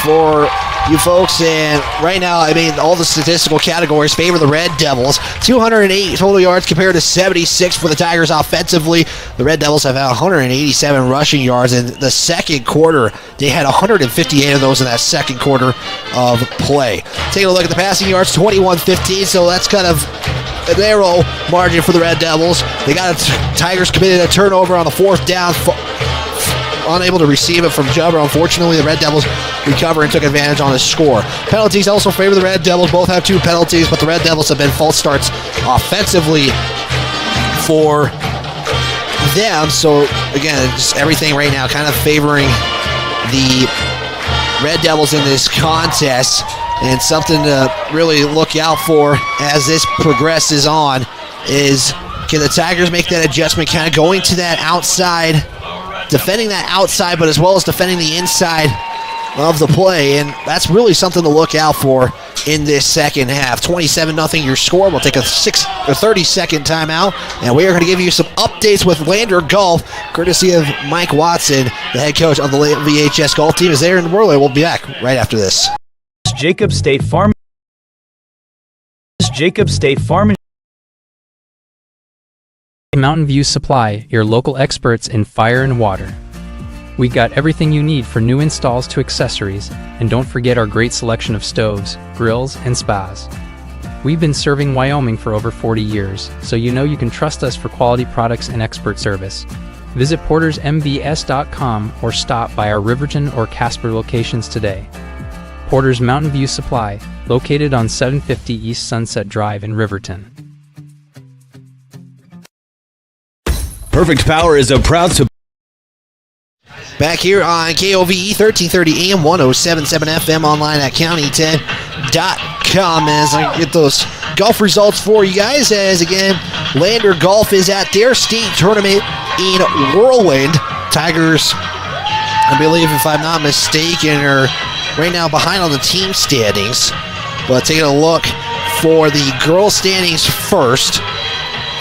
for you folks. And right now, I mean, all the statistical categories favor the Red Devils. 208 total yards compared to 76 for the Tigers offensively. The Red Devils have had 187 rushing yards in the second quarter. They had 158 of those in that second quarter of play. Taking a look at the passing yards, 21-15, so that's kind of a narrow margin for the Red Devils. They got Tigers committed a turnover on the fourth down, unable to receive it from Jubber. Unfortunately, the Red Devils recover and took advantage on the score. Penalties also favor the Red Devils. Both have 2 penalties, but the Red Devils have been false starts offensively for them. So again, just everything right now kind of favoring the Red Devils in this contest, and something to really look out for as this progresses on is, can the Tigers make that adjustment, kind of going to that outside, defending that outside, but as well as defending the inside of the play, and that's really something to look out for in this second half. 27-0 your score. We'll take a 30-second timeout, and we are going to give you some updates with Lander Golf, courtesy of Mike Watson, the head coach of the VHS golf team, is there in the world. We'll be back right after this. Jacob State Farm. Mountain View Supply, your local experts in fire and water. We got everything you need for new installs to accessories, and don't forget our great selection of stoves, grills, and spas. We've been serving Wyoming for over 40 years, so you know you can trust us for quality products and expert service. Visit portersmbs.com or stop by our Riverton or Casper locations today. Porter's Mountain View Supply, located on 750 East Sunset Drive in Riverton. Perfect Power is a proud supporter. Back here on KOVE 1330 AM, 107.7 FM, online at county10.com as I get those golf results for you guys. As again, Lander Golf is at their state tournament in Whirlwind. Tigers, I believe, if I'm not mistaken, are right now behind on the team standings. But taking a look for the girls standings first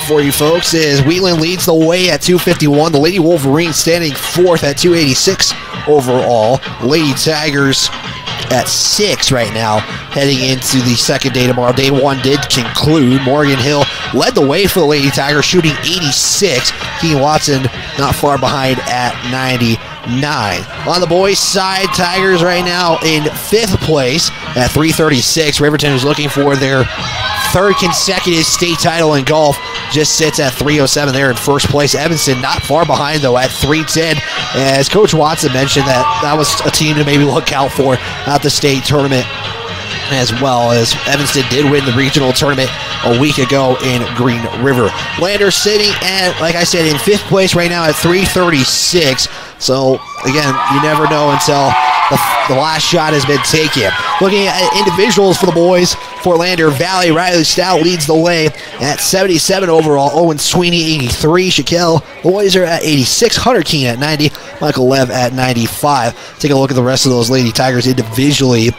for you folks is Wheatland leads the way at 251. The Lady Wolverines standing fourth at 286 overall. Lady Tigers at 6 right now, heading into the second day tomorrow. Day 1 did conclude. Morgan Hill led the way for the Lady Tigers, shooting 86. Keegan Watson not far behind at 99. On the boys' side, Tigers right now in 5th place at 336. Riverton is looking for their 3rd consecutive state title in golf, just sits at 307 there in 1st place. Evanston not far behind though at 310. As Coach Watson mentioned, that was a team to maybe look out for at the state tournament, as well as Evanston did win the regional tournament a week ago in Green River. Lander sitting at, like I said, in 5th place right now at 336. So again, you never know until the last shot has been taken. Looking at individuals for the boys, for Lander Valley, Riley Stout leads the way at 77 overall. Owen Sweeney, 83. Shaquille boys are at 86. Hunter Keene at 90. Michael Lev at 95. Take a look at the rest of those Lady Tigers individually.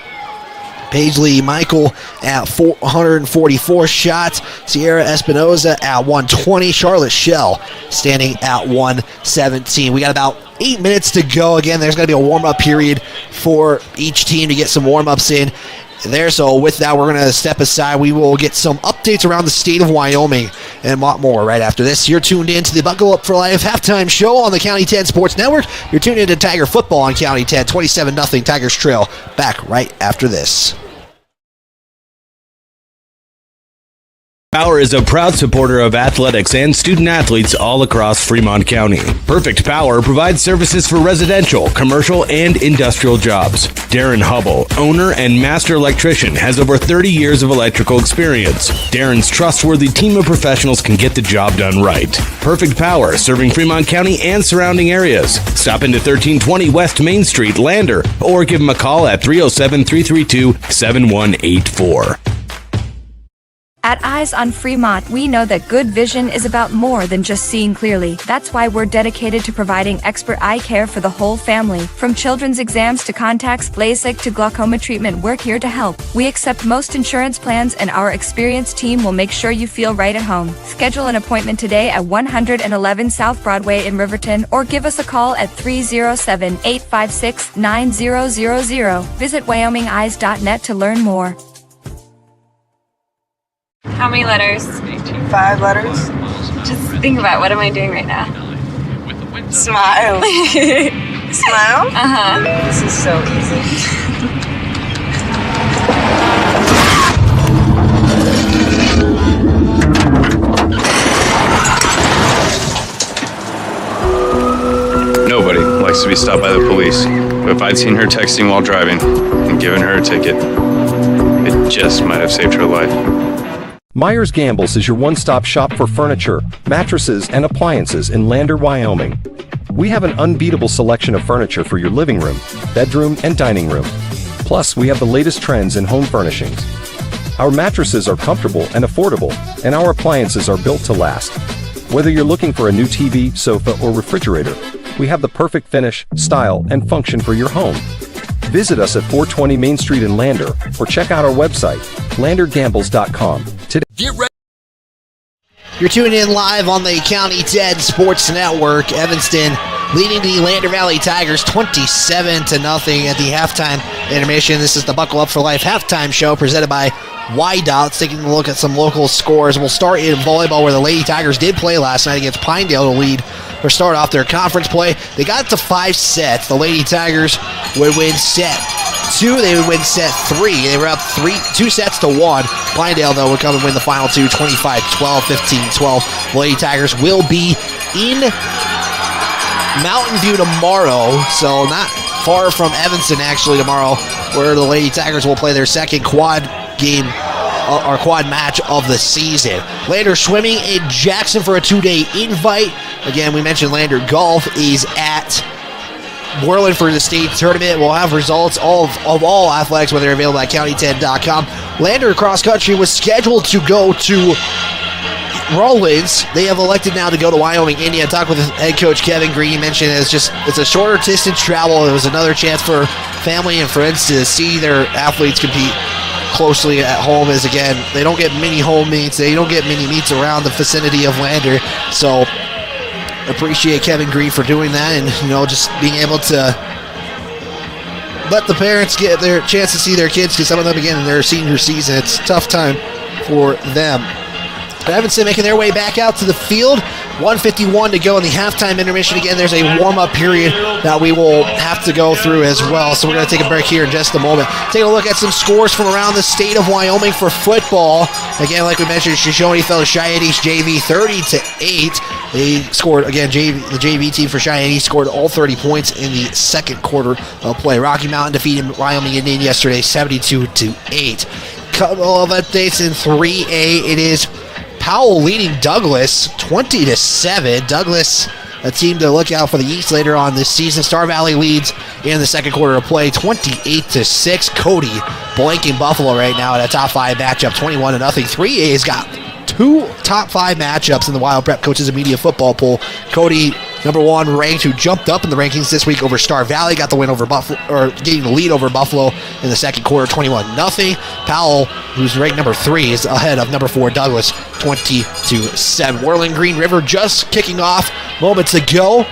Paisley Michael at 444 shots. Sierra Espinoza at 120. Charlotte Shell standing at 117. We got about 8 minutes to go. Again, there's going to be a warm-up period for each team to get some warm-ups in there. So with that, we're going to step aside. We will get some updates around the state of Wyoming and a lot more right after this. You're tuned in to the Buckle Up for Life halftime show on the County 10 Sports Network. You're tuned in to Tiger football on County 10. 27-0 Tigers trail. Back right after this. Power is a proud supporter of athletics and student athletes all across Fremont County. Perfect Power provides services for residential, commercial, and industrial jobs. Darren Hubble, owner and master electrician, has over 30 years of electrical experience. Darren's trustworthy team of professionals can get the job done right. Perfect Power, serving Fremont County and surrounding areas. Stop into 1320 West Main Street, Lander, or give him a call at 307-332-7184. At Eyes on Fremont, we know that good vision is about more than just seeing clearly. That's why we're dedicated to providing expert eye care for the whole family. From children's exams to contacts, LASIK to glaucoma treatment, we're here to help. We accept most insurance plans, and our experienced team will make sure you feel right at home. Schedule an appointment today at 111 South Broadway in Riverton, or give us a call at 307-856-9000. Visit WyomingEyes.net to learn more. How many letters? 5 letters. Just think about, what am I doing right now? Smile. Smile? Uh-huh. This is so easy. Nobody likes to be stopped by the police, but if I'd seen her texting while driving and given her a ticket, it just might have saved her life. Myers Gambles is your one-stop shop for furniture, mattresses, and appliances in Lander, Wyoming. We have an unbeatable selection of furniture for your living room, bedroom, and dining room. Plus, we have the latest trends in home furnishings. Our mattresses are comfortable and affordable, and our appliances are built to last. Whether you're looking for a new TV, sofa, or refrigerator, we have the perfect finish, style, and function for your home. Visit us at 420 Main Street in Lander, or check out our website, landergambles.com. Today. Get ready. You're tuning in live on the County 10 Sports Network. Evanston leading the Lander Valley Tigers 27-0 at the halftime intermission. This is the Buckle Up for Life halftime show presented by Wideouts. Taking a look at some local scores. We'll start in volleyball, where the Lady Tigers did play last night against Pinedale to lead or start off their conference play. They got to 5 sets. The Lady Tigers would win set 2. They would win set 3. They were up 2 sets to 1. Pinedale, though, would come and win the final 2, 25-12, 15-12. The Lady Tigers will be in Mountain View tomorrow, so not far from Evanston, actually, tomorrow, where the Lady Tigers will play their second quad game or quad match of the season. Lander Swimming in Jackson for a 2-day invite. Again, we mentioned Lander Golf is at Whirling for the state tournament. We'll have results of all athletics when they're available at county10.com. Lander Cross Country was scheduled to go to Rollins. They have elected now to go to Wyoming, Indiana. Talked with head coach Kevin Green. He mentioned it's a shorter distance travel. It was another chance for family and friends to see their athletes compete closely at home, as again, they don't get many home meets. They don't get many meets around the vicinity of Lander. So appreciate Kevin Green for doing that, and just being able to let the parents get their chance to see their kids, because some of them, again, in their senior season, it's a tough time for them. Evanston making their way back out to the field. 1:51 to go in the halftime intermission. Again, there's a warm-up period that we will have to go through as well. So we're going to take a break here in just a moment. Take a look at some scores from around the state of Wyoming for football. Again, like we mentioned, Shoshone fell to Cheyenne JV 30-8. They scored, again, the JV team for Cheyenne scored all 30 points in the second quarter of play. Rocky Mountain defeated Wyoming Indian yesterday 72-8. Couple of updates in 3A. It is Powell leading Douglas 20-7. Douglas, a team to look out for the East later on this season. Star Valley leads in the second quarter of play 28-6. Cody blanking Buffalo right now at a top 5 matchup 21-0. 3A's got 2 top 5 matchups in the Wild Prep Coaches and Media Football poll. Cody, number 1 ranked, who jumped up in the rankings this week over Star Valley, got the win over Buffalo, or getting the lead over Buffalo in the second quarter, 21-0. Powell, who's ranked number 3, is ahead of number 4 Douglas, 20-7. Whirling Green River just kicking off moments ago.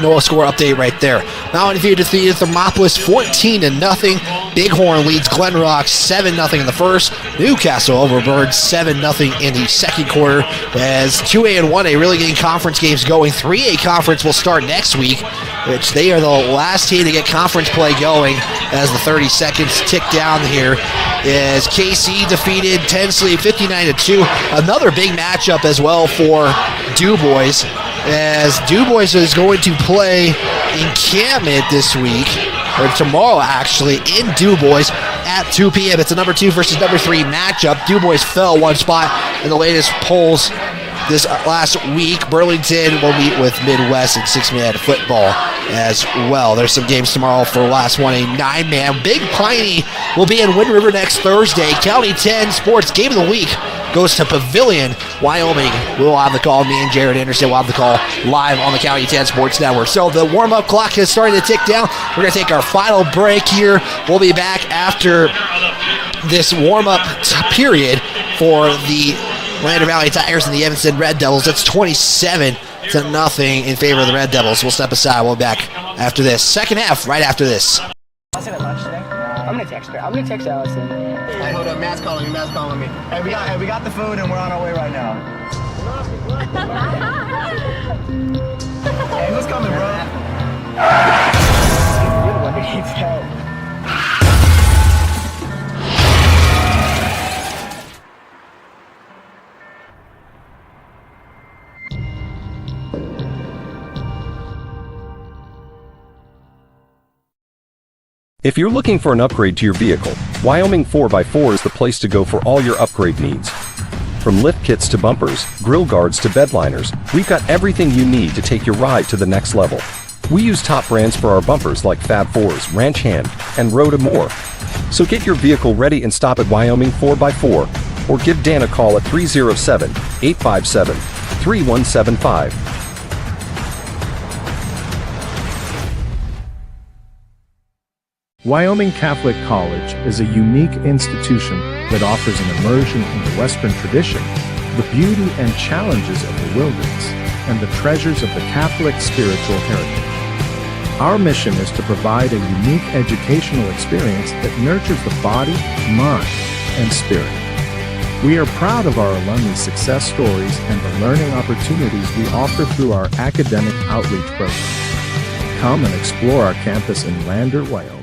No score update right there. Mountain View defeated Thermopolis 14-0. Bighorn leads Glen Rock 7-0 in the first. Newcastle over Bird 7-0 in the second quarter. As 2A and 1A really getting conference games going. 3A conference will start next week, which they are the last team to get conference play going as the 30 seconds tick down here. As KC defeated Tensley 59-2. Another big matchup as well for DuBois, as DuBois is going to play encampment this week, or tomorrow actually, in DuBois at 2 p.m. It's a number 2 versus number 3 matchup. DuBois fell 1 spot in the latest polls this last week. Burlington will meet with Midwest in 6-man football as well. There's some games tomorrow for last one, a 9-man. Big Piney will be in Wind River next Thursday. County 10 Sports Game of the Week goes to Pavilion, Wyoming. We'll have the call. Me and Jared Anderson will have the call live on the County 10 Sports Network. So the warm-up clock has started to tick down. We're going to take our final break here. We'll be back after this warm-up period for the Lander Valley Tigers and the Evanston Red Devils. It's 27-0 in favor of the Red Devils. We'll step aside. We'll be back after this. Second half, right after this. I'm gonna text her. I'm gonna text Allison. Hey, hold up, Matt's calling me. Hey, we got the food and we're on our way right now. Hey, who's coming, bro? You're the one that needs help. If you're looking for an upgrade to your vehicle, Wyoming 4x4 is the place to go for all your upgrade needs. From lift kits to bumpers, grill guards to bed liners, we've got everything you need to take your ride to the next level. We use top brands for our bumpers like Fab 4s, Ranch Hand, and Road and more. So get your vehicle ready and stop at Wyoming 4x4 or give Dan a call at 307-857-3175. Wyoming Catholic College is a unique institution that offers an immersion in the Western tradition, the beauty and challenges of the wilderness, and the treasures of the Catholic spiritual heritage. Our mission is to provide a unique educational experience that nurtures the body, mind, and spirit. We are proud of our alumni success stories and the learning opportunities we offer through our academic outreach programs. Come and explore our campus in Lander, Wyoming.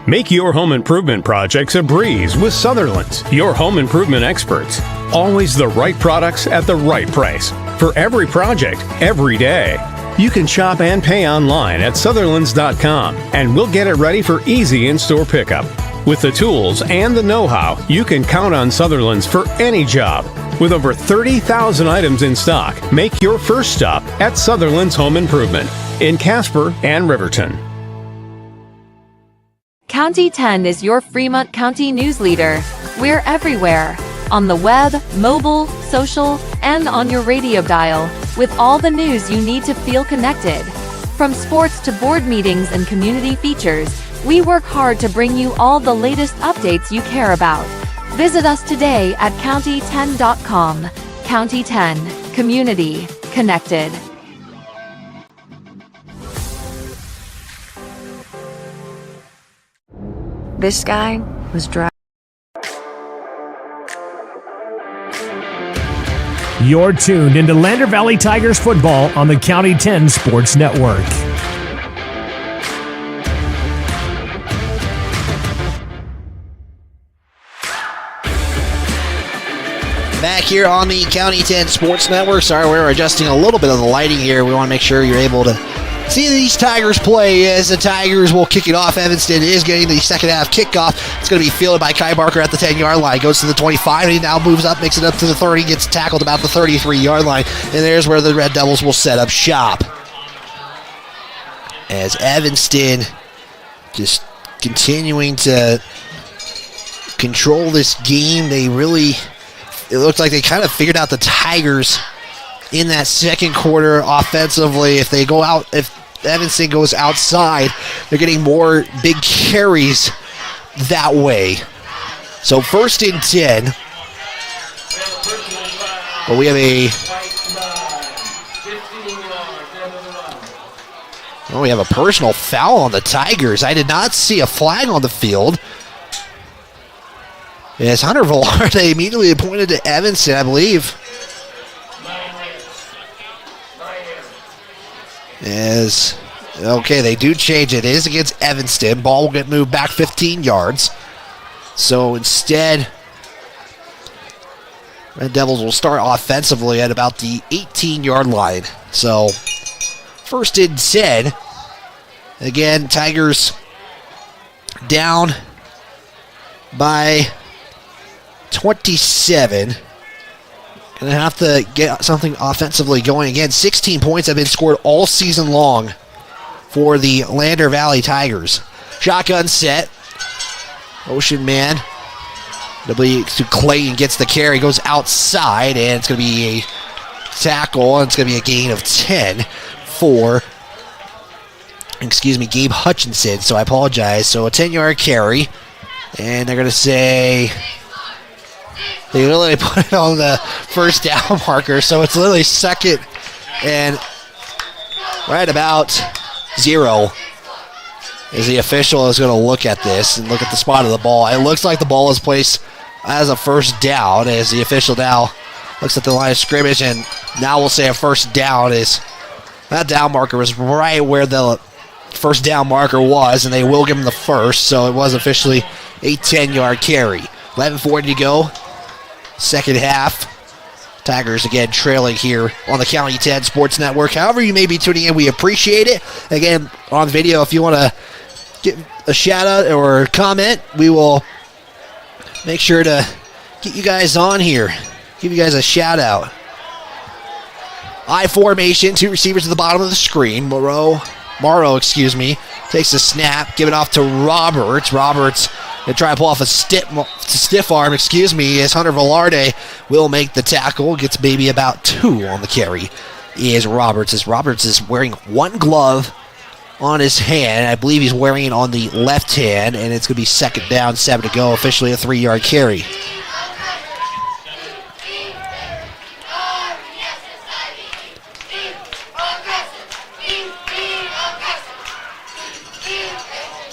Make your home improvement projects a breeze with Sutherland's, your home improvement experts. Always the right products at the right price. For every project, every day. You can shop and pay online at Sutherlands.com, and we'll get it ready for easy in-store pickup. With the tools and the know-how, you can count on Sutherlands for any job. With over 30,000 items in stock, make your first stop at Sutherland's Home Improvement in Casper and Riverton. County 10 is your Fremont County news leader. We're everywhere. On the web, mobile, social, and on your radio dial, with all the news you need to feel connected. From sports to board meetings and community features, we work hard to bring you all the latest updates you care about. Visit us today at county10.com. County 10, community connected. This guy was driving. You're tuned into Lander Valley Tigers football on the County 10 Sports Network. Back here on the County 10 Sports Network. Sorry, we're adjusting a little bit of the lighting here. We want to make sure you're able to see these Tigers play as the Tigers will kick it off. Evanston is getting the second half kickoff. It's going to be fielded by Kai Barker at the 10-yard line. Goes to the 25, and he now moves up, makes it up to the 30, gets tackled about the 33-yard line. And there's where the Red Devils will set up shop. As Evanston just continuing to control this game. It looked like they kind of figured out the Tigers in that second quarter offensively. If Evanston goes outside, they're getting more big carries that way. So 1st and 10. But we have a personal foul on the Tigers. I did not see a flag on the field. As Hunter Velarde immediately pointed to Evanston, I believe. They do change it. It is against Evanston. Ball will get moved back 15 yards. So instead, Red Devils will start offensively at about the 18-yard line. So 1st and 10. Again, Tigers down by 27. Going to have to get something offensively going. Again, 16 points have been scored all season long for the Lander Valley Tigers. Shotgun set. Ocean man. To Clayton, gets the carry, goes outside, and it's going to be a tackle, and it's going to be a gain of 10 for Gabe Hutchinson. So I apologize. So a 10-yard carry, and they're going to say they literally put it on the first down marker, so it's literally second and right about 0. As the official is going to look at this and look at the spot of the ball. It looks like the ball is placed as a first down, as the official now looks at the line of scrimmage, and now we'll say a first down is that down marker was right where the first down marker was, and they will give him the first, so it was officially a 10-yard carry. 11:40 to go. Second half. Tigers again trailing here on the County 10 Sports Network. However you may be tuning in, we appreciate it. Again, on video, if you want to get a shout out or comment, we will make sure to get you guys on here. give you guys a shout out. I formation, 2 receivers at the bottom of the screen. Morrow, takes a snap, give it off to Roberts. Roberts going to try to pull off a stiff arm, as Hunter Velarde will make the tackle. Gets maybe about 2 on the carry is Roberts. As Roberts is wearing 1 glove on his hand. I believe he's wearing it on the left hand, and it's going to be 2nd down, 7 to go. Officially a 3-yard carry.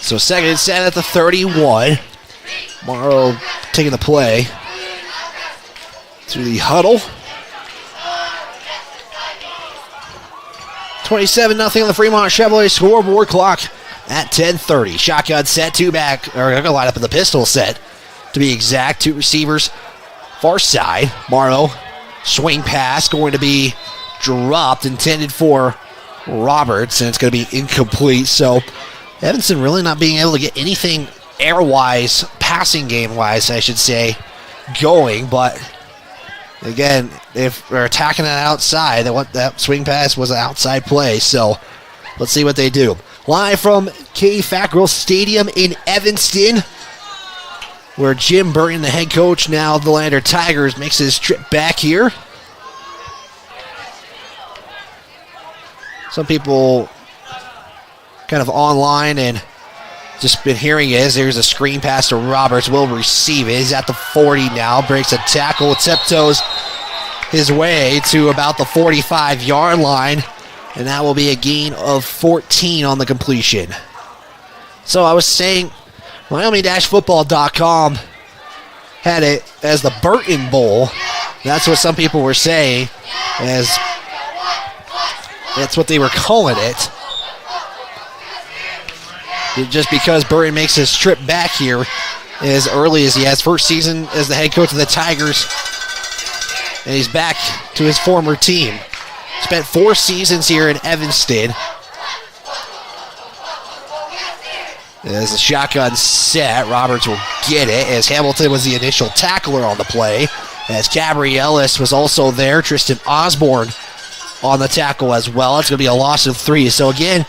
So 2nd and 7 at the 31. Morrow taking the play through the huddle. 27-0 on the Fremont Chevrolet scoreboard clock at 10:30. Shotgun set, 2 back, or going to line up in the pistol set to be exact. 2 receivers, far side. Morrow, swing pass going to be dropped, intended for Roberts, and it's going to be incomplete. So Evanston really not being able to get anything air-wise, passing game-wise, I should say, going. But again, if they're attacking it outside, that swing pass was an outside play. So let's see what they do. Live from K. Fackrell Stadium in Evanston, where Jim Burton, the head coach now of the Lander Tigers, makes his trip back here. Some people kind of online and just been hearing it. There's a screen pass to Roberts. Will receive it. He's at the 40 now. Breaks a tackle. Tiptoes his way to about the 45-yard line. And that will be a gain of 14 on the completion. So I was saying, Wyoming-football.com had it as the Burton Bowl. That's what some people were saying, as that's what they were calling it. Just because Burton makes his trip back here as early as he has. First season as the head coach of the Tigers, and he's back to his former team. Spent 4 seasons here in Evanston. As the shotgun set, Roberts will get it, as Hamilton was the initial tackler on the play. As Cabri Ellis was also there. Tristan Osborne on the tackle as well. It's going to be a loss of 3. So again,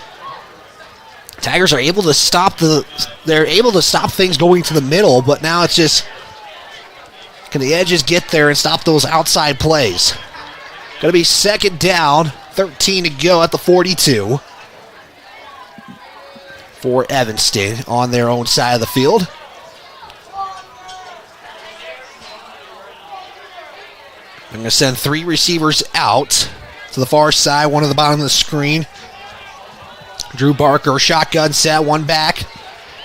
Tigers are able to stop things going to the middle, but now it's just, can the edges get there and stop those outside plays? Going to be 2nd down, 13 to go at the 42 for Evanston on their own side of the field. I'm going to send 3 receivers out to the far side, 1 at the bottom of the screen. Drew Barker, shotgun set, 1 back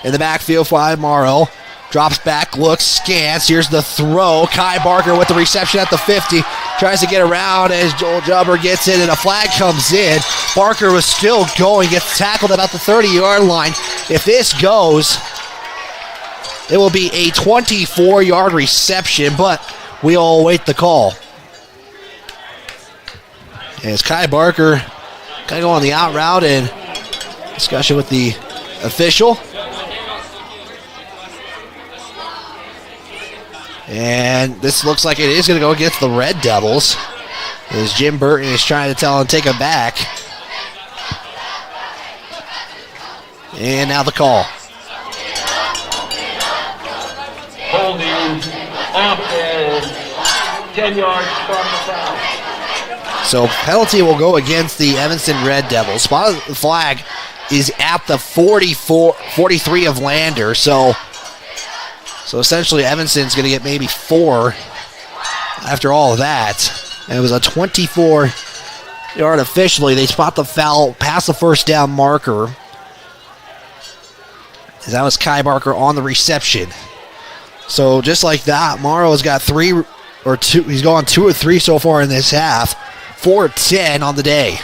in the backfield for Morrow. Drops back, looks, scans. Here's the throw. Kai Barker with the reception at the 50. Tries to get around as Joel Jubber gets in, and a flag comes in. Barker was still going, gets tackled about the 30-yard line. If this goes, it will be a 24-yard reception, but we'll await the call. As Kai Barker kind of go on the out route and discussion with the official. And this looks like it is going to go against the Red Devils, as Jim Burton is trying to tell him to take him back. And now the call. Holding offense, 10 yards from the foul. So penalty will go against the Evanston Red Devils. Spot of the flag is at the 43 of Lander. So essentially Evanston's going to get maybe 4 after all of that. And it was a 24-yard officially. They spot the foul past the first down marker. As that was Kai Barker on the reception. So just like that, Morrow's got 3 or 2. He's gone 2 or 3 so far in this half. 4-10 on the day.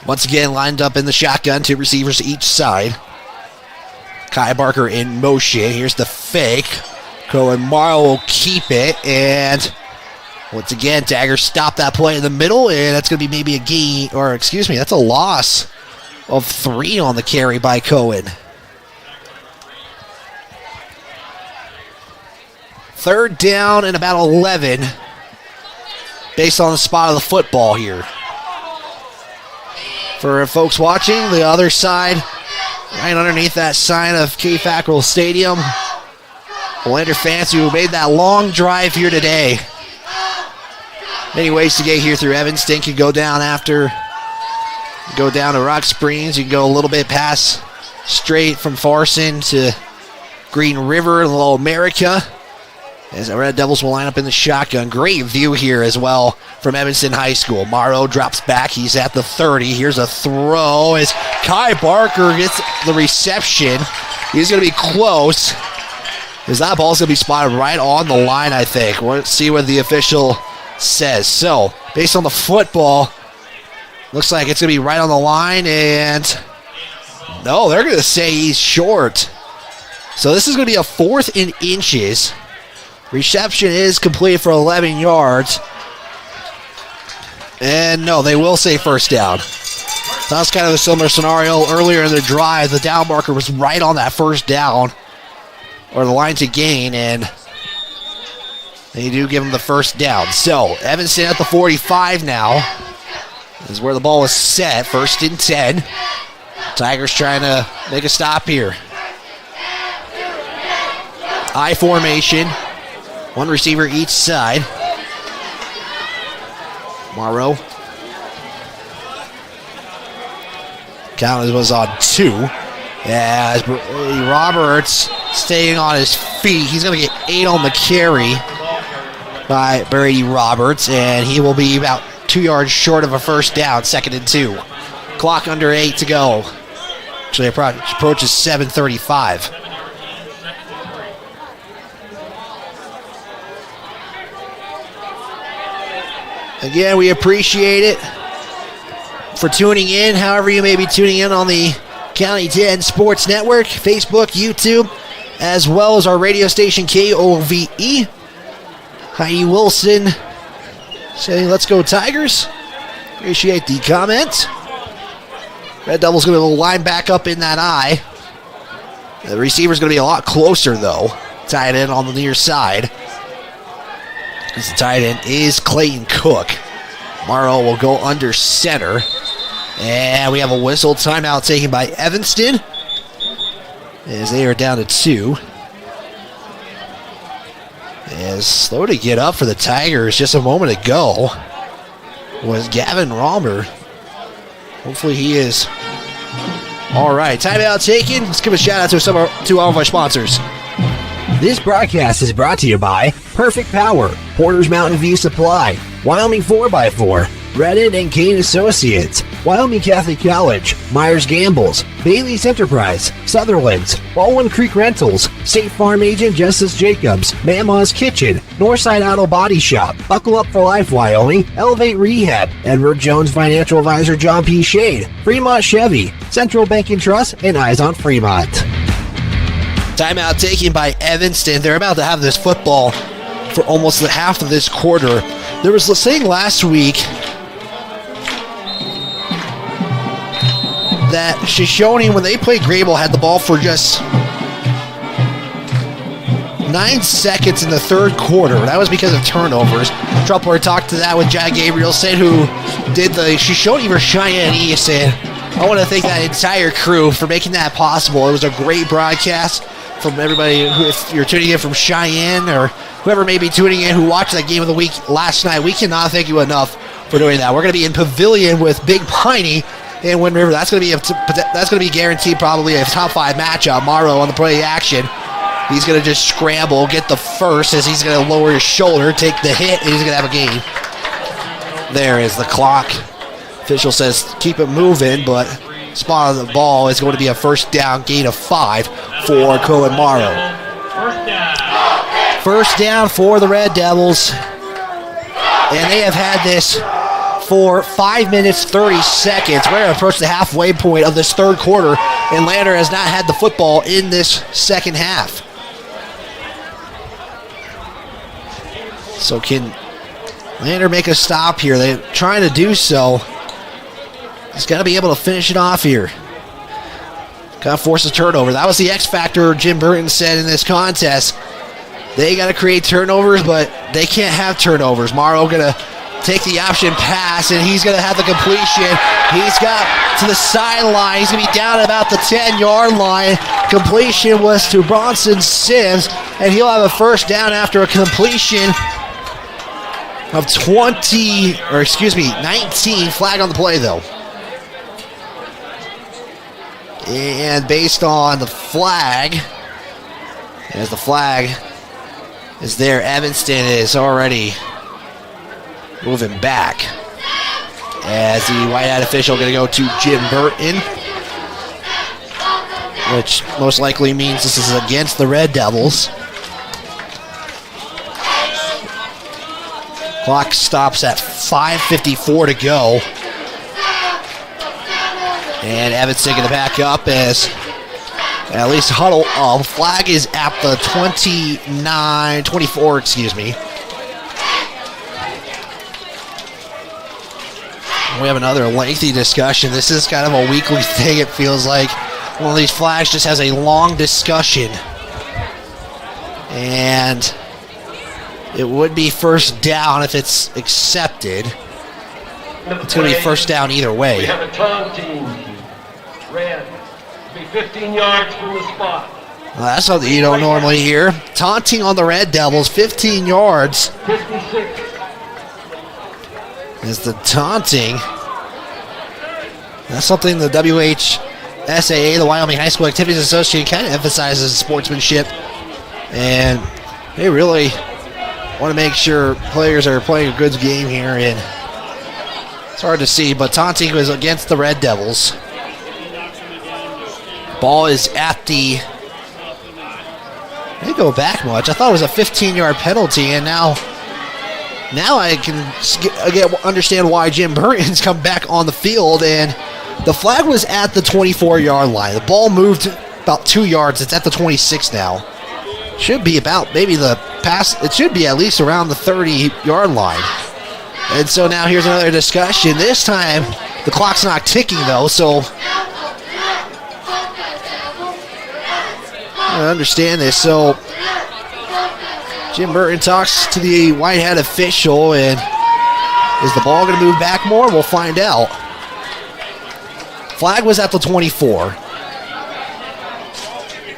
Once again, lined up in the shotgun, 2 receivers each side. Kai Barker in motion. Here's the fake. Cohen Morrow will keep it. And once again, Tigers stop that play in the middle. And that's going to be maybe a gain, or excuse me, that's a loss of 3 on the carry by Cohen. 3rd down and about 11 based on the spot of the football here. For folks watching, the other side, right underneath that sign of K. Fackrell Stadium, Lander fans who made that long drive here today. Many ways to get here through Evanston. Could go down to Rock Springs. You can go a little bit past straight from Farson to Green River and Little America. As the Red Devils will line up in the shotgun. Great view here as well from Evanston High School. Morrow drops back. He's at the 30. Here's a throw as Kai Barker gets the reception. He's going to be close, as that ball's going to be spotted right on the line, I think. We'll see what the official says. So, based on the football, looks like it's going to be right on the line, and no, they're going to say he's short. So this is going to be a 4th and inches. Reception is complete for 11 yards. And no, they will say first down. That was kind of a similar scenario earlier in the drive. The down marker was right on that first down, or the line to gain, and they do give them the first down. So, Evanston at the 45 now is where the ball is set. 1st and 10. Tigers trying to make a stop here. I formation. 1 receiver each side. Morrow. Count was on 2. As Roberts staying on his feet. He's going to get 8 on the carry by Brady Roberts, and he will be about 2 yards short of a first down. 2nd and 2. Clock under 8 to go. Actually, approaches 7:35. Again, we appreciate it for tuning in, however you may be tuning in on the County 10 Sports Network, Facebook, YouTube, as well as our radio station KOVE. Heidi Wilson saying, let's go Tigers. Appreciate the comment. Red Devils going to line back up in that I. The receiver's going to be a lot closer, though. Tight end on the near side. As the tight end is Clayton Cook. Morrow will go under center. And we have a whistle. Timeout taken by Evanston, as they are down to 2. As slow to get up for the Tigers just a moment ago was Gavin Romer. Hopefully he is all right. Timeout taken. Let's give a shout out to all of our sponsors. This broadcast is brought to you by Perfect Power, Porter's Mountain View Supply, Wyoming 4x4, Redden and Kane Associates, Wyoming Catholic College, Myers Gambles, Bailey's Enterprise, Sutherland's, Baldwin Creek Rentals, State Farm Agent Justice Jacobs, Mama's Kitchen, Northside Auto Body Shop, Buckle Up for Life Wyoming, Elevate Rehab, Edward Jones Financial Advisor John P. Shade, Fremont Chevy, Central Bank and Trust, and Eyes on Fremont. Timeout taken by Evanston. They're about to have this football for almost the half of this quarter. There was a saying last week that Shoshone, when they played Grable, had the ball for just 9 seconds in the 3rd quarter. That was because of turnovers. Truppler talked to that with Jack Gabrielson, who did the Shoshone versus Cheyenne East, and I want to thank that entire crew for making that possible. It was a great broadcast from everybody. If you're tuning in from Cheyenne or whoever may be tuning in who watched that game of the week last night, we cannot thank you enough for doing that. We're going to be in Pavilion with Big Piney and Wind River. That's going to be guaranteed probably a top 5 matchup. Morrow on the play action. He's going to just scramble, get the first as he's going to lower his shoulder, take the hit, and he's going to have a gain. There is the clock. Official says keep it moving, but spot on the ball is going to be a first down, gain of 5 for Cohen Morrow. First down for the Red Devils. And they have had this for 5 minutes, 30 seconds. We're going to approach the halfway point of this 3rd quarter, and Lander has not had the football in this second half. So can Lander make a stop here? They're trying to do so. He's got to be able to finish it off here. Got to force a turnover. That was the X factor, Jim Burton said in this contest, They got to create turnovers, but they can't have turnovers. Morrow going to take the option pass, and he's going to have the completion. He's got to the sideline. He's going to be down at about the 10-yard line. Completion was to Bronson Sims, and he'll have a first down after a completion of 19. Flag on the play, though. And based on the flag, as the flag is there, Evanston is already moving back. As the white hat official going to go to Jim Burton, which most likely means this is against the Red Devils. Clock stops at 5:54 to go. And Evanston going to back up as at least huddle up. Flag is at the 24, excuse me. We have another lengthy discussion. This is kind of a weekly thing, it feels like. One of these flags just has a long discussion. And it would be first down if it's accepted. It's going to be first down either way. We have a taunting. Red. Be 15 yards from the spot. Well, that's something you don't normally hear. Taunting on the Red Devils, 15 yards. 56. Is the taunting. That's something the WHSAA, the Wyoming High School Activities Association, kind of emphasizes sportsmanship. And they really want to make sure players are playing a good game here. And it's hard to see, but taunting was against the Red Devils. Ball is at the... They go back much. I thought it was a 15-yard penalty, and now I can understand why Jim Burton's come back on the field, and the flag was at the 24-yard line. The ball moved about 2 yards. It's at the 26 now. Should be about maybe the pass. It should be at least around the 30-yard line. And so now here's another discussion. This time the clock's not ticking though, so I understand this. So Jim Burton talks to the white hat official, and is the ball going to move back more? We'll find out. Flag was at the 24.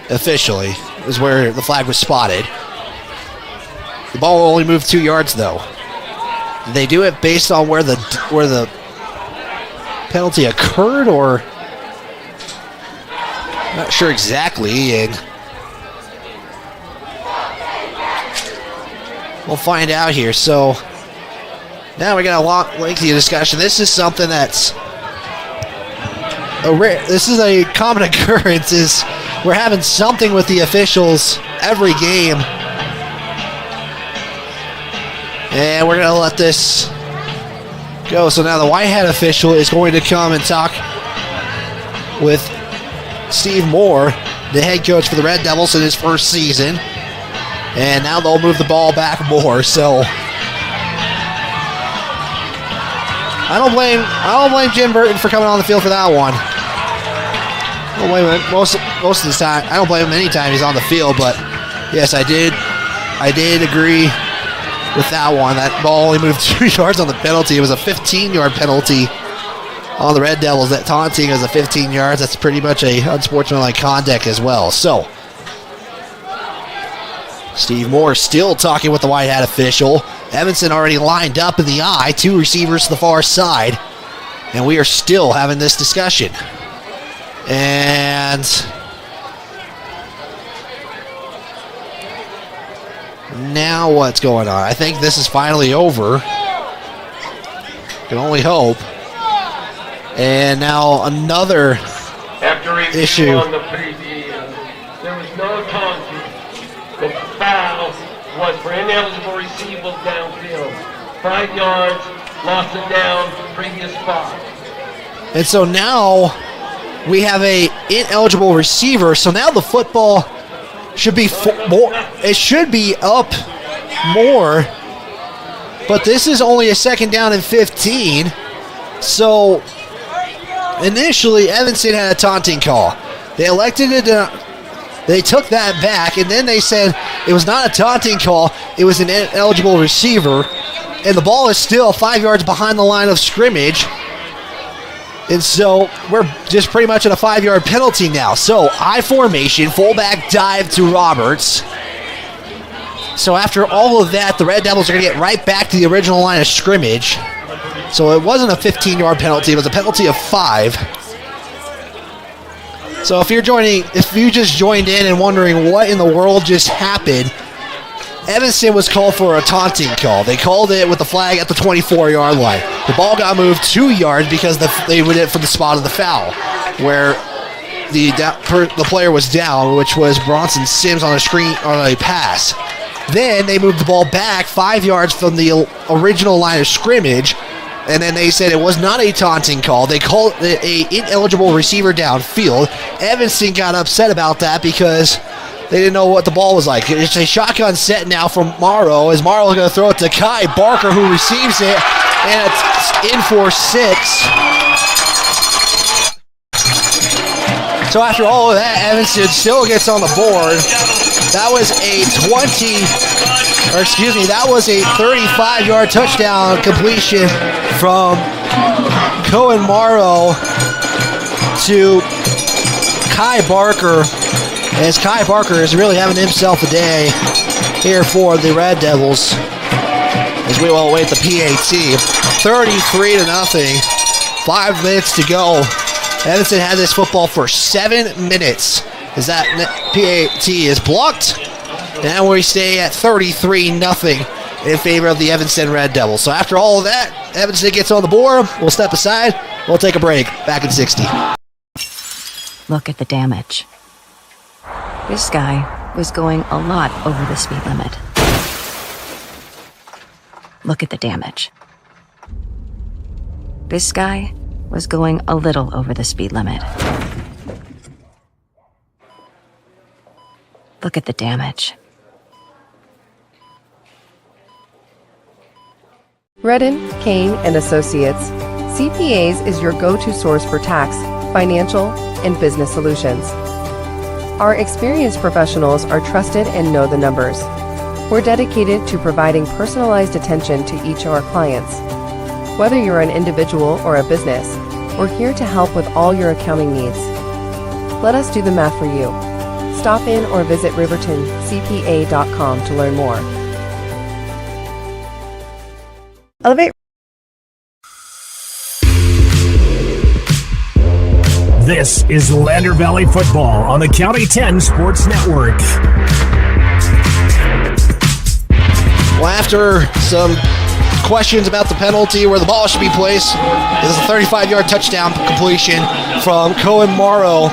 Officially is where the flag was spotted. The ball only moved 2 yards though. Did they do it based on where the penalty occurred, or not sure exactly, and we'll find out here. So now we got a long, lengthy discussion. This is something that's this is a common occurrence. Is we're having something with the officials every game, and we're gonna let this go. So now the white hat official is going to come and talk with Steve Moore, the head coach for the Red Devils in his first season. And now they'll move the ball back more. So I don't blame Jim Burton for coming on the field for that one. I don't blame him most of the time. I don't blame him any time he's on the field, but yes, I did agree with that one. That ball only moved 2 yards on the penalty. It was a 15-yard penalty on the Red Devils. That taunting is a 15 yards. That's pretty much a unsportsmanlike conduct as well. So Steve Moore still talking with the white hat official. Evanston already lined up in the eye. 2 receivers to the far side. And we are still having this discussion. And now what's going on? I think this is finally over. Can only hope. And now another issue. On the previous, there was no taunting. The foul was for ineligible receivable downfield. 5 yards, lost it down, previous spot. And so now we have a ineligible receiver. So now the football should be more. It should be up more. But this is only a second down and 15. So initially, Evanston had a taunting call. They elected They took that back, and then they said it was not a taunting call. It was an ineligible receiver, and the ball is still 5 yards behind the line of scrimmage. And so we're just pretty much at a 5-yard penalty now. So I formation, fullback dive to Roberts. So after all of that, the Red Devils are going to get right back to the original line of scrimmage. So it wasn't a 15-yard penalty. It was a penalty of 5. So if you just joined in and wondering what in the world just happened, Evanston was called for a taunting call. They called it with the flag at the 24-yard line. The ball got moved 2 yards because they went it from the spot of the foul, where the player was down, which was Bronson Sims on a pass. Then they moved the ball back 5 yards from the original line of scrimmage, and then they said it was not a taunting call. They called it an ineligible receiver downfield. Evanston got upset about that because they didn't know what the ball was like. It's a shotgun set now from Morrow, as Morrow is going to throw it to Kai Barker, who receives it, and it's in for 6. So after all of that, Evanston still gets on the board. That was a 35-yard touchdown completion from Cohen Morrow to Kai Barker, as Kai Barker is really having himself a day here for the Red Devils as we will await the PAT. 33-0, 5 minutes to go. Evanston had this football for 7 minutes as that PAT is blocked. Now we stay at 33-0 in favor of the Evanston Red Devils. So after all of that, Evanston gets on the board. We'll step aside. We'll take a break. Back in 60. Look at the damage. This guy was going a lot over the speed limit. Look at the damage. This guy was going a little over the speed limit. Look at the damage. Redden, Kane & Associates. CPAs is your go-to source for tax, financial, and business solutions. Our experienced professionals are trusted and know the numbers. We're dedicated to providing personalized attention to each of our clients. Whether you're an individual or a business, we're here to help with all your accounting needs. Let us do the math for you. Stop in or visit rivertoncpa.com to learn more. Elevate. This is Lander Valley Football on the County 10 Sports Network. Well, after some questions about the penalty where the ball should be placed, it is a 35-yard touchdown completion from Cohen Morrow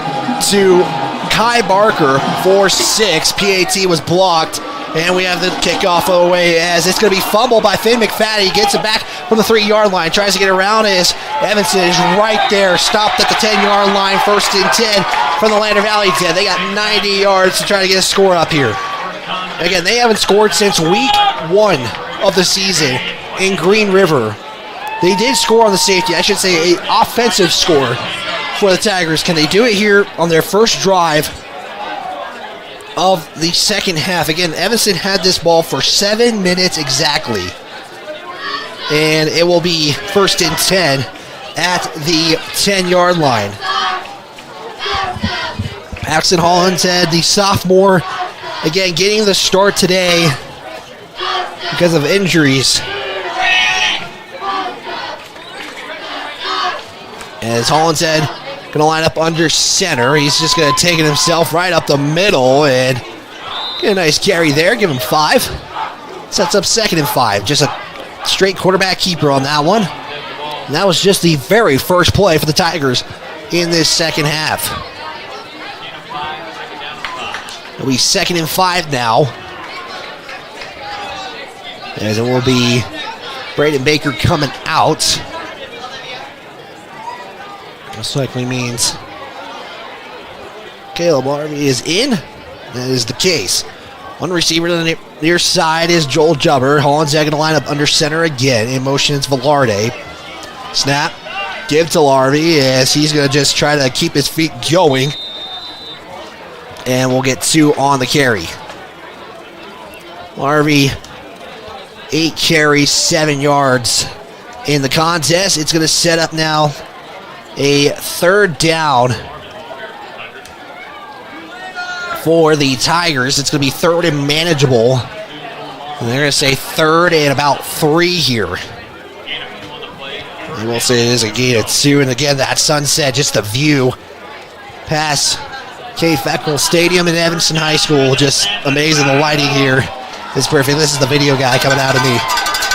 to Kai Barker for 6. PAT was blocked, and we have the kickoff away as it's going to be fumbled by Finn McFadden. He gets it back from the 3-yard line, tries to get around as Evanston is right there, stopped at the 10-yard line, 1st and 10 from the Lander Valley 10. They got 90 yards to try to get a score up here. Again, they haven't scored since week 1 of the season in Green River. They did score on the safety, I should say an offensive score for the Tigers. Can they do it here on their first drive of the second half? Again, Evanston had this ball for 7 minutes exactly. And it will be 1st and 10 at the 10-yard line. Axton Hollinshead, the sophomore, again, getting the start today because of injuries. As Hollinshead going to line up under center. He's just going to take it himself right up the middle and get a nice carry there. Give him 5. Sets up 2nd and 5. Just a straight quarterback keeper on that one. And that was just the very first play for the Tigers in this second half. It'll be 2nd and 5 now. As it will be Braden Baker coming out. Most likely means Caleb Harvey is in. That is the case. One receiver to the near side is Joel Jubber. Hollinshead going to line up under center again. In motion is Velarde. Snap. Give to Larvey as he's going to just try to keep his feet going. and we'll get 2 on the carry. Larvie, 8 carries, 7 yards in the contest. It's going to set up now a 3rd down for the Tigers. It's going to be 3rd and manageable. And they're going to say 3rd and about 3 here. And we'll say it is a gain of 2. And again, that sunset, just the view past K. Feckel Stadium in Evanston High School. Just amazing. The lighting here is perfect. This is the video guy coming out of me.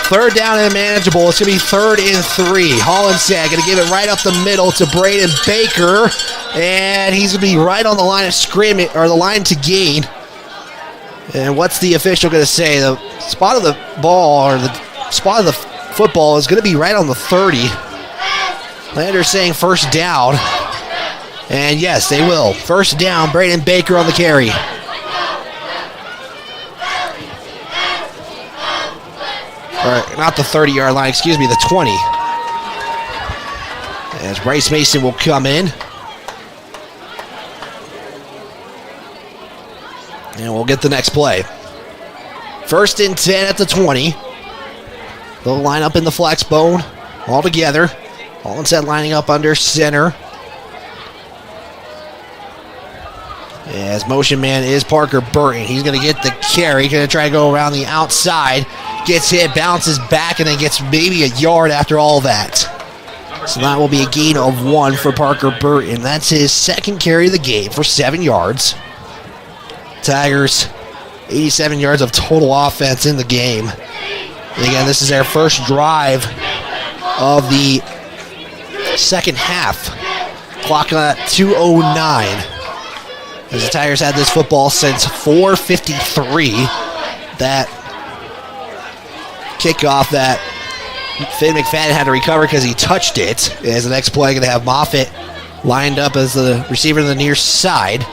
3rd down and manageable. It's going to be 3rd and 3. Hollinshead going to give it right up the middle to Braden Baker. And he's going to be right on the line of scrimmage, or the line to gain. And what's the official going to say? The spot of the ball, or the spot of the football, is going to be right on the 30. Lander's saying 1st down. And yes, they will. 1st down, Braden Baker on the carry. Or not the 30-yard line, excuse me, the 20. As Bryce Mason will come in. And we'll get the next play. 1st and 10 at the 20. They'll line up in the flex bone all together. Hollinshead lining up under center. As motion man is Parker Burton. He's going to get the carry. Going to try to go around the outside. Gets hit, bounces back, and then gets maybe a yard after all that. So that will be a gain of 1 for Parker Burton. That's his 2nd carry of the game for 7 yards. Tigers, 87 yards of total offense in the game. And again, this is their first drive of the 2nd half. Clock at 2:09. As the Tigers had this football since 4:53. That kickoff that Finn McFadden had to recover because he touched it. As the next play, going to have Moffitt lined up as the receiver to the near side.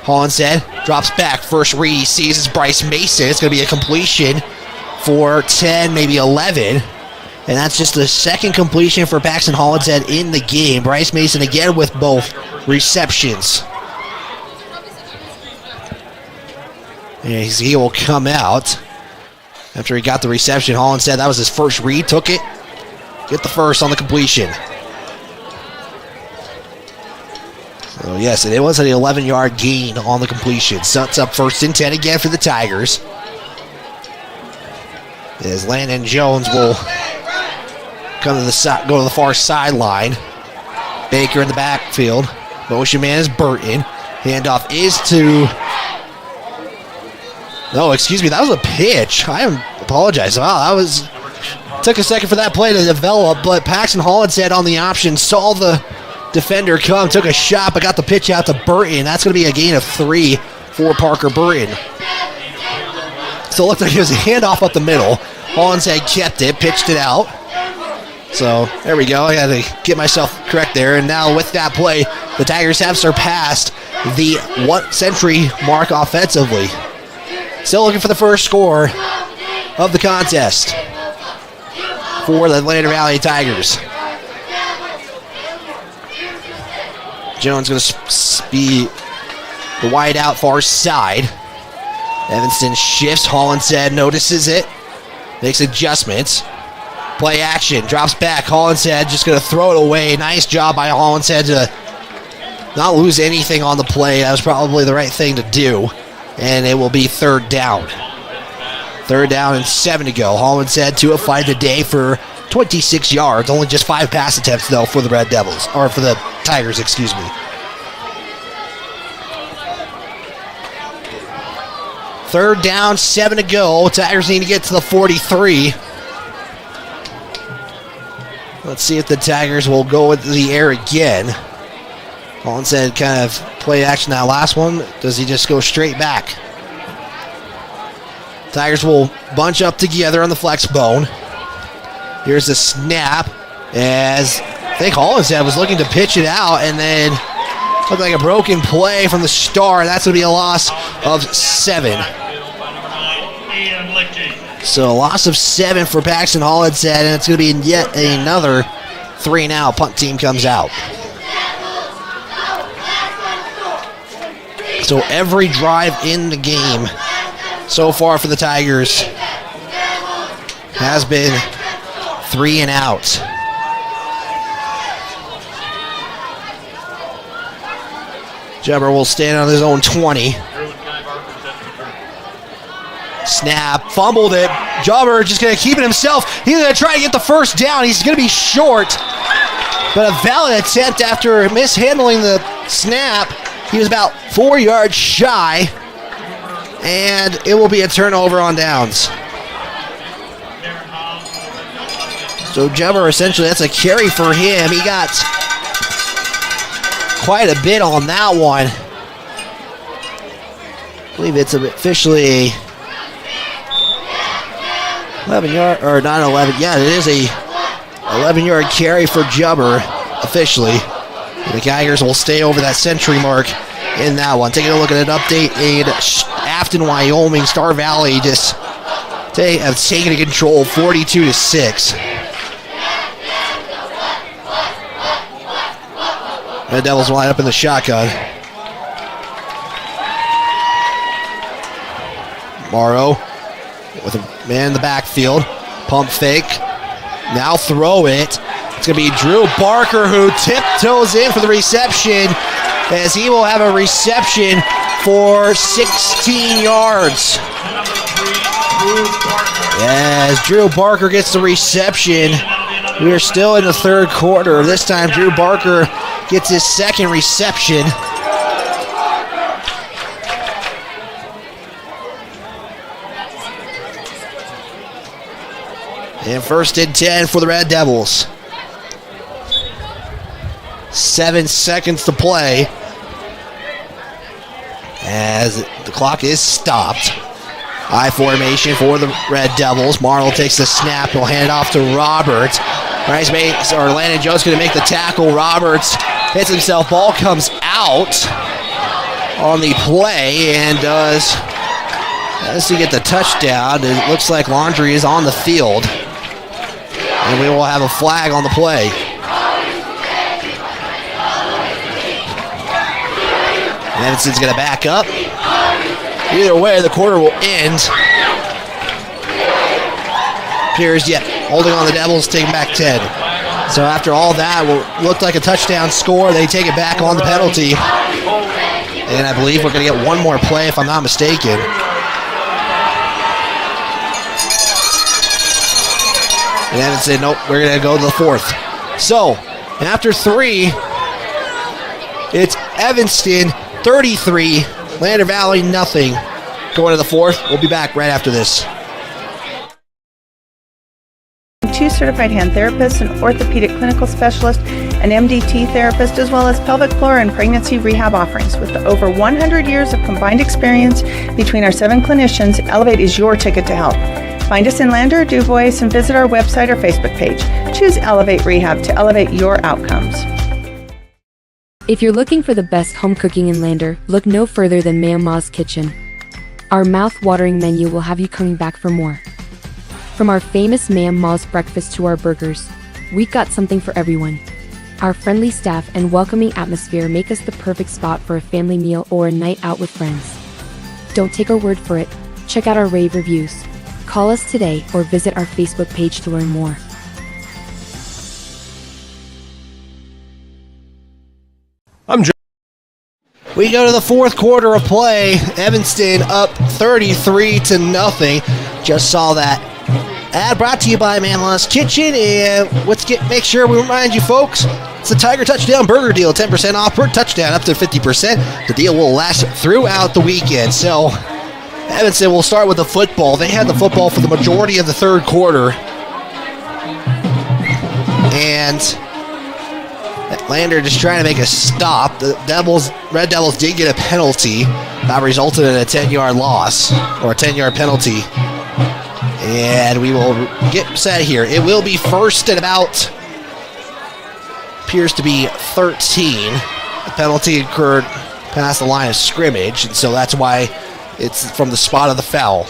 Hollinshead drops back. First read he sees is Bryce Mason. It's going to be a completion for 10, maybe 11. And that's just the 2nd completion for Paxton Hollinshead in the game. Bryce Mason again with both receptions. And he will come out after he got the reception. Hollinshead, that was his first read, took it. Get the first on the completion. So yes, it was an 11-yard gain on the completion. Sets up 1st and 10 again for the Tigers. As Landon Jones will come to the go to the far sideline. Baker in the backfield. Motion man is Burton. Handoff is to... No, excuse me, that was a pitch. I apologize. Wow, took a second for that play to develop, but Paxton Hollinshead on the option saw the defender come, took a shot, but got the pitch out to Burton. That's going to be a gain of 3 for Parker Burton. So it looked like it was a handoff up the middle. Hollinshead kept it, pitched it out. So there we go. I had to get myself correct there. And now with that play, the Tigers have surpassed the 1-century mark offensively. Still looking for the first score of the contest for the Lander Valley Tigers. Jones going to be the wide out far side. Evanston shifts. Hollinshead notices it. Makes adjustments. Play action. Drops back. Hollinshead just going to throw it away. Nice job by Hollinshead to not lose anything on the play. That was probably the right thing to do. And it will be 3rd down. 3rd down and 7 to go. Hollinshead 2 of 5 today for 26 yards. Only just 5 pass attempts, though, for the Red Devils. Or for the Tigers, excuse me. Third down, 7 to go. Tigers need to get to the 43. Let's see if the Tigers will go into the air again. Hollinshead kind of play action that last one. Does he just go straight back? Tigers will bunch up together on the flex bone. Here's the snap as I think Hollinshead was looking to pitch it out and then looked like a broken play from the start. That's going to be a loss of 7. So a loss of 7 for Paxton Hollinshead, and it's going to be yet another 3 now. Punt team comes out. So every drive in the game so far for the Tigers has been 3 and out. Jebber will stand on his own 20. Snap, fumbled it. Jobber just going to keep it himself. He's going to try to get the first down. He's going to be short. But a valid attempt after mishandling the snap. He was about 4 yards shy. And it will be a turnover on downs. So Jebber, essentially, that's a carry for him. He got quite a bit on that one. I believe it's officially 11 yard, or not 11, yeah, it is a 11-yard carry for Jubber, officially. The Tigers will stay over that century mark in that one. Taking a look at an update in Afton, Wyoming. Star Valley just have taken control 42-6. The Devils line up in the shotgun. Morrow with a man in the backfield. Pump fake. Now throw it. It's going to be Drew Barker who tiptoes in for the reception, as he will have a reception for 16 yards. As Drew Barker gets the reception, we are still in the third quarter. This time Drew Barker gets his second reception. And 1st and 10 for the Red Devils. 7 seconds to play as the clock is stopped. I formation for the Red Devils. Marlowe takes the snap. He'll hand it off to Roberts. Landon Jones going to make the tackle. Roberts hits himself. Ball comes out on the play and does he get the touchdown. It looks like Laundry is on the field. And we will have a flag on the play. Evanston's going to back up. Either way, the quarter will end. Pierce, holding on the Devils, taking back 10. So after all that, what looked like a touchdown score, they take it back on the penalty. And I believe we're going to get one more play, if I'm not mistaken. And Evanston, nope, we're going to go to the 4th. So, after 3, it's Evanston 33, Lander Valley nothing. Going to the 4th. We'll be back right after this. 2 certified hand therapists, an orthopedic clinical specialist, an MDT therapist, as well as pelvic floor and pregnancy rehab offerings. With over 100 years of combined experience between our 7 clinicians, Elevate is your ticket to health. Find us in Lander or DuBois and visit our website or Facebook page. Choose Elevate Rehab to elevate your outcomes. If you're looking for the best home cooking in Lander, look no further than Ma'am Ma's Kitchen. Our mouth-watering menu will have you coming back for more. From our famous Ma'am Ma's breakfast to our burgers, we've got something for everyone. Our friendly staff and welcoming atmosphere make us the perfect spot for a family meal or a night out with friends. Don't take our word for it. Check out our rave reviews. Call us today or visit our Facebook page to learn more. We go to the 4th quarter of play. Evanston up 33-0. Just saw that ad brought to you by Mamla's Kitchen. And make sure we remind you, folks, it's the Tiger Touchdown Burger Deal. 10% off per touchdown, up to 50%. The deal will last throughout the weekend. So Evanston will start with the football. They had the football for the majority of the third quarter. And Lander just trying to make a stop. The Red Devils did get a penalty. That resulted in a 10-yard loss, or a 10-yard penalty. And we will get set here. It will be 1st and about, appears to be 13. The penalty occurred past the line of scrimmage, and so that's why it's from the spot of the foul.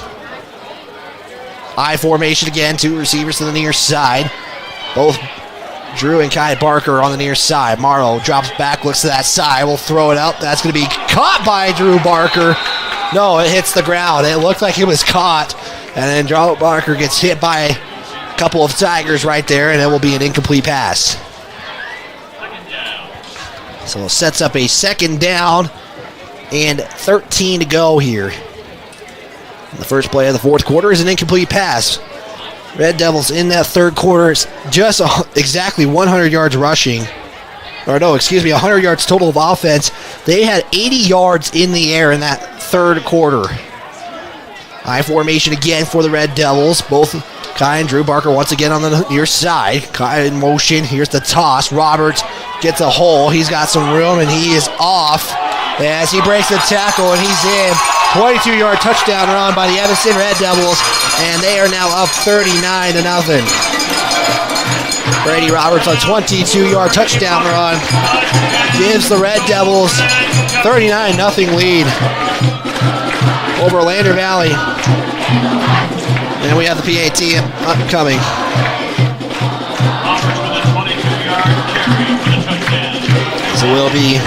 I formation again, 2 receivers to the near side. Both Drew and Kai Barker on the near side. Morrow drops back, looks to that side. We'll throw it up. That's going to be caught by Drew Barker. No, it hits the ground. It looked like it was caught. And then Drew Barker gets hit by a couple of Tigers right there, and it will be an incomplete pass. So it sets up a second down and 13 to go here. The first play of the fourth quarter is an incomplete pass. Red Devils in that third quarter is just exactly 100 yards rushing. Or no, excuse me, 100 yards total of offense. They had 80 yards in the air in that third quarter. High formation again for the Red Devils. Both Kai and Drew Barker once again on the near side. Kai in motion. Here's the toss. Roberts gets a hole. He's got some room, and he is off as he breaks the tackle, and he's in. 22-yard touchdown run by the Evanston Red Devils, and they are now up 39-0. Brady Roberts, a 22-yard touchdown run, gives the Red Devils 39-0 lead over Lander Valley. And we have the PAT upcoming. So it will be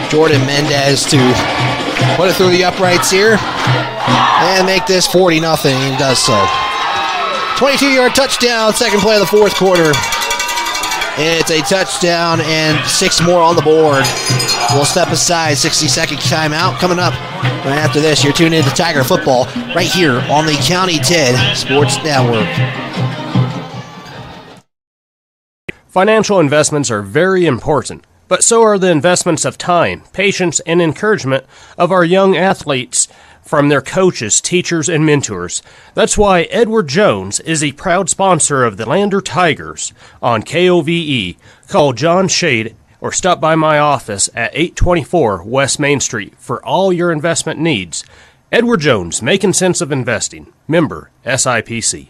Jordan Mendez to put it through the uprights here and make this 40-0. He does so. 22-yard touchdown, second play of the fourth quarter. It's a touchdown and 6 more on the board. We'll step aside, 60-second timeout coming up right after this. You're tuned in to Tiger Football right here on the County 10 Sports Network. Financial investments are very important, but so are the investments of time, patience, and encouragement of our young athletes from their coaches, teachers, and mentors. That's why Edward Jones is a proud sponsor of the Lander Tigers on KOVE. Call John Shade or stop by my office at 824 West Main Street for all your investment needs. Edward Jones, making sense of investing. Member SIPC.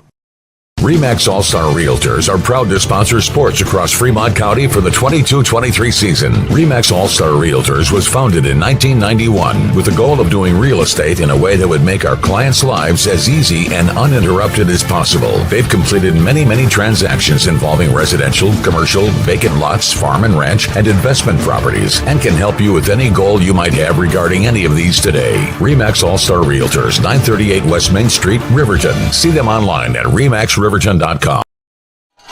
RE/MAX All-Star Realtors are proud to sponsor sports across Fremont County for the 22-23 season. RE/MAX All-Star Realtors was founded in 1991 with the goal of doing real estate in a way that would make our clients' lives as easy and uninterrupted as possible. They've completed many transactions involving residential, commercial, vacant lots, farm and ranch, and investment properties, and can help you with any goal you might have regarding any of these today. RE/MAX All-Star Realtors, 938 West Main Street, Riverton. See them online at remaxriverton.com.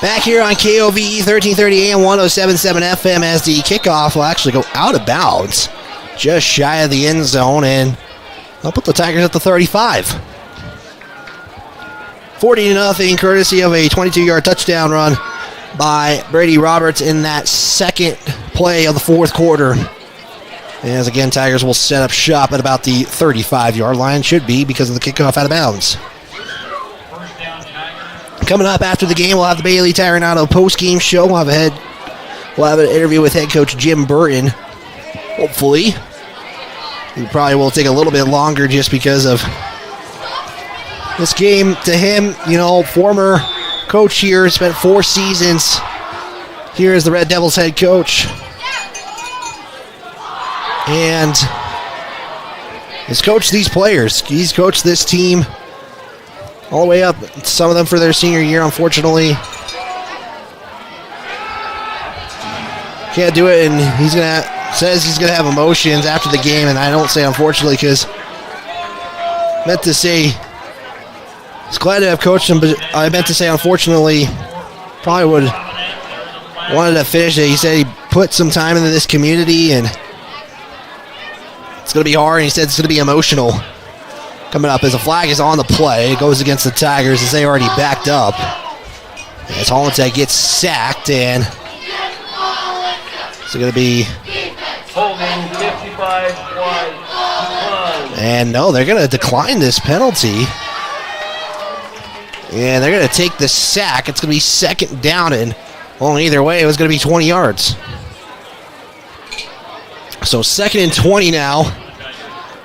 Back here on KOVE 1330 AM 107.7 FM as the kickoff will actually go out of bounds just shy of the end zone, and they'll put the Tigers at the 35. 40-0 courtesy of a 22-yard touchdown run by Brady Roberts in that second play of the fourth quarter. As again, Tigers will set up shop at about the 35-yard line. Should be because of the kickoff out of bounds. Coming up after the game, we'll have the Bailey Tire and Auto post-game show. We'll have an interview with head coach Jim Burton, hopefully. He probably will take a little bit longer just because of this game to him. You know, former coach here, spent 4 seasons here as the Red Devils head coach. And has coached these players. He's coached this team all the way up, some of them for their senior year, unfortunately. Can't do it, and says he's gonna have emotions after the game, and I don't say unfortunately because meant to say he's glad to have coached him, but I meant to say unfortunately probably wanted to finish it. He said he put some time into this community, and it's gonna be hard, and he said it's gonna be emotional. Coming up as a flag is on the play. It goes against the Tigers as they already backed up. As Hollinshead gets sacked, and it's going to be holding 55 wide. And no, they're going to decline this penalty. And they're going to take the sack. It's going to be second down, and well, either way, it was going to be 20 yards. So second and 20 now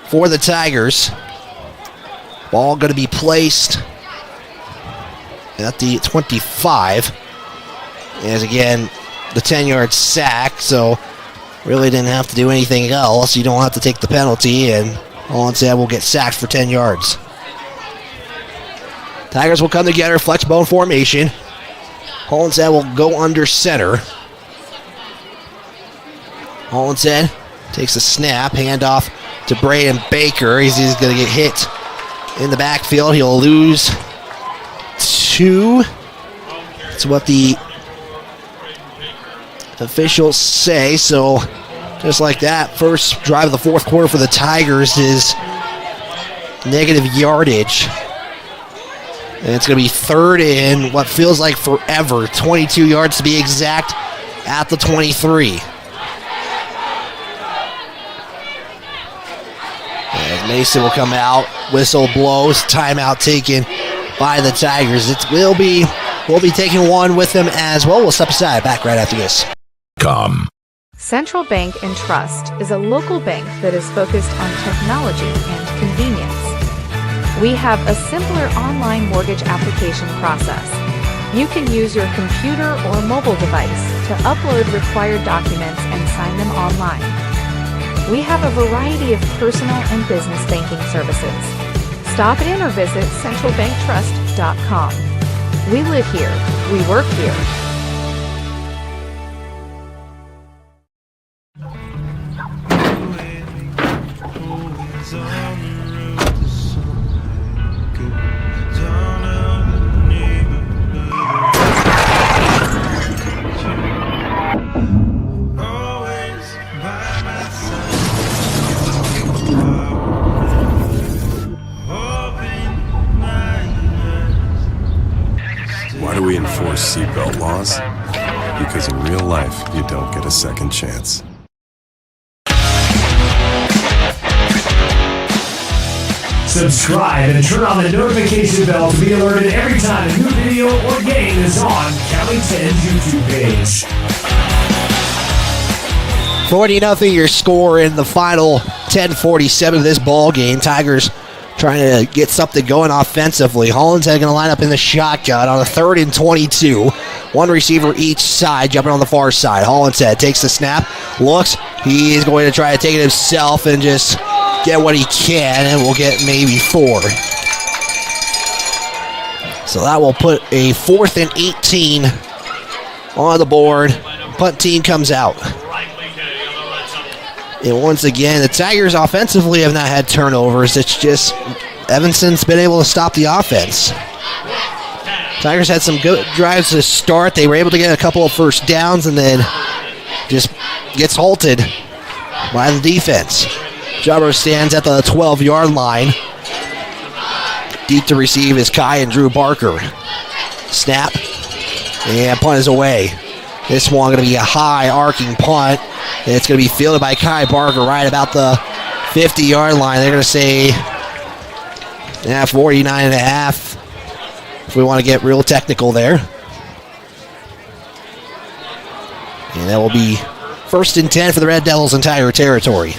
for the Tigers. Ball going to be placed at the 25. As again, the 10-yard sack, so really didn't have to do anything else. You don't have to take the penalty, and all instead will get sacked for 10 yards. Tigers will come together, flex bone formation. Hollinshead will go under center. Hollinshead takes a snap, handoff to Braden Baker. He's going to get hit in the backfield. He'll lose 2. That's what the officials say. So just like that, first drive of the fourth quarter for the Tigers is negative yardage. And it's going to be third in what feels like forever. 22 yards to be exact at the 23. As Mason will come out, whistle blows, timeout taken by the Tigers. We'll be taking one with them as well. We'll step aside. Back right after this. Central Bank and Trust is a local bank that is focused on technology and convenience. We have a simpler online mortgage application process. You can use your computer or mobile device to upload required documents and sign them online. We have a variety of personal and business banking services. Stop in or visit centralbanktrust.com. We live here. We work here. Why do we enforce seatbelt laws? Because in real life, you don't get a second chance. Subscribe and turn on the notification bell to be alerted every time a new video or game is on Cali 10's YouTube page. 40-0 your score in the final 10:47 of this ball game. Tigers trying to get something going offensively. Hollinshead going to line up in the shotgun on a 3rd and 22. One receiver each side, jumping on the far side. Hollinshead takes the snap, looks. He is going to try to take it himself and just get what he can, and we'll get maybe 4. So that will put a 4th and 18 on the board. Punt team comes out. And once again, the Tigers offensively have not had turnovers. It's just Evanston's been able to stop the offense. Tigers had some good drives to start. They were able to get a couple of first downs and then just gets halted by the defense. Jabber stands at the 12-yard line. Deep to receive is Kai and Drew Barker. Snap. And punt is away. This one going to be a high arcing punt. It's going to be fielded by Kai Barker right about the 50-yard line. They're going to say 49.5 if we want to get real technical there. And that will be 1st and 10 for the Red Devils in Tiger territory.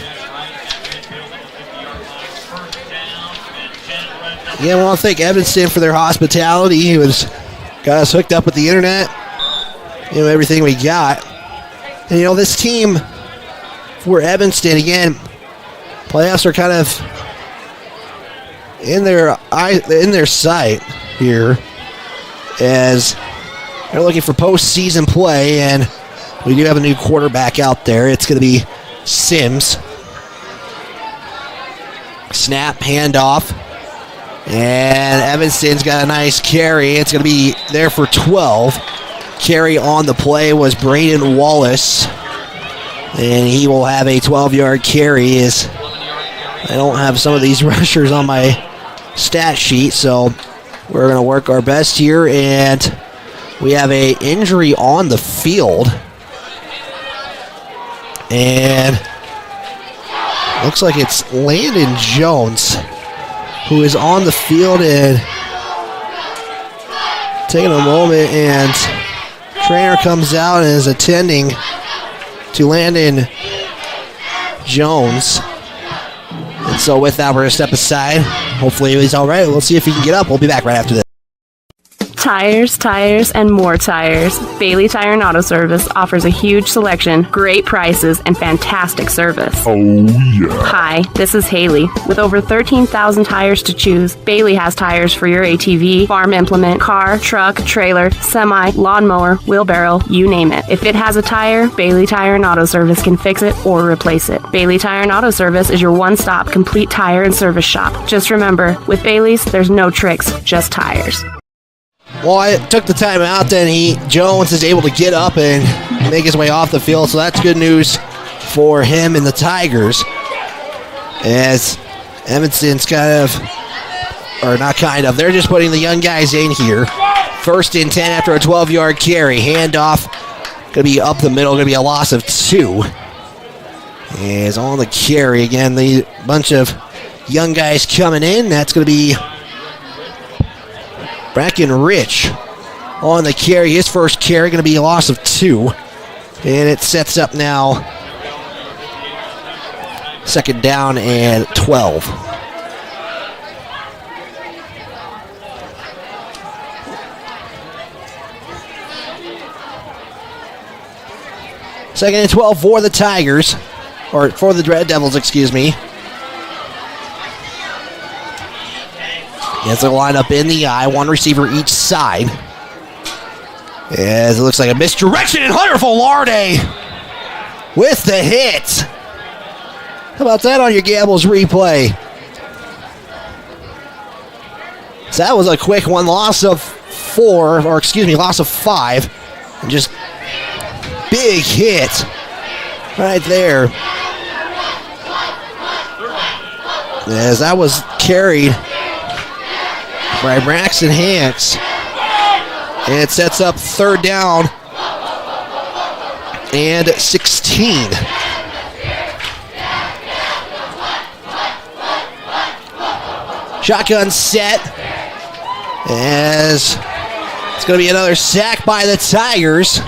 Again, I want to thank Evanston for their hospitality. He got us hooked up with the internet. Everything we got. And this team for Evanston, again, playoffs are kind of in their sight here as they're looking for postseason play, and we do have a new quarterback out there. It's going to be Sims. Snap, handoff, and Evanston's got a nice carry. It's going to be there for 12. Carry on the play was Braden Wallace, and he will have a 12-yard carry. As I don't have some of these rushers on my stat sheet, so we're going to work our best here, and we have an injury on the field, and looks like it's Landon Jones who is on the field, and taking a moment, and trainer comes out and is attending to Landon Jones. And so with that, we're going to step aside. Hopefully he's all right. We'll see if he can get up. We'll be back right after this. Tires, and more tires. Bailey Tire and Auto Service offers a huge selection, great prices, and fantastic service. Oh, yeah. Hi, this is Haley. With over 13,000 tires to choose, Bailey has tires for your ATV, farm implement, car, truck, trailer, semi, lawnmower, wheelbarrow, you name it. If it has a tire, Bailey Tire and Auto Service can fix it or replace it. Bailey Tire and Auto Service is your one-stop complete tire and service shop. Just remember, with Bailey's, there's no tricks, just tires. Well, I took the time out, then Jones is able to get up and make his way off the field, so that's good news for him and the Tigers. As Evanston's they're just putting the young guys in here. 1st and 10 after a 12-yard carry. Handoff, going to be up the middle, going to be a loss of 2. As on the carry, again, the bunch of young guys coming in. That's going to be Breckenridge on the carry. His first carry going to be a loss of 2. And it sets up now 2nd down and 12. Second and 12 for the Tigers, or for the Red Devils, excuse me. As they line up in the eye, one receiver each side. As it looks like a misdirection, and Hunter Velarde with the hit. How about that on your Gambles replay? So that was a quick one, loss of 5. And just big hit right there. As that was carried by Braxton Hanks. And it sets up 3rd down and 16. Shotgun set. As it's going to be another sack by the Tigers.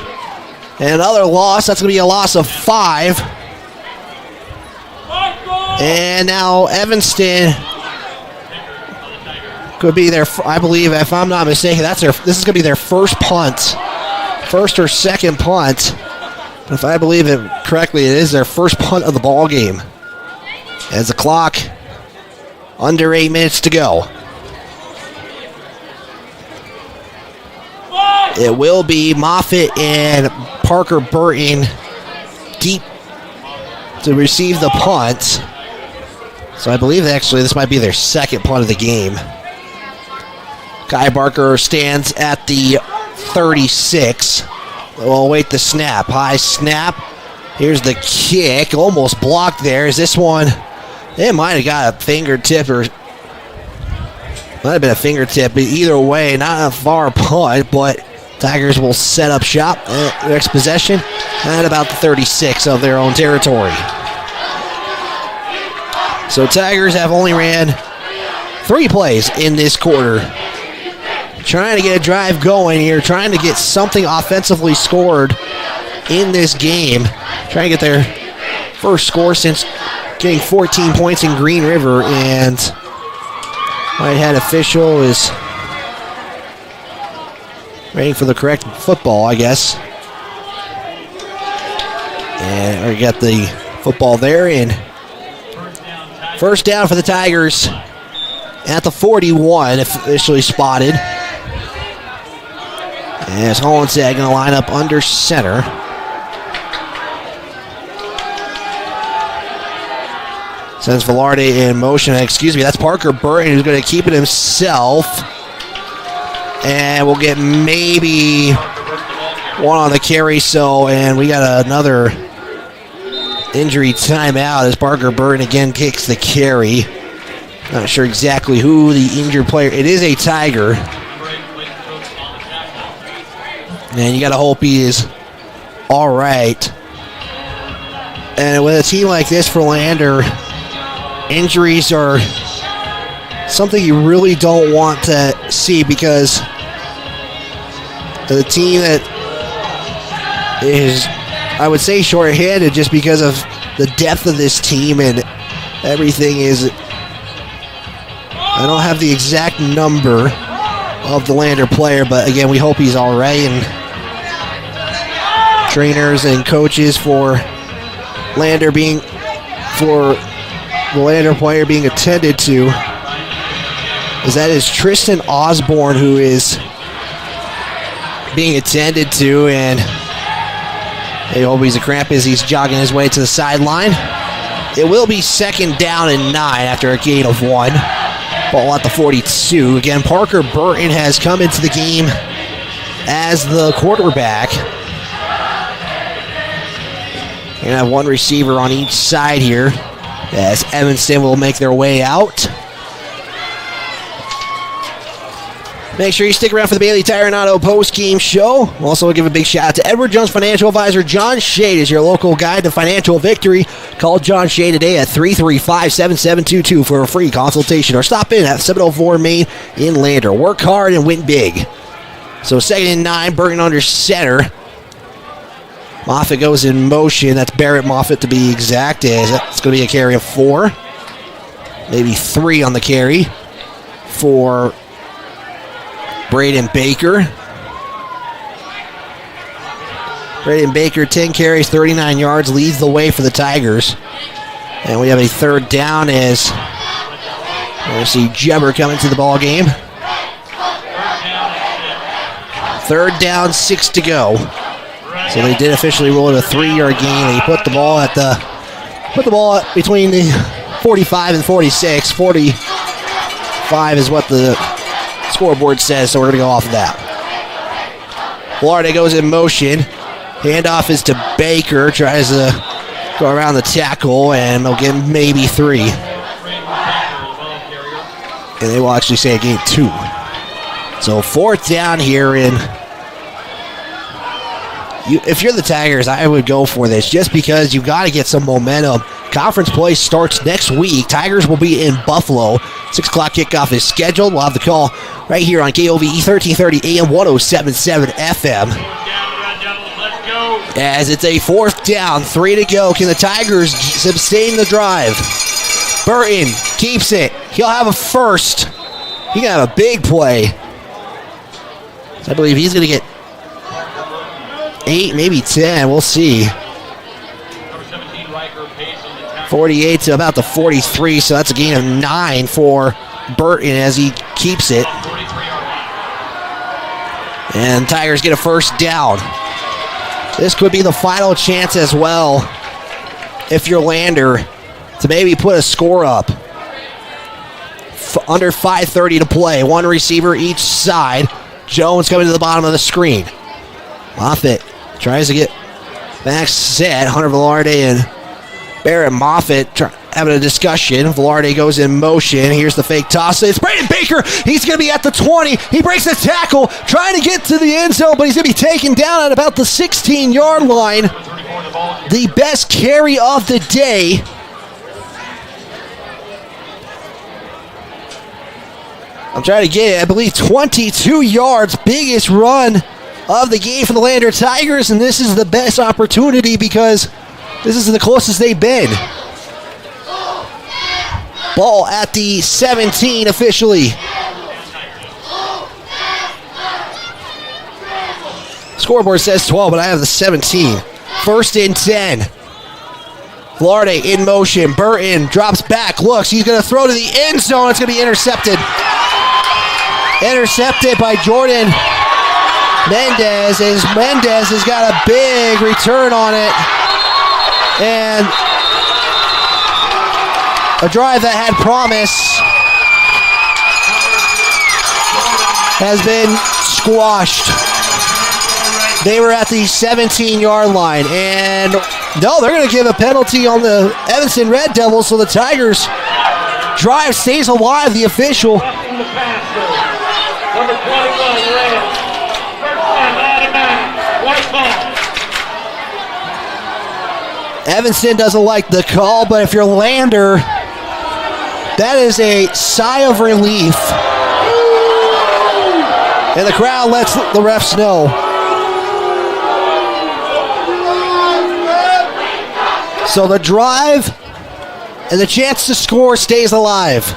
And another loss. That's going to be a loss of 5. And now Evanston could be their, I believe, if I'm not mistaken, this is going to be their first punt. First or second punt. If I believe it correctly, it is their first punt of the ball game. As the clock, under 8 minutes to go. It will be Moffitt and Parker Burton deep to receive the punt. So I believe actually this might be their second punt of the game. Kai Barker stands at the 36. We'll await the snap. High snap. Here's the kick. Almost blocked there. Is this one? It might have got a fingertip or might have been a fingertip. But either way, not a far punt, but Tigers will set up shop next possession at about the 36 of their own territory. So Tigers have only ran 3 plays in this quarter. Trying to get a drive going here, trying to get something offensively scored in this game. Trying to get their first score since getting 14 points in Green River, and Whitehead official is waiting for the correct football, I guess. And we got the football there, and first down for the Tigers at the 41, officially spotted. As Hollensad going to line up under center. Sends Velarde in motion. Excuse me, that's Parker Burton who's going to keep it himself. And we'll get maybe one on the carry. And we got another injury timeout as Parker Burton again kicks the carry. Not sure exactly who the injured player. It is a Tiger. And you got to hope he is all right. And with a team like this for Lander, injuries are something you really don't want to see, because the team that is, I would say, short-handed just because of the depth of this team and everything is, I don't have the exact number, of the Lander player, but again, we hope he's all right, and trainers and coaches for the Lander player being attended to, is that is Tristan Osborne who is being attended to, and they hope he's a cramp as he's jogging his way to the sideline. It will be 2nd down and 9 after a gain of 1. Ball at the 42. Again, Parker Burton has come into the game as the quarterback. And have one receiver on each side here as Evanston will make their way out. Make sure you stick around for the Bailey Tire and Auto post-game show. Also, give a big shout out to Edward Jones Financial Advisor. John Shade is your local guide to financial victory. Call John Shade today at 335-7722 for a free consultation, or stop in at 704 Main in Lander. Work hard and win big. So 2nd and 9, Burton under center. Moffitt goes in motion. That's Barrett Moffitt to be exact. It's going to be a carry of 4. Maybe 3 on the carry for Braden Baker. Braden Baker, 10 carries, 39 yards, leads the way for the Tigers. And we have a 3rd down as we see Jebber coming to the ball game. 3rd down, 6 to go. So they did officially roll it a 3-yard gain. They put the ball between the 45 and 46. 45 is what the scoreboard says, so we're going to go off of that. Velarde goes in motion. Handoff is to Baker. Tries to go around the tackle, and they'll get maybe 3. And they will actually say a gain 2. So 4th down here in... If you're the Tigers, I would go for this just because you got to get some momentum. Conference play starts next week. Tigers will be in Buffalo. 6 o'clock kickoff is scheduled. We'll have the call right here on KOVE 1330 AM 107.7 FM. As it's a 4th down, 3 to go. Can the Tigers sustain the drive? Burton keeps it. He'll have a first. He can have a big play. I believe he's going to get 8, maybe 10. We'll see. 48 to about the 43, so that's a gain of 9 for Burton as he keeps it. And Tigers get a 1st down. This could be the final chance as well, if you're Lander, to maybe put a score up. Under 5:30 to play. 1 receiver each side. Jones coming to the bottom of the screen. Moffitt tries to get back set. Hunter Velarde and Barrett Moffitt having a discussion. Velarde goes in motion. Here's the fake toss. It's Braden Baker. He's going to be at the 20. He breaks the tackle, trying to get to the end zone, but he's going to be taken down at about the 16-yard line. The best carry of the day. I'm trying to get it. I believe 22 yards. Biggest run of the game for the Lander Tigers, and this is the best opportunity because this is the closest they've been. Ball at the 17 officially. Scoreboard says 12, but I have the 17. 1st and 10. Velarde in motion. Burton drops back, looks. He's going to throw to the end zone. It's going to be intercepted. Intercepted by Jordan Mendez, as Mendez has got a big return on it. And a drive that had promise has been squashed. They were at the 17-yard line, and no, they're going to give a penalty on the Evanston Red Devils, so the Tigers' drive stays alive. The official. Number 21, Rams. First down, automatic. White ball. Evanston doesn't like the call, but if you're Lander, that is a sigh of relief. And the crowd lets the refs know. So the drive and the chance to score stays alive.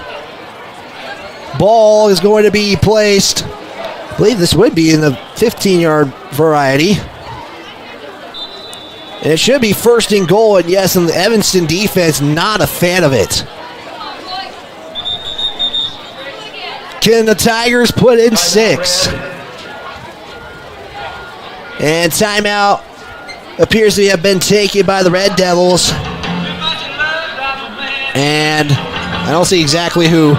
Ball is going to be placed I believe this would be in the 15-yard variety. And it should be first and goal, and yes, and the Evanston defense not a fan of it. Can the Tigers put in 6? And timeout appears to have been taken by the Red Devils. And I don't see exactly who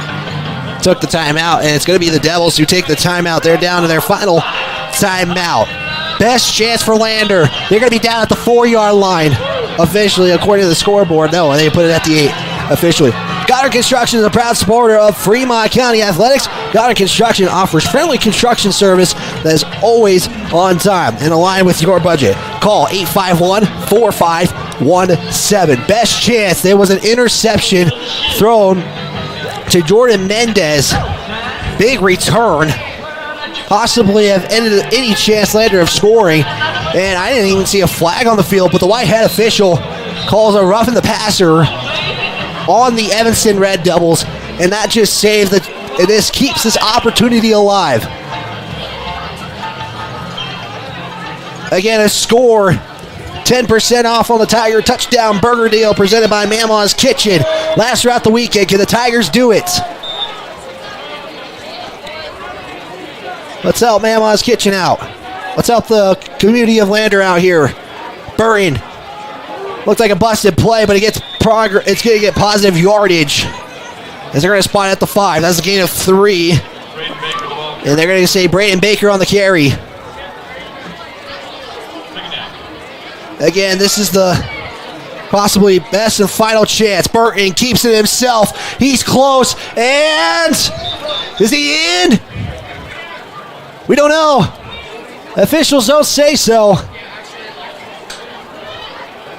took the timeout, and it's going to be the Devils who take the timeout. They're down to their final timeout. Best chance for Lander. They're going to be down at the 4-yard line officially, according to the scoreboard. No, they put it at the 8 officially. Goddard Construction is a proud supporter of Fremont County Athletics. Goddard Construction offers friendly construction service that is always on time and aligned with your budget. Call 851-4517. Best chance. There was an interception thrown to Jordan Mendez. Big return. Possibly have ended any chance later of scoring. And I didn't even see a flag on the field, but the Whitehead official calls a roughing the passer on the Evanston Red Devils, and that just saves this keeps this opportunity alive. Again, a score 10% off on the Tiger Touchdown Burger Deal presented by Mama's Kitchen. Last throughout the weekend, can the Tigers do it? Let's help Mama's Kitchen out. Let's help the community of Lander out here. Burton. Looks like a busted play, but it gets progress. It's going to get positive yardage as they're going to spot at the 5. That's a gain of 3. And they're going to say Braden Baker on the carry. Again, this is the possibly best and final chance. Burton keeps it himself. He's close. And is he in? We don't know. Officials don't say so.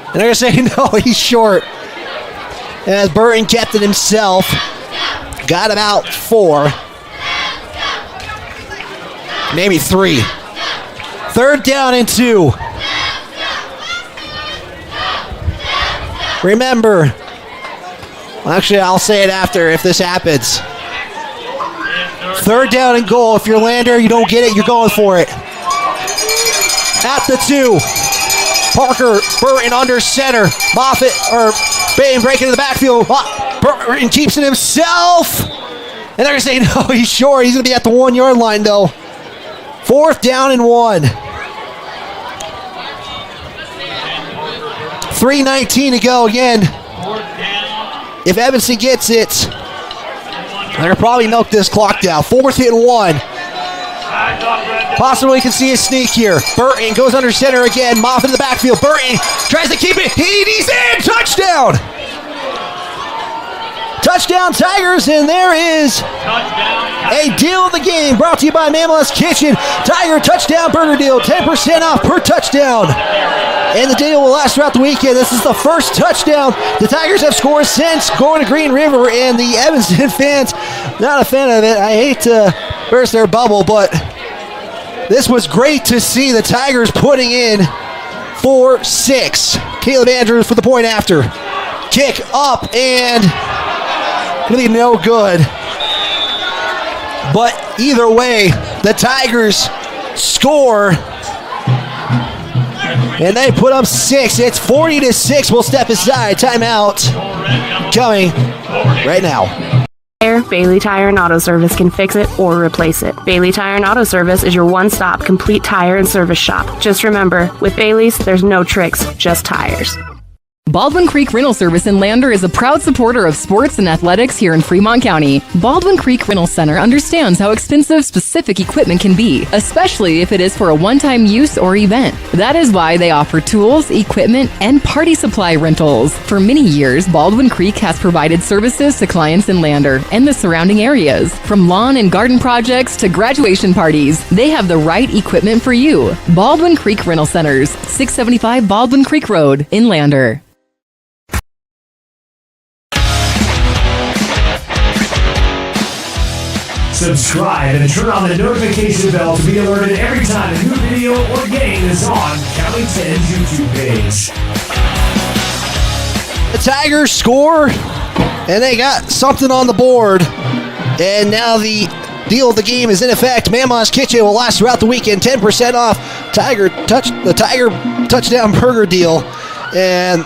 And they're going to say, no, he's short. As Burton kept it himself. Got about 4. Maybe 3. 3rd down and 2. Remember. Actually, I'll say it after if this happens. 3rd down and goal. If you're Lander, you don't get it, you're going for it. At the 2. Parker, Burton under center. Moffitt, or Bain breaking in the backfield. Burton keeps it himself. And they're going to say, no, he's short. He's going to be at the 1-yard line, though. 4th down and 1. 3:19 to go again. If Evanston gets it, they're going to probably milk this clock down. 4th and 1. Possibly can see a sneak here. Burton goes under center again. Moffitt in the backfield. Burton tries to keep it. He's in. Touchdown. Touchdown Tigers, and there is a deal of the game brought to you by Mamala's Kitchen. Tiger Touchdown Burger Deal, 10% off per touchdown. And the deal will last throughout the weekend. This is the first touchdown the Tigers have scored since going to Green River, and the Evanston fans, not a fan of it. I hate to burst their bubble, but this was great to see the Tigers putting in 4-6. Caleb Andrews for the point after. Kick up and really no good. But either way, the Tigers score. And they put up 6. It's 40-6. We'll step aside. Timeout coming right now. Bailey Tire and Auto Service can fix it or replace it. Bailey Tire and Auto Service is your one-stop complete tire and service shop. Just remember, with Bailey's, there's no tricks, just tires. Baldwin Creek Rental Service in Lander is a proud supporter of sports and athletics here in Fremont County. Baldwin Creek Rental Center understands how expensive specific equipment can be, especially if it is for a one-time use or event. That is why they offer tools, equipment, and party supply rentals. For many years, Baldwin Creek has provided services to clients in Lander and the surrounding areas. From lawn and garden projects to graduation parties, they have the right equipment for you. Baldwin Creek Rental Centers, 675 Baldwin Creek Road in Lander. Subscribe and turn on the notification bell to be alerted every time a new video or game is on County 10's YouTube page. The Tigers score, and they got something on the board. And now the deal of the game is in effect. Mama's Kitchen will last throughout the weekend. 10% off the Tiger Touchdown Burger deal. And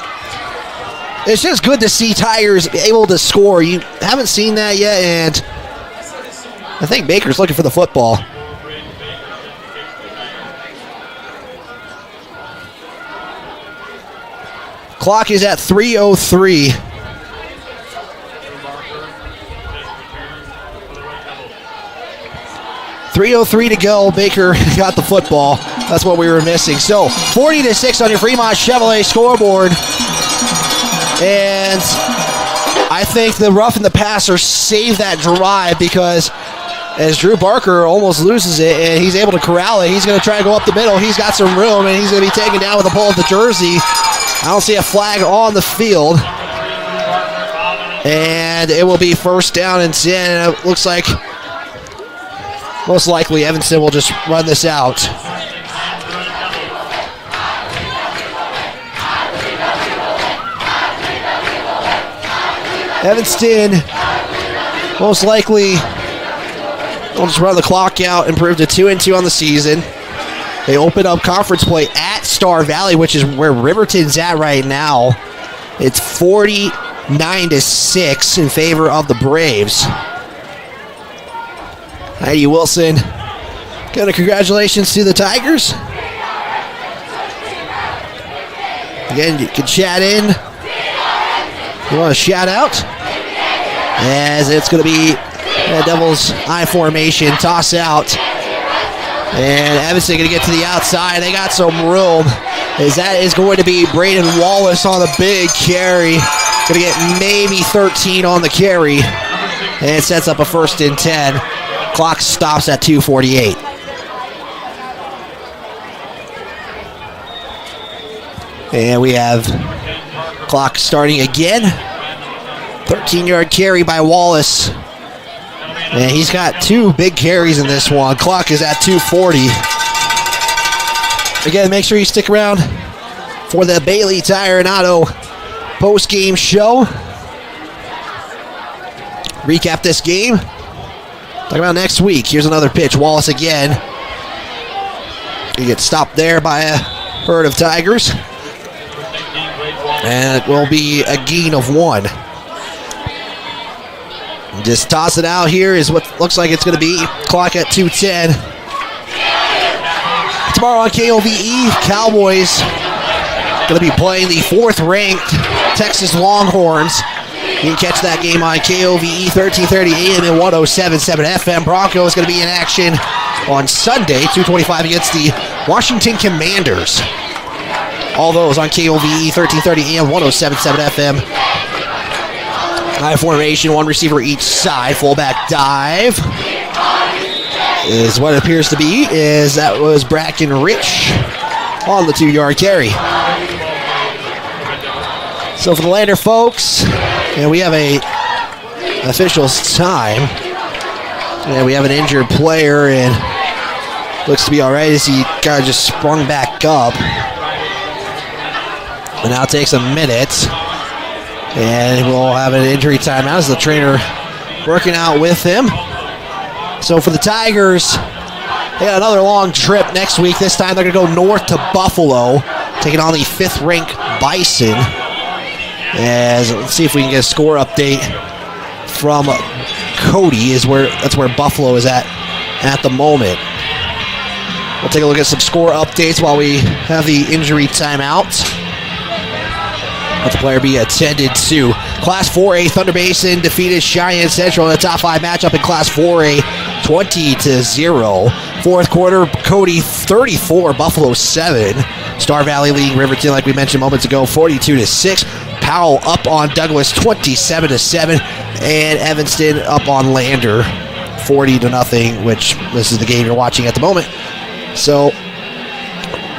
it's just good to see Tigers able to score. You haven't seen that yet, and I think Baker's looking for the football. Clock is at 3:03. .303 to go. Baker got the football. That's what we were missing. So 40-6 on your Fremont Chevrolet scoreboard. And I think the rough and the passer saved that drive, because as Drew Barker almost loses it and he's able to corral it, he's going to try to go up the middle. He's got some room and he's going to be taken down with a pull of the jersey. I don't see a flag on the field. And it will be first down and 10. And it looks like most likely Evanston will just run this out. Evanston most likely will just run the clock out, improve to 2-2 on the season. They open up conference play at Star Valley, which is where Riverton's at right now. It's 49-6 in favor of the Braves. Heidi Wilson, good congratulations to the Tigers. Again, you can chat in. You want to shout out? As it's going to be Devil's Eye formation, toss out. And Evanston going to get to the outside. They got some room. As that is going to be Braden Wallace on the big carry. Going to get maybe 13 on the carry. And it sets up a 1st and 10. Clock stops at 2:48. And we have clock starting again. 13-yard carry by Wallace. And he's got 2 big carries in this one. Clock is at 2:40. Again, make sure you stick around for the Bailey Tire and Auto post-game show. Recap this game. Talk about next week. Here's another pitch. Wallace again. He gets stopped there by a herd of Tigers. And it will be a gain of 1. Just toss it out here is what looks like it's going to be. Clock at 2:10. Tomorrow on KOVE, Cowboys going to be playing the 4th-ranked Texas Longhorns. You can catch that game on KOVE 1330 AM and 107.7 FM. Broncos going to be in action on Sunday, 2:25 against the Washington Commanders. All those on KOVE 1330 AM, 107.7 FM. High formation, 1 receiver each side. Fullback dive is what it appears to be. That was Bracken Rich on the 2-yard carry. So for the Lander folks, and we have a official's time. And we have an injured player, and looks to be all right as he kind of just sprung back up. And now it takes a minute. And we'll have an injury timeout as the trainer working out with him. So for the Tigers, they got another long trip next week. This time they're going to go north to Buffalo, taking on the 5th-ranked Bison. As let's see if we can get a score update from Cody. That's where Buffalo is at the moment. We'll take a look at some score updates while we have the injury timeout. Let the player be attended to. Class 4A, Thunder Basin defeated Cheyenne Central in the top 5 matchup in Class 4A, 20-0. 4th quarter, Cody 34, Buffalo 7. Star Valley leading Riverton, like we mentioned moments ago, 42-6. Powell up on Douglas, 27-7. And Evanston up on Lander, 40-0, which this is the game you're watching at the moment. So,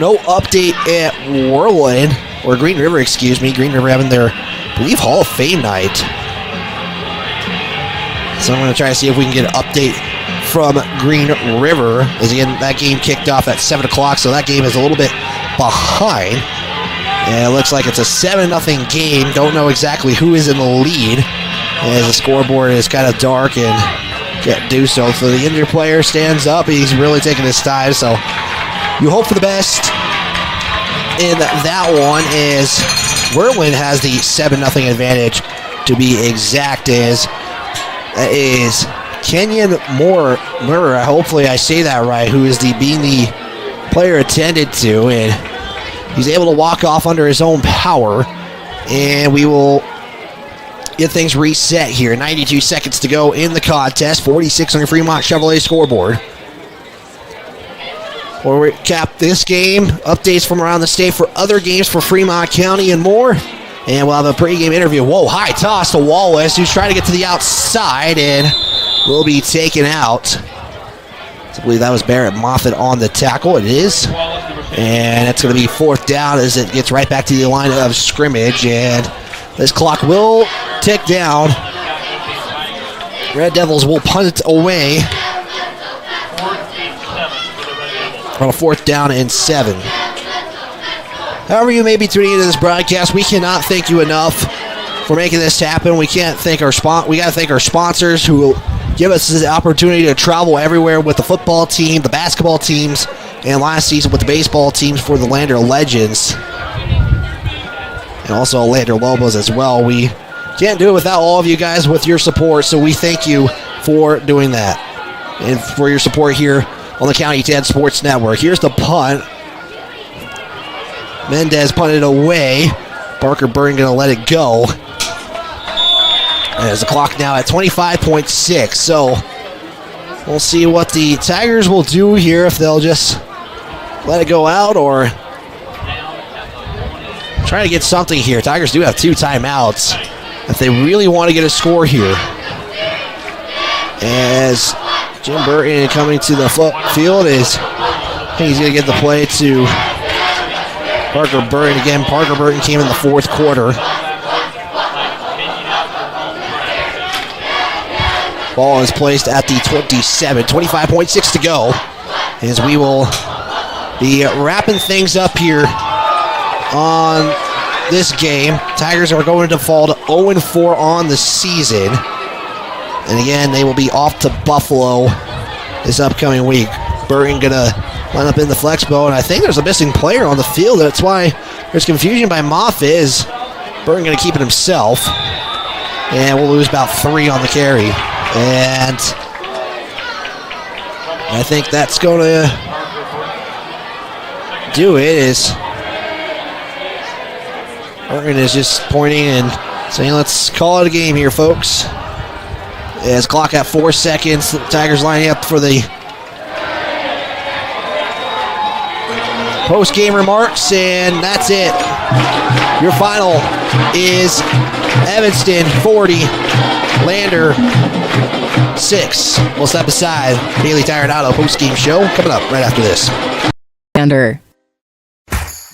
no update at Worland. Or Green River, excuse me. Green River having their, I believe, Hall of Fame night. So I'm going to try to see if we can get an update from Green River. As again, that game kicked off at 7 o'clock, so that game is a little bit behind. And it looks like it's a 7-0 game. Don't know exactly who is in the lead, as the scoreboard is kind of dark and do so. So the injured player stands up. He's really taking his time. So you hope for the best in that one, as Whirlwind has the 7-0 advantage to be exact. Is Kenyon Moore, hopefully I say that right, who is being the player attended to, and he's able to walk off under his own power, and we will get things reset here. 92 seconds to go in the contest. 46 on your Fremont Chevrolet scoreboard. We'll recap this game, updates from around the state for other games for Fremont County and more. And we'll have a pregame interview. Whoa, high toss to Wallace, who's trying to get to the outside and will be taken out. I believe that was Barrett Moffitt on the tackle. It is. And it's going to be 4th down as it gets right back to the line of scrimmage. And this clock will tick down. Red Devils will punt it away on a 4th down and 7. However you may be tuning into this broadcast, we cannot thank you enough for making this happen. We can't thank our we got to thank our sponsors who will give us the opportunity to travel everywhere with the football team, the basketball teams, and last season with the baseball teams for the Lander Legends. And also Lander Lobos as well. We can't do it without all of you guys with your support, so we thank you for doing that and for your support here on the County 10 Sports Network. Here's the punt. Mendez punted away. Parker Burton going to let it go. And there's the clock now at 25.6. So we'll see what the Tigers will do here, if they'll just let it go out or try to get something here. Tigers do have 2 timeouts if they really want to get a score here. As Jim Burton coming to the field is, I think he's going to get the play to Parker Burton. Again, Parker Burton came in the 4th quarter. Ball is placed at the 27, 25.6 to go, as we will be wrapping things up here on this game. Tigers are going to fall to 0-4 on the season. And again, they will be off to Buffalo this upcoming week. Burton going to line up in the flex bow, and I think there's a missing player on the field. That's why there's confusion by Moffitt. Is Burton going to keep it himself? And we'll lose about 3 on the carry. And I think that's going to do it. Is Burton is just pointing and saying, let's call it a game here, folks. As clock at 4 seconds, the Tigers lining up for the post-game remarks, and that's it. Your final is Evanston 40, Lander 6. We'll step aside. Daily Tire and Auto post-game show coming up right after this. Lander.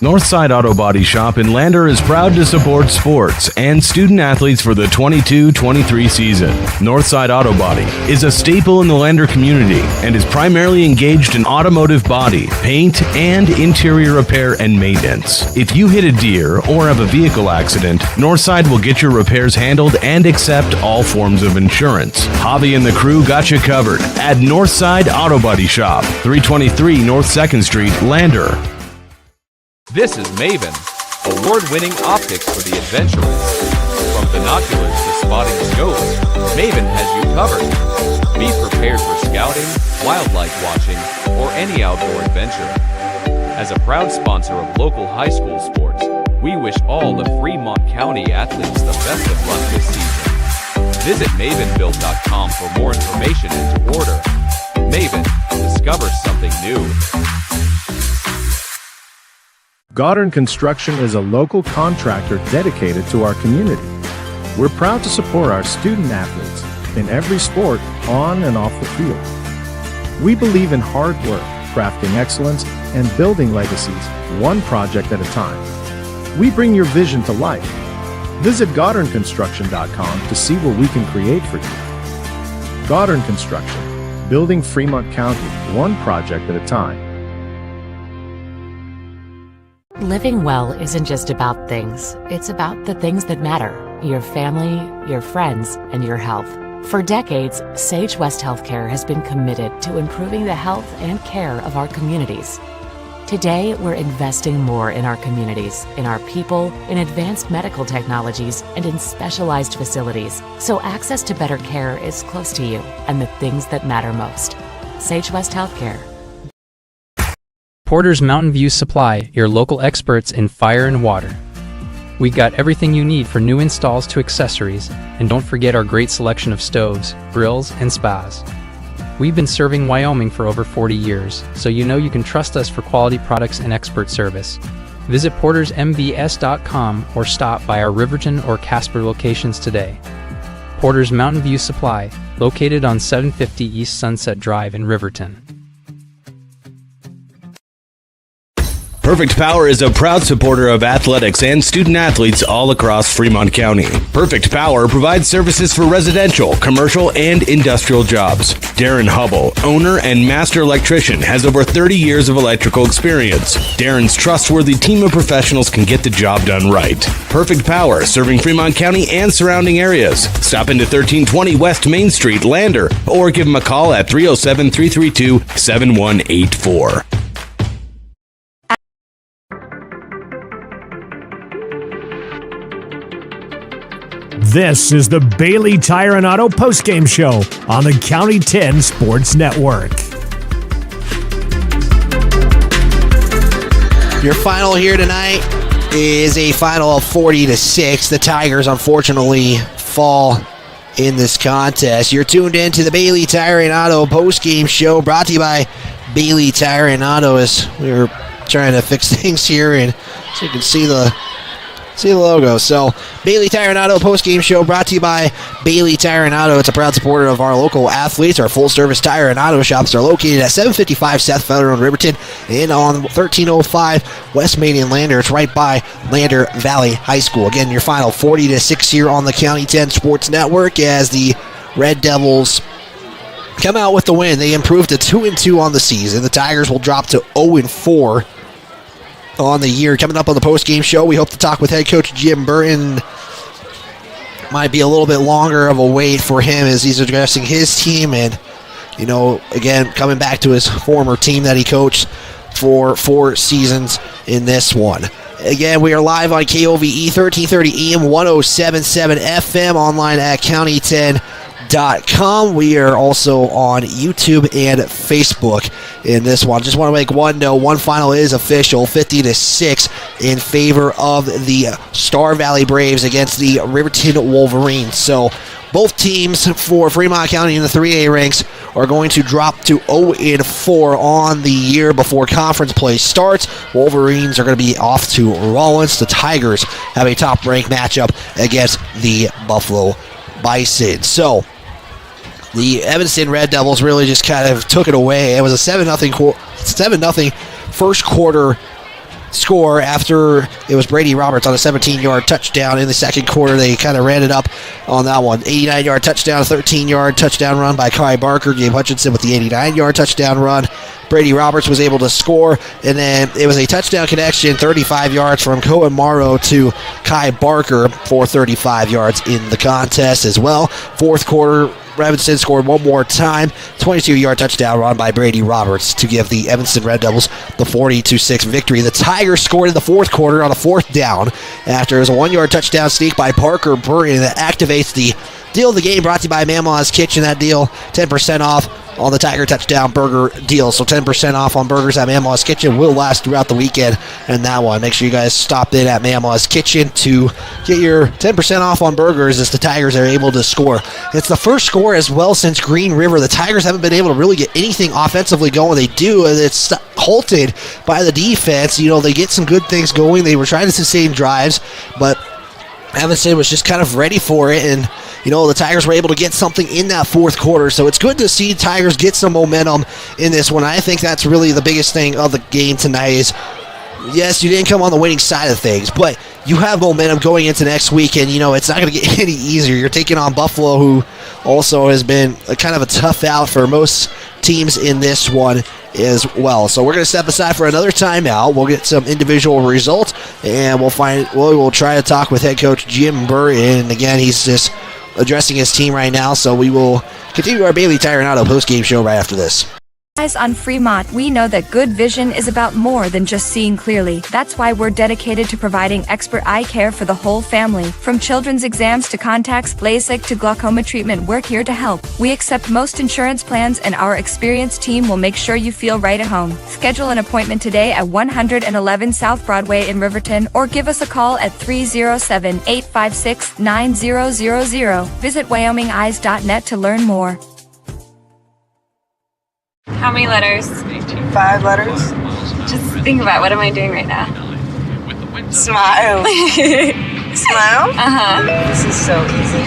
Northside Auto Body Shop in Lander is proud to support sports and student athletes for the 22-23 season. Northside Auto Body is a staple in the Lander community and is primarily engaged in automotive body, paint, and interior repair and maintenance. If you hit a deer or have a vehicle accident, Northside will get your repairs handled and accept all forms of insurance. Javi and the crew got you covered at Northside Auto Body Shop, 323 North 2nd Street, Lander. This is Maven, award-winning optics for the adventurous. From binoculars to spotting scopes, Maven has you covered. Be prepared for scouting, wildlife watching, or any outdoor adventure. As a proud sponsor of local high school sports, we wish all the Fremont County athletes the best of luck this season. Visit mavenbuild.com for more information and to order. Maven, discover something new. Goddard Construction is a local contractor dedicated to our community. We're proud to support our student athletes in every sport, on and off the field. We believe in hard work, crafting excellence, and building legacies, one project at a time. We bring your vision to life. Visit GoddardConstruction.com to see what we can create for you. Goddard Construction, building Fremont County, one project at a time. Living well isn't just about things. It's about the things that matter. Your family, your friends, and your health. For decades, Sage West Healthcare has been committed to improving the health and care of our communities. Today, we're investing more in our communities, in our people, in advanced medical technologies, and in specialized facilities, so access to better care is close to you and the things that matter most. Sage West Healthcare. Porter's Mountain View Supply, your local experts in fire and water. We got everything you need for new installs to accessories, and don't forget our great selection of stoves, grills, and spas. We've been serving Wyoming for over 40 years, so you know you can trust us for quality products and expert service. Visit portersmbs.com or stop by our Riverton or Casper locations today. Porter's Mountain View Supply, located on 750 East Sunset Drive in Riverton. Perfect Power is a proud supporter of athletics and student athletes all across Fremont County. Perfect Power provides services for residential, commercial, and industrial jobs. Darren Hubble, owner and master electrician, has over 30 years of electrical experience. Darren's trustworthy team of professionals can get the job done right. Perfect Power, serving Fremont County and surrounding areas. Stop into 1320 West Main Street, Lander, or give him a call at 307-332-7184. This is the Bailey Tire and Auto postgame show on the County 10 Sports Network. Your final here tonight is a final of 40-6. The Tigers unfortunately fall in this contest. You're tuned in to the Bailey Tire and Auto postgame show, brought to you by Bailey Tire and Auto, as we're trying to fix things here, and so you can see the logo. So, Bailey Tire and Auto post-game show brought to you by Bailey Tire and Auto. It's a proud supporter of our local athletes. Our full-service tire and auto shops are located at 755 South Federal Road, Riverton, and on 1305 West Main in Lander. It's right by Lander Valley High School. Again, your final 40-6 here on the County 10 Sports Network as the Red Devils come out with the win. They improved to 2-2 on the season. The Tigers will drop to 0-4 on the year. Coming up on the post-game show, we hope to talk with head coach Jim Burton. Might be a little bit longer of a wait for him as he's addressing his team, and again, coming back to his former team that he coached for 4 seasons in this one. Again, we are live on KOVE 1330 AM 107.7 FM, online at county10.com. We are also on YouTube and Facebook in this one. Just want to make one note. One final is official, 50-6 in favor of the Star Valley Braves against the Riverton Wolverines. So both teams for Fremont County in the 3A ranks are going to drop to 0-4 on the year before conference play starts. Wolverines are going to be off to Rollins. The Tigers have a top-ranked matchup against the Buffalo Bison. So the Evanston Red Devils really just kind of took it away. It was a 7-0 first quarter score after it was Brady Roberts on a 17-yard touchdown. In the second quarter, they kind of ran it up on that one. 89-yard touchdown, 13-yard touchdown run by Kai Barker. Gabe Hutchinson with the 89-yard touchdown run. Brady Roberts was able to score, and then it was a touchdown connection, 35 yards from Cohen Morrow to Kai Barker for 35 yards in the contest as well. Fourth quarter, Evanston scored one more time, 22-yard touchdown run by Brady Roberts to give the Evanston Red Devils the 40-6 victory. The Tigers scored in the fourth quarter on a fourth down after it was a 1-yard touchdown sneak by Parker Burton that activates the deal of the game, brought to you by Mama's Kitchen. That deal, 10% off on the Tiger Touchdown Burger deal. So 10% off on burgers at Mama's Kitchen will last throughout the weekend. And that one, make sure you guys stop in at Mama's Kitchen to get your 10% off on burgers as the Tigers are able to score. It's the first score as well since Green River. The Tigers haven't been able to really get anything offensively going. They do, and it's halted by the defense. They get some good things going. They were trying to sustain drives, but Evanston was just kind of ready for it, and the Tigers were able to get something in that fourth quarter. So it's good to see Tigers get some momentum in this one. I think that's really the biggest thing of the game tonight is, yes, you didn't come on the winning side of things, but you have momentum going into next week, and it's not going to get any easier. You're taking on Buffalo, who also has been kind of a tough out for most teams in this one as well. So we're going to step aside for another timeout. We'll get some individual results, and we'll try to talk with head coach Jim Burton. And again, he's just addressing his team right now. So we will continue our Bailey Tire and Auto post-game show right after this. On Fremont, we know that good vision is about more than just seeing clearly. That's why we're dedicated to providing expert eye care for the whole family. From children's exams to contacts, LASIK to glaucoma treatment, we're here to help. We accept most insurance plans, and our experienced team will make sure you feel right at home. Schedule an appointment today at 111 South Broadway in Riverton, or give us a call at 307-856-9000. Visit WyomingEyes.net to learn more. How many letters? 5 letters. Just think about, what am I doing right now? Smile. Smile? Uh-huh. This is so easy.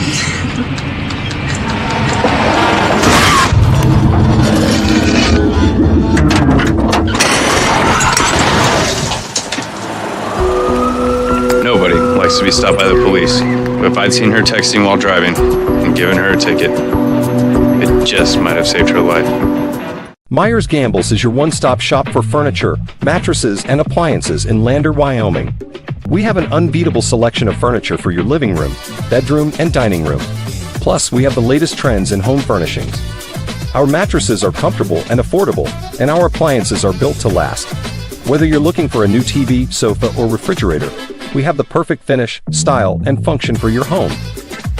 Nobody likes to be stopped by the police. But if I'd seen her texting while driving and given her a ticket, it just might have saved her life. Myers Gambles is your one-stop shop for furniture, mattresses, and appliances in Lander, Wyoming. We have an unbeatable selection of furniture for your living room, bedroom, and dining room. Plus, we have the latest trends in home furnishings. Our mattresses are comfortable and affordable, and our appliances are built to last. Whether you're looking for a new TV, sofa, or refrigerator, we have the perfect finish, style, and function for your home.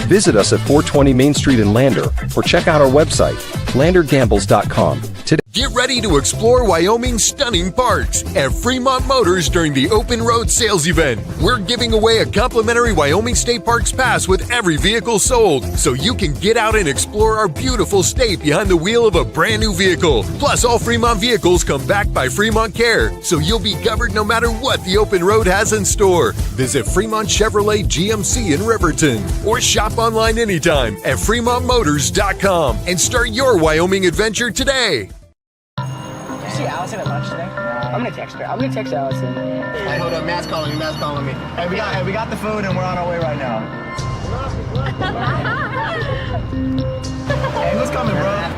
Visit us at 420 Main Street in Lander, or check out our website, landergambles.com. Today. Get ready to explore Wyoming's stunning parks at Fremont Motors during the Open Road Sales Event. We're giving away a complimentary Wyoming State Parks pass with every vehicle sold, so you can get out and explore our beautiful state behind the wheel of a brand new vehicle. Plus, all Fremont vehicles come back by Fremont Care, so you'll be covered no matter what the open road has in store. Visit Fremont Chevrolet GMC in Riverton, or shop online anytime at FremontMotors.com and start your Wyoming adventure today. See Allison at lunch today? I'm gonna text her. I'm gonna text Allison. Hey, hold up, Matt's calling me. Hey, we got the food and we're on our way right now. Hey, who's coming, bro?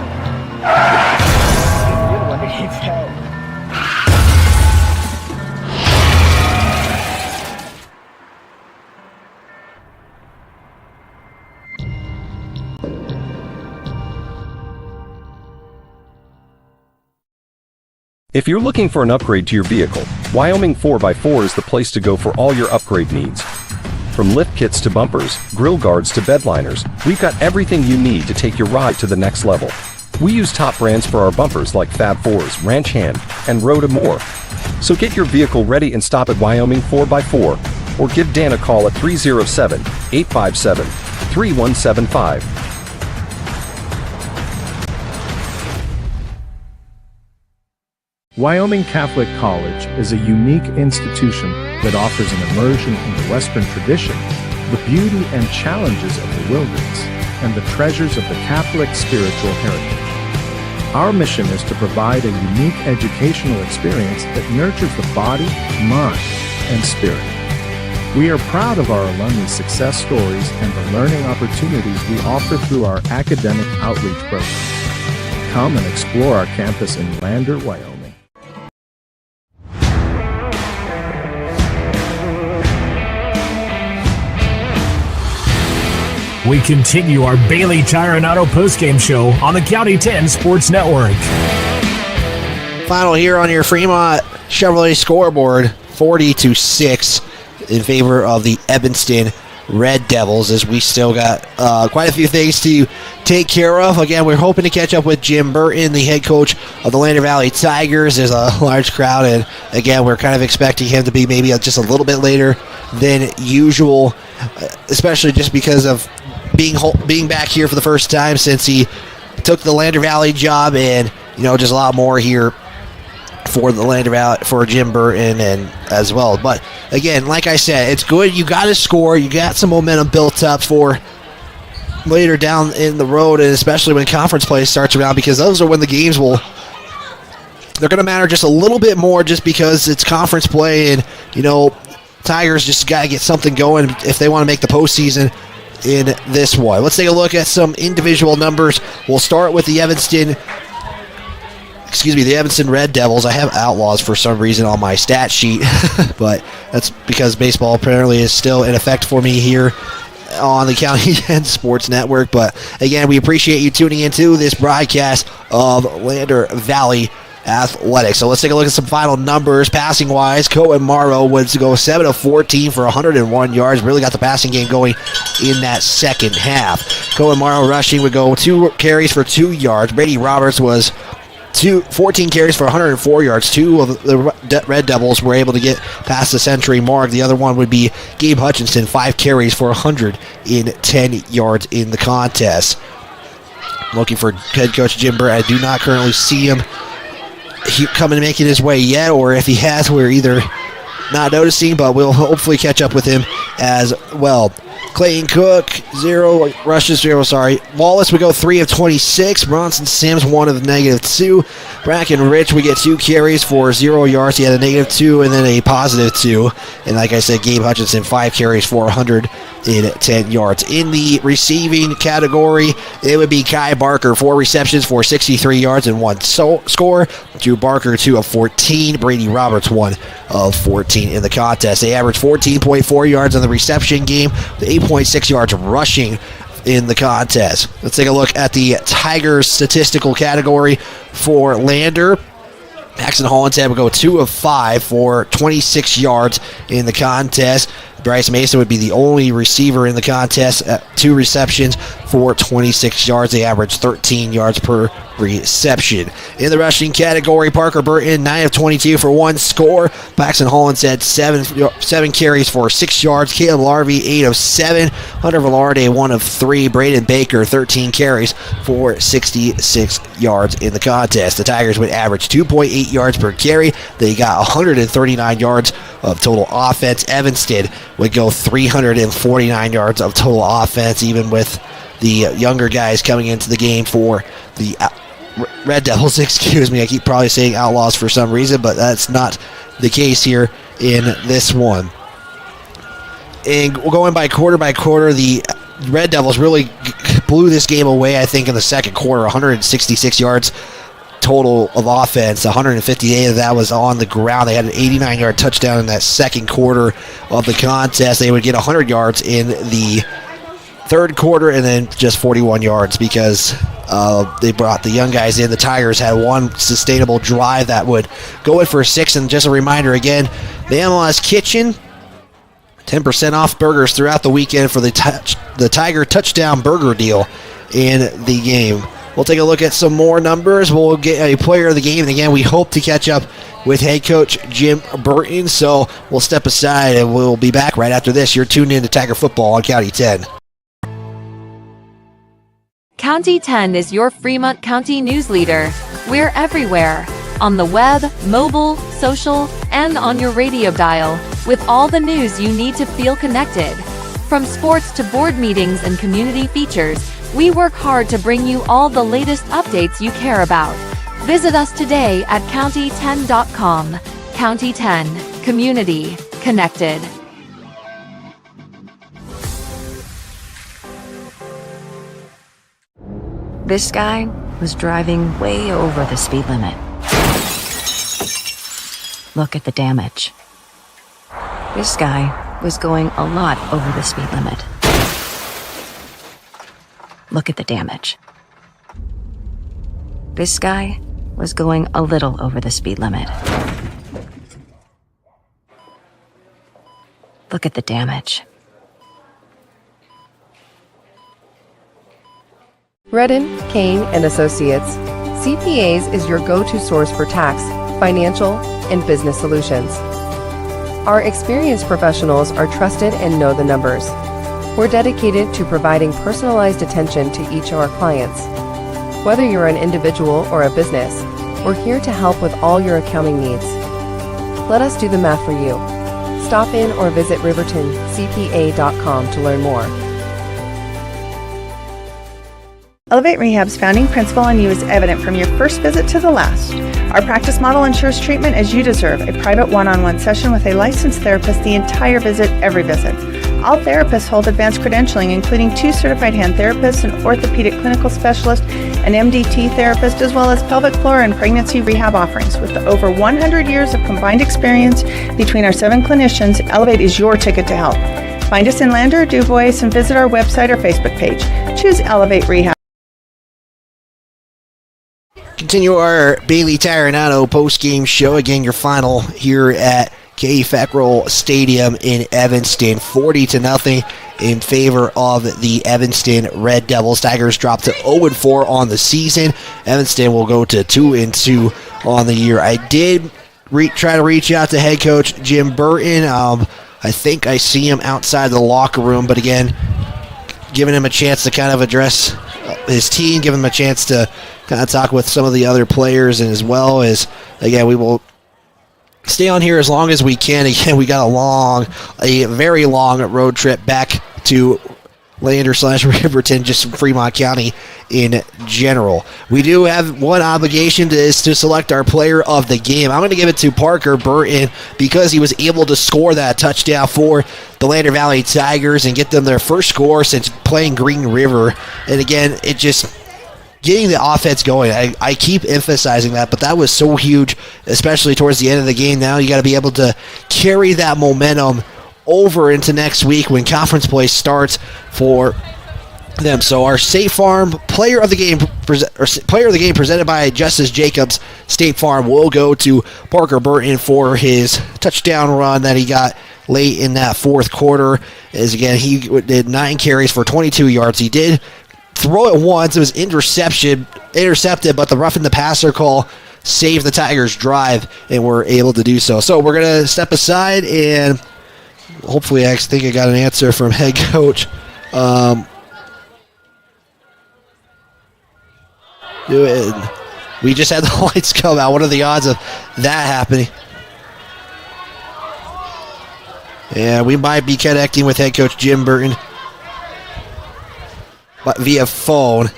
If you're looking for an upgrade to your vehicle, Wyoming 4x4 is the place to go for all your upgrade needs. From lift kits to bumpers, grill guards to bed liners, we've got everything you need to take your ride to the next level. We use top brands for our bumpers like Fab 4s, Ranch Hand, and Road and more. So get your vehicle ready and stop at Wyoming 4x4, or give Dan a call at 307-857-3175. Wyoming Catholic College is a unique institution that offers an immersion into Western tradition, the beauty and challenges of the wilderness, and the treasures of the Catholic spiritual heritage. Our mission is to provide a unique educational experience that nurtures the body, mind, and spirit. We are proud of our alumni success stories and the learning opportunities we offer through our academic outreach programs. Come and explore our campus in Lander, Wyoming. We continue our Bailey Tire and Auto postgame show on the County 10 Sports Network. Final here on your Fremont Chevrolet scoreboard, 40-6 in favor of the Evanston Red Devils, as we still got quite a few things to take care of. Again, we're hoping to catch up with Jim Burton, the head coach of the Lander Valley Tigers. There's a large crowd, and again, we're kind of expecting him to be maybe just a little bit later than usual, especially just because of being back here for the first time since he took the Lander Valley job, and just a lot more here for the Lander Valley, for Jim Burton and as well. But again, like I said, it's good. You got to score. You got some momentum built up for later down in the road, and especially when conference play starts around, because those are when the games they're going to matter just a little bit more, just because it's conference play, and Tigers just got to get something going if they want to make the postseason in this one. Let's take a look at some individual numbers. We'll start with the Evanston Red Devils. I have Outlaws for some reason on my stat sheet, but that's because baseball apparently is still in effect for me here on the County 10 Sports Network. But again, we appreciate you tuning into this broadcast of Lander Valley Athletics. So let's take a look at some final numbers. Passing wise, Cohen Morrow would go 7 of 14 for 101 yards. Really got the passing game going in that second half. Cohen Morrow rushing would go 2 carries for 2 yards. Brady Roberts was 14 carries for 104 yards. 2 of the Red Devils were able to get past the century mark. The other one would be Gabe Hutchinson, 5 carries for 110 yards in the contest. Looking for head coach Jim Burton. I do not currently see him coming and making his way yet, or if he has, we're either not noticing, but we'll hopefully catch up with him as well. Clayton Cook, 0 rushes, 0, sorry. Wallace would go 3 of 26. Bronson Sims, 1 of -2. Bracken Rich, we get 2 carries for 0 yards. He had a -2 and then a +2. And like I said, Gabe Hutchinson, 5 carries for 110 yards. In the receiving category, it would be Kai Barker, 4 receptions for 63 yards and 1 score. Drew Barker, 2 of 14. Brady Roberts, 1 of 14 in the contest. They averaged 14.4 yards in the reception game, 8.6 yards rushing in the contest. Let's take a look at the Tigers statistical category for Lander. Paxton Hollinshead would go 2 of 5 for 26 yards in the contest. Bryce Mason would be the only receiver in the contest at 2 receptions for 26 yards. They average 13 yards per reception. In the rushing category, Parker Burton, 9 of 22 for 1 score. Paxton Hollinshead, 7 carries for 6 yards. Caleb Larvey, 8 of 7. Hunter Velarde, 1 of 3. Braden Baker, 13 carries for 66 yards in the contest. The Tigers would average 2.8 yards per carry. They got 139 yards of total offense. Evanston would go 349 yards of total offense, even with the younger guys coming into the game for the Red Devils. Excuse me, I keep probably saying Outlaws for some reason, but that's not the case here in this one. And going by quarter, the Red Devils really blew this game away, I think, in the second quarter. 166 yards total of offense. 158 of that was on the ground. They had an 89-yard touchdown in that second quarter of the contest. They would get 100 yards in the third quarter and then just 41 yards because they brought the young guys in. The Tigers had one sustainable drive that would go in for 6. And just a reminder again, the MLS Kitchen, 10% off burgers throughout the weekend for the Tiger touchdown burger deal in the game. We'll take a look at some more numbers. We'll get a player of the game. And again, we hope to catch up with head coach Jim Burton. So we'll step aside and we'll be back right after this. You're tuned in to Tiger Football on County 10. County 10 is your Fremont County news leader. We're everywhere. On the web, mobile, social, and on your radio dial. With all the news you need to feel connected. From sports to board meetings and community features, we work hard to bring you all the latest updates you care about. Visit us today at county10.com. County 10. Community. Connected. This guy was driving way over the speed limit. Look at the damage. This guy was going a lot over the speed limit. Look at the damage. This guy was going a little over the speed limit. Look at the damage. Redden, Kane & Associates. CPAs is your go-to source for tax, financial, and business solutions. Our experienced professionals are trusted and know the numbers. We're dedicated to providing personalized attention to each of our clients. Whether you're an individual or a business, we're here to help with all your accounting needs. Let us do the math for you. Stop in or visit rivertoncpa.com to learn more. Elevate Rehab's founding principle on you is evident from your first visit to the last. Our practice model ensures treatment as you deserve, a private one-on-one session with a licensed therapist the entire visit, every visit. All therapists hold advanced credentialing, including 2 certified hand therapists, an orthopedic clinical specialist, an MDT therapist, as well as pelvic floor and pregnancy rehab offerings. With over 100 years of combined experience between our 7 clinicians, Elevate is your ticket to health. Find us in Lander or DuBois and visit our website or Facebook page. Choose Elevate Rehab. Continue our Bailey Tire and Auto post-game show. Again, your final here at K. Fackrell Stadium in Evanston, 40-0 in favor of the Evanston Red Devils. Tigers dropped to 0-4 on the season. Evanston will go to 2-2 on the year. I did try to reach out to head coach Jim Burton. I think I see him outside the locker room, but again, giving him a chance to kind of address his team, giving him a chance to kind of talk with some of the other players, and as well as, again, we will stay on here as long as we can. Again, we got a very long road trip back to Lander/Riverton, just from Fremont County in general. We do have one obligation is to select our player of the game. I'm going to give it to Parker Burton because he was able to score that touchdown for the Lander Valley Tigers and get them their first score since playing Green River. And again, it just getting the offense going. I keep emphasizing that, but that was so huge, especially towards the end of the game. Now you got to be able to carry that momentum over into next week when conference play starts for them. So our State Farm player of the game presented by Justice Jacobs State Farm will go to Parker Burton for his touchdown run that he got late in that fourth quarter. As again, he did 9 carries for 22 yards. He did throw it once. It was intercepted, but the roughing the passer call saved the Tigers' drive, and were able to do so. So we're going to step aside, and hopefully I think I got an answer from head coach. We just had the lights come out. What are the odds of that happening? Yeah, we might be connecting with head coach Jim Burton, but via phone.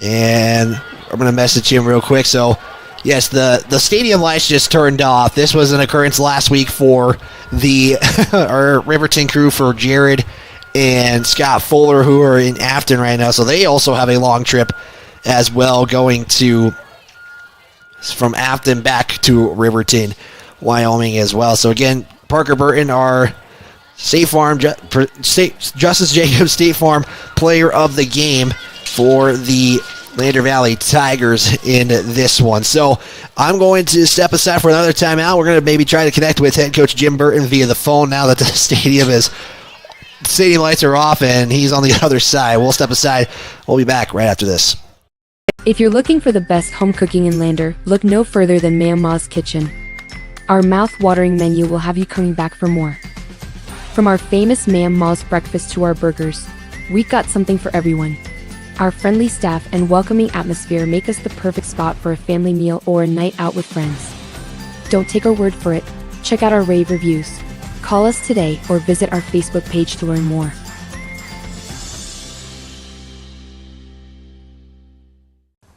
And I'm going to message him real quick. So, yes, the stadium lights just turned off. This was an occurrence last week for the our Riverton crew, for Jared and Scott Fuller, who are in Afton right now. So they also have a long trip as well, going from Afton back to Riverton, Wyoming as well. So again, Parker Burton, our State Farm, Justice Jacobs State Farm player of the game for the Lander Valley Tigers in this one. So I'm going to step aside for another timeout. We're going to maybe try to connect with head coach Jim Burton via the phone now that the stadium lights are off and he's on the other side. We'll step aside. We'll be back right after this. If you're looking for the best home cooking in Lander, look no further than Ma'am Ma's Kitchen. Our mouth-watering menu will have you coming back for more. From our famous Ma'am Ma's breakfast to our burgers, we've got something for everyone. Our friendly staff and welcoming atmosphere make us the perfect spot for a family meal or a night out with friends. Don't take our word for it. Check out our rave reviews. Call us today or visit our Facebook page to learn more.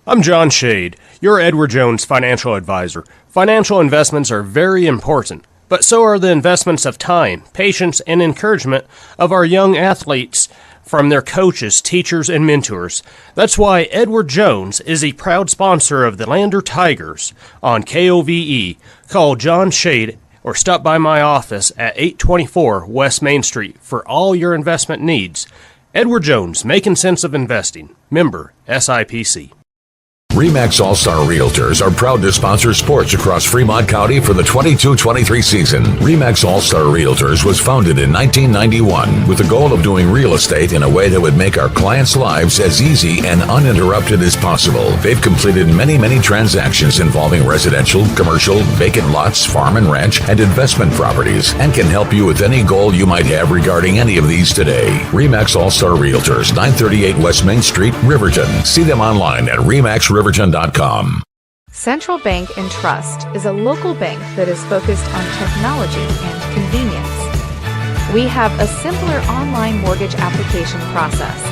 I'm John Shade, your Edward Jones financial advisor. Financial investments are very important, but so are the investments of time, patience, and encouragement of our young athletes from their coaches, teachers, and mentors. That's why Edward Jones is a proud sponsor of the Lander Tigers on KOVE. Call John Shade or stop by my office at 824 West Main Street for all your investment needs. Edward Jones, making sense of investing. Member SIPC. RE/MAX All-Star Realtors are proud to sponsor sports across Fremont County for the 22-23 season. RE/MAX All-Star Realtors was founded in 1991 with the goal of doing real estate in a way that would make our clients' lives as easy and uninterrupted as possible. They've completed many transactions involving residential, commercial, vacant lots, farm and ranch, and investment properties, and can help you with any goal you might have regarding any of these today. RE/MAX All-Star Realtors, 938 West Main Street, Riverton. See them online at remaxriverton.com. Central Bank and Trust is a local bank that is focused on technology and convenience. We have a simpler online mortgage application process.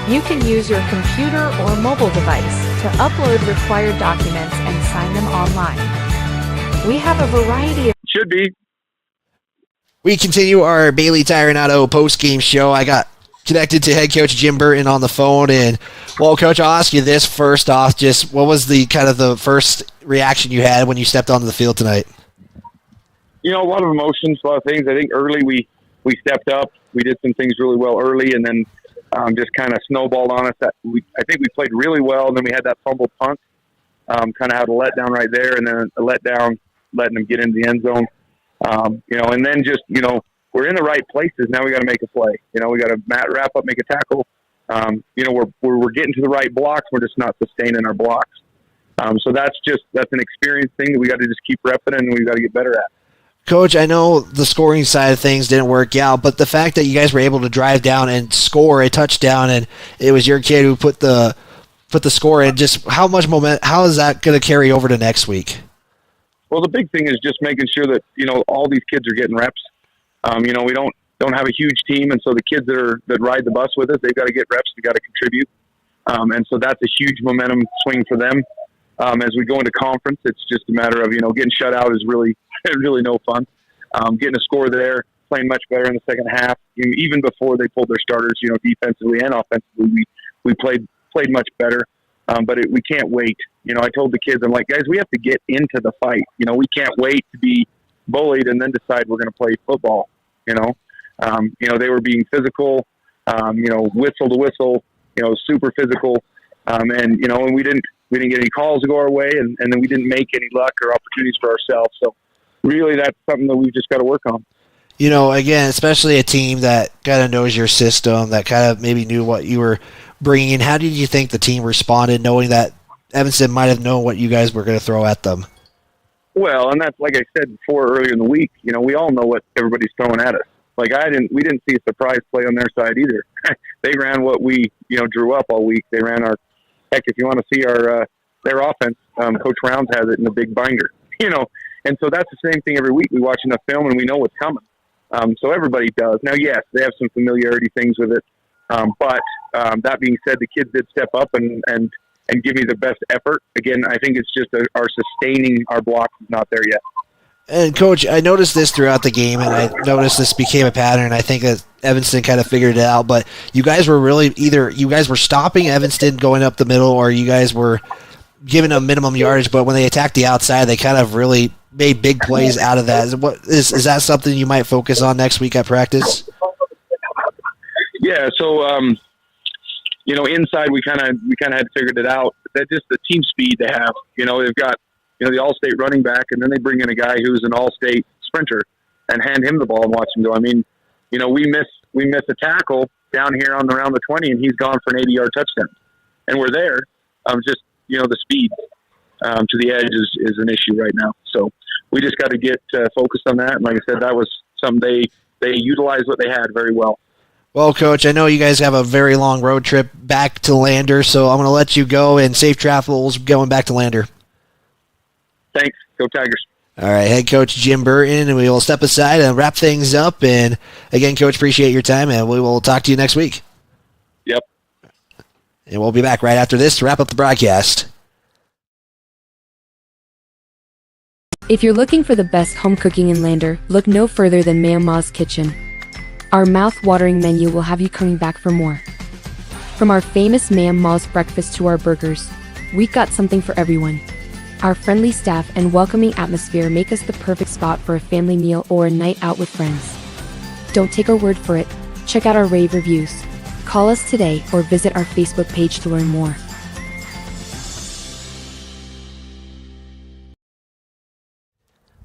You can use your computer or mobile device to upload required documents and sign them online. We have a variety of... Should be. We continue our Bailey Tire and Auto post-game show. I got connected to head coach Jim Burton on the phone, and well, coach, I'll ask you this first off. Just what was the first reaction you had when you stepped onto the field tonight? A lot of emotions, a lot of things. I think early we we stepped up. We did some things really well early, and then just kind of snowballed on us. I think we played really well, and then we had that fumbled punt. Kind of had a letdown right there, and then a letdown letting them get into the end zone. And then just, we're in the right places. Now we got to make a play. We got to wrap up, make a tackle. We're getting to the right blocks. We're just not sustaining our blocks. So that's an experience thing that we got to just keep repping and we got to get better at. Coach, I know the scoring side of things didn't work out, but the fact that you guys were able to drive down and score a touchdown, and it was your kid who put the score in, just how much how is that going to carry over to next week? Well, the big thing is just making sure that, all these kids are getting reps. We don't have a huge team, and so the kids that ride the bus with us, they've got to get reps, they've got to contribute. And so that's a huge momentum swing for them. As we go into conference, it's just a matter of, getting shut out is really, really no fun. Getting a score there, playing much better in the second half. Even before they pulled their starters, defensively and offensively, we played much better. But we can't wait. I told the kids, I'm like, guys, we have to get into the fight. We can't wait to be bullied and then decide we're going to play football. They were being physical, whistle to whistle, super physical. And we didn't get any calls to go our way, and then we didn't make any luck or opportunities for ourselves. So really that's something that we've just got to work on. Again, especially a team that kind of knows your system, that kind of maybe knew what you were bringing in. How did you think the team responded, knowing that Evanston might have known what you guys were going to throw at them? Well, and that's like I said before earlier in the week. We all know what everybody's throwing at us. Like we didn't see a surprise play on their side either. They ran what we drew up all week. They ran heck. If you want to see their offense, Coach Rounds has it in a big binder. And so that's the same thing every week. We watch enough film and we know what's coming. So everybody does. Now, yes, they have some familiarity things with it. But that being said, the kids did step up and give me the best effort. Again, I think it's just our sustaining our blocks is not there yet. And, Coach, I noticed this throughout the game, and I noticed this became a pattern. I think that Evanston kind of figured it out. But you guys were really either you guys were stopping Evanston going up the middle, or you guys were giving them minimum yardage. But when they attacked the outside, they kind of really made big plays out of that. Is that something you might focus on next week at practice? Yeah, so inside we kind of had figured it out. That just the team speed they have. They've got the all-state running back, and then they bring in a guy who's an all-state sprinter and hand him the ball and watch him go. I mean, we miss a tackle down here around the 20, and he's gone for an 80-yard touchdown, and we're there. Just the speed to the edge is an issue right now. So we just got to get focused on that. And like I said, that was something they utilized what they had very well. Well, Coach, I know you guys have a very long road trip back to Lander, so I'm going to let you go, and safe travels going back to Lander. Thanks. Go Tigers. All right, head coach Jim Burton, and we will step aside and wrap things up. And again, Coach, appreciate your time, and we will talk to you next week. Yep. And we'll be back right after this to wrap up the broadcast. If you're looking for the best home cooking in Lander, look no further than Ma'am Ma's Kitchen. Our mouth-watering menu will have you coming back for more. From our famous Ma'am Ma's breakfast to our burgers, we've got something for everyone. Our friendly staff and welcoming atmosphere make us the perfect spot for a family meal or a night out with friends. Don't take our word for it. Check out our rave reviews. Call us today or visit our Facebook page to learn more.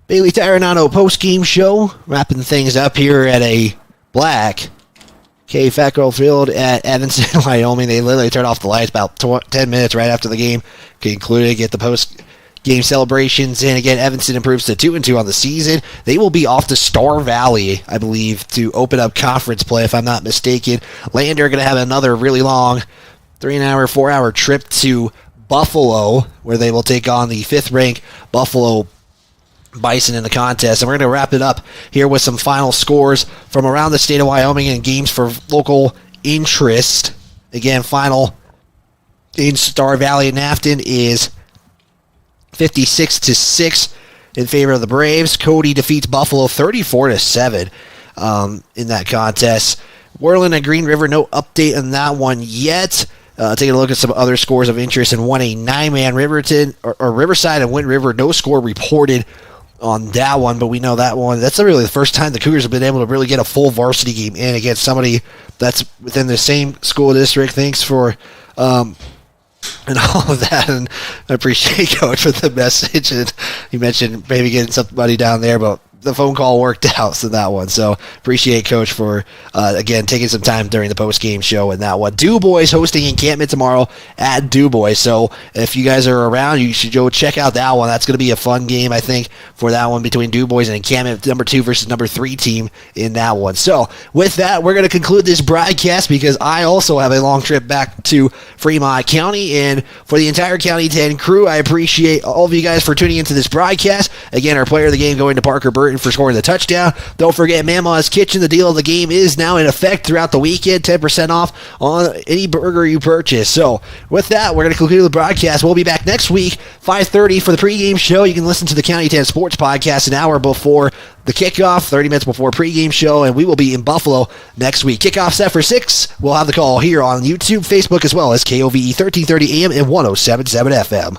Bailey Tire and Auto post-game show, wrapping things up here at a black Fat Girl Field at Evanston, Wyoming. They literally turned off the lights about 10 minutes right after the game concluded, get the post-game celebrations in. Again, Evanston improves to 2-2 on the season. They will be off to Star Valley, I believe, to open up conference play, if I'm not mistaken. Lander are going to have another really long 3-hour, 4-hour trip to Buffalo, where they will take on the 5th-ranked Buffalo Bison in the contest. And we're going to wrap it up here with some final scores from around the state of Wyoming and games for local interest. Again, final in Star Valley and Afton is 56-6 in favor of the Braves. Cody defeats Buffalo 34-7 in that contest. Worland and Green River, no update on that one yet. Taking a look at some other scores of interest in 1A 9-man Riverside and Wind River, no score reported on that one, but we know that one. That's really the first time the Cougars have been able to really get a full varsity game in against somebody that's within the same school district. Thanks for and all of that, and I appreciate Coach for the message. And you mentioned maybe getting somebody down there, but the phone call worked out in that one. So appreciate Coach for, again, taking some time during the post-game show in that one. Du Bois hosting encampment tomorrow at Du Bois. So if you guys are around, you should go check out that one. That's going to be a fun game, I think, for that one between Du Bois and encampment, number 2 versus number 3 team in that one. So with that, we're going to conclude this broadcast because I also have a long trip back to Fremont County. And for the entire County 10 crew, I appreciate all of you guys for tuning into this broadcast. Again, our player of the game going to Parker Burton for scoring the touchdown. Don't forget Mama's Kitchen. The deal of the game is now in effect throughout the weekend. 10% off on any burger you purchase. So with that, we're going to conclude the broadcast. We'll be back next week, 5:30 for the pregame show. You can listen to the County 10 Sports Podcast an hour before the kickoff, 30 minutes before pregame show, and we will be in Buffalo next week. Kickoff set for 6. We'll have the call here on YouTube, Facebook, as well as KOVE 1330 AM and 107.7 FM.